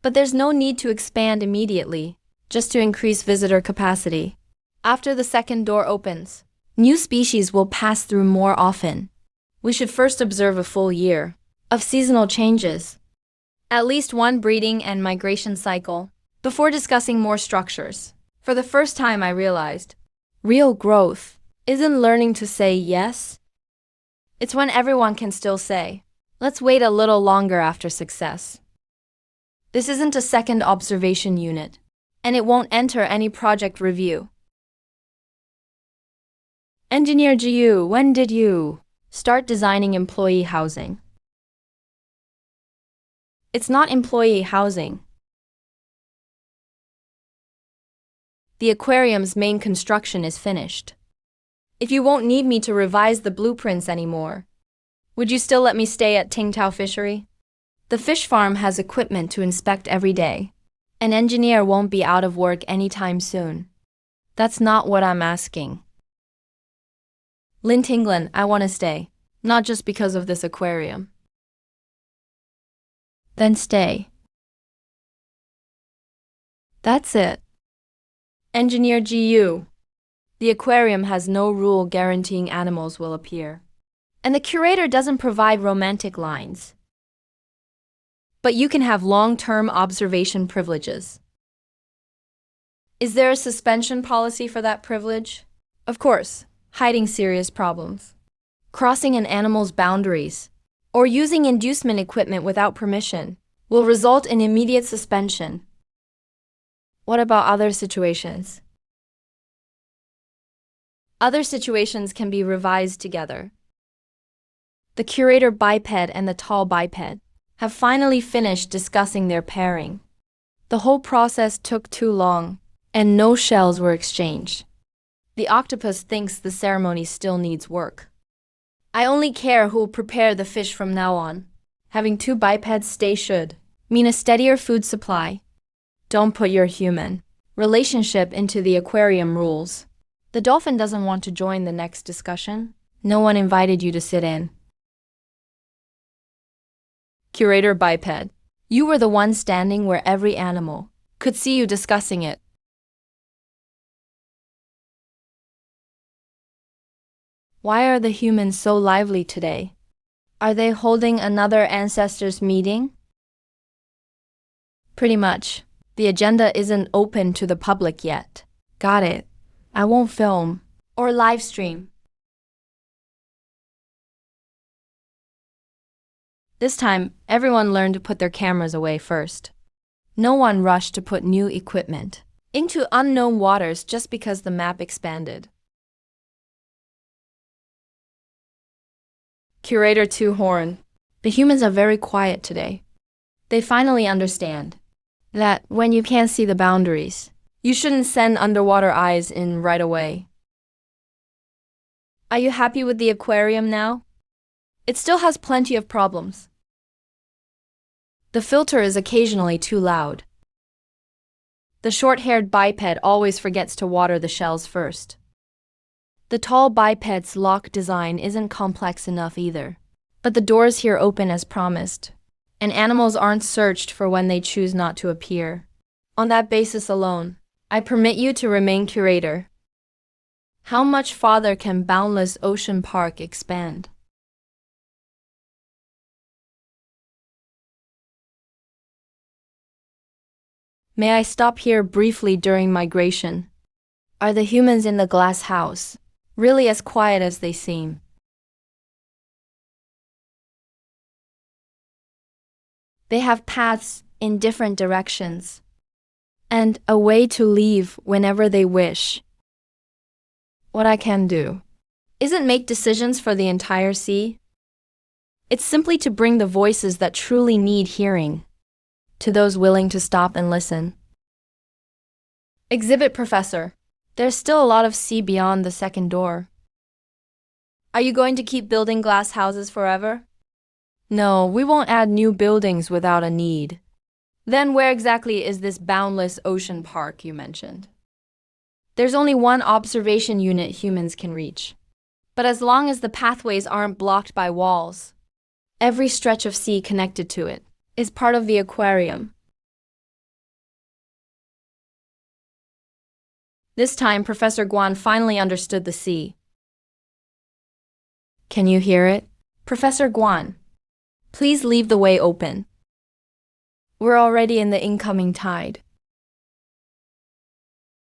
but there's no need to expand immediately, just to increase visitor capacity. After the second door opens, new species will pass through more often. We should first observe a full year of seasonal changes, at least one breeding and migration cycle, before discussing more structures. For the first time I realized, real growth isn't learning to say yes. It's when everyone can still say, let's wait a little longer after success. This isn't a second observation unit, and it won't enter any project review. Engineer Jiu, when did you start designing employee housing? It's not employee housing. The aquarium's main construction is finished. If you won't need me to revise the blueprints anymore, would you still let me stay at Tingtao Fishery? The fish farm has equipment to inspect every day. An engineer won't be out of work anytime soon. That's not what I'm asking. Lin Tinglan, I want to stay, not just because of this aquarium. Then stay. That's it. Engineer GU. The aquarium has no rule guaranteeing animals will appear. And the curator doesn't provide romantic lines. But you can have long-term observation privileges. Is there a suspension policy for that privilege? Of course, hiding serious problems, crossing an animal's boundaries, or using inducement equipment without permission will result in immediate suspension. What about other situations? Other situations can be revised together. The curator biped and the tall biped have finally finished discussing their pairing. The whole process took too long, and no shells were exchanged. The octopus thinks the ceremony still needs work. I only care who will prepare the fish from now on. Having two bipeds stay should mean a steadier food supply. Don't put your human relationship into the aquarium rules. The dolphin doesn't want to join the next discussion. No one invited you to sit in. Curator biped, you were the one standing where every animal could see you discussing it. Why are the humans so lively today? Are they holding another ancestors meeting? Pretty much. The agenda isn't open to the public yet. Got it. I won't film or live stream. This time, everyone learned to put their cameras away first. No one rushed to put new equipment into unknown waters just because the map expanded. Curator Two Horn. The humans are very quiet today. They finally understand that when you can't see the boundaries, you shouldn't send underwater eyes in right away. Are you happy with the aquarium now? It still has plenty of problems. The filter is occasionally too loud. The short-haired biped always forgets to water the shells first. The tall biped's lock design isn't complex enough either. But the doors here open as promised, and animals aren't searched for when they choose not to appear. On that basis alone, I permit you to remain curator. How much farther can Boundless Ocean Park expand? May I stop here briefly during migration? Are the humans in the glass house really as quiet as they seem? They have paths in different directions, and a way to leave whenever they wish. What I can do isn't make decisions for the entire sea. It's simply to bring the voices that truly need hearing to those willing to stop and listen. Exhibit Professor, there's still a lot of sea beyond the second door. Are you going to keep building glass houses forever? No, we won't add new buildings without a need. Then where exactly is this Boundless Ocean Park you mentioned? There's only one observation unit humans can reach. But as long as the pathways aren't blocked by walls, every stretch of sea connected to it is part of the aquarium. This time, Professor Guan finally understood the sea. Can you hear it? Professor Guan, please leave the way open. We're already in the incoming tide.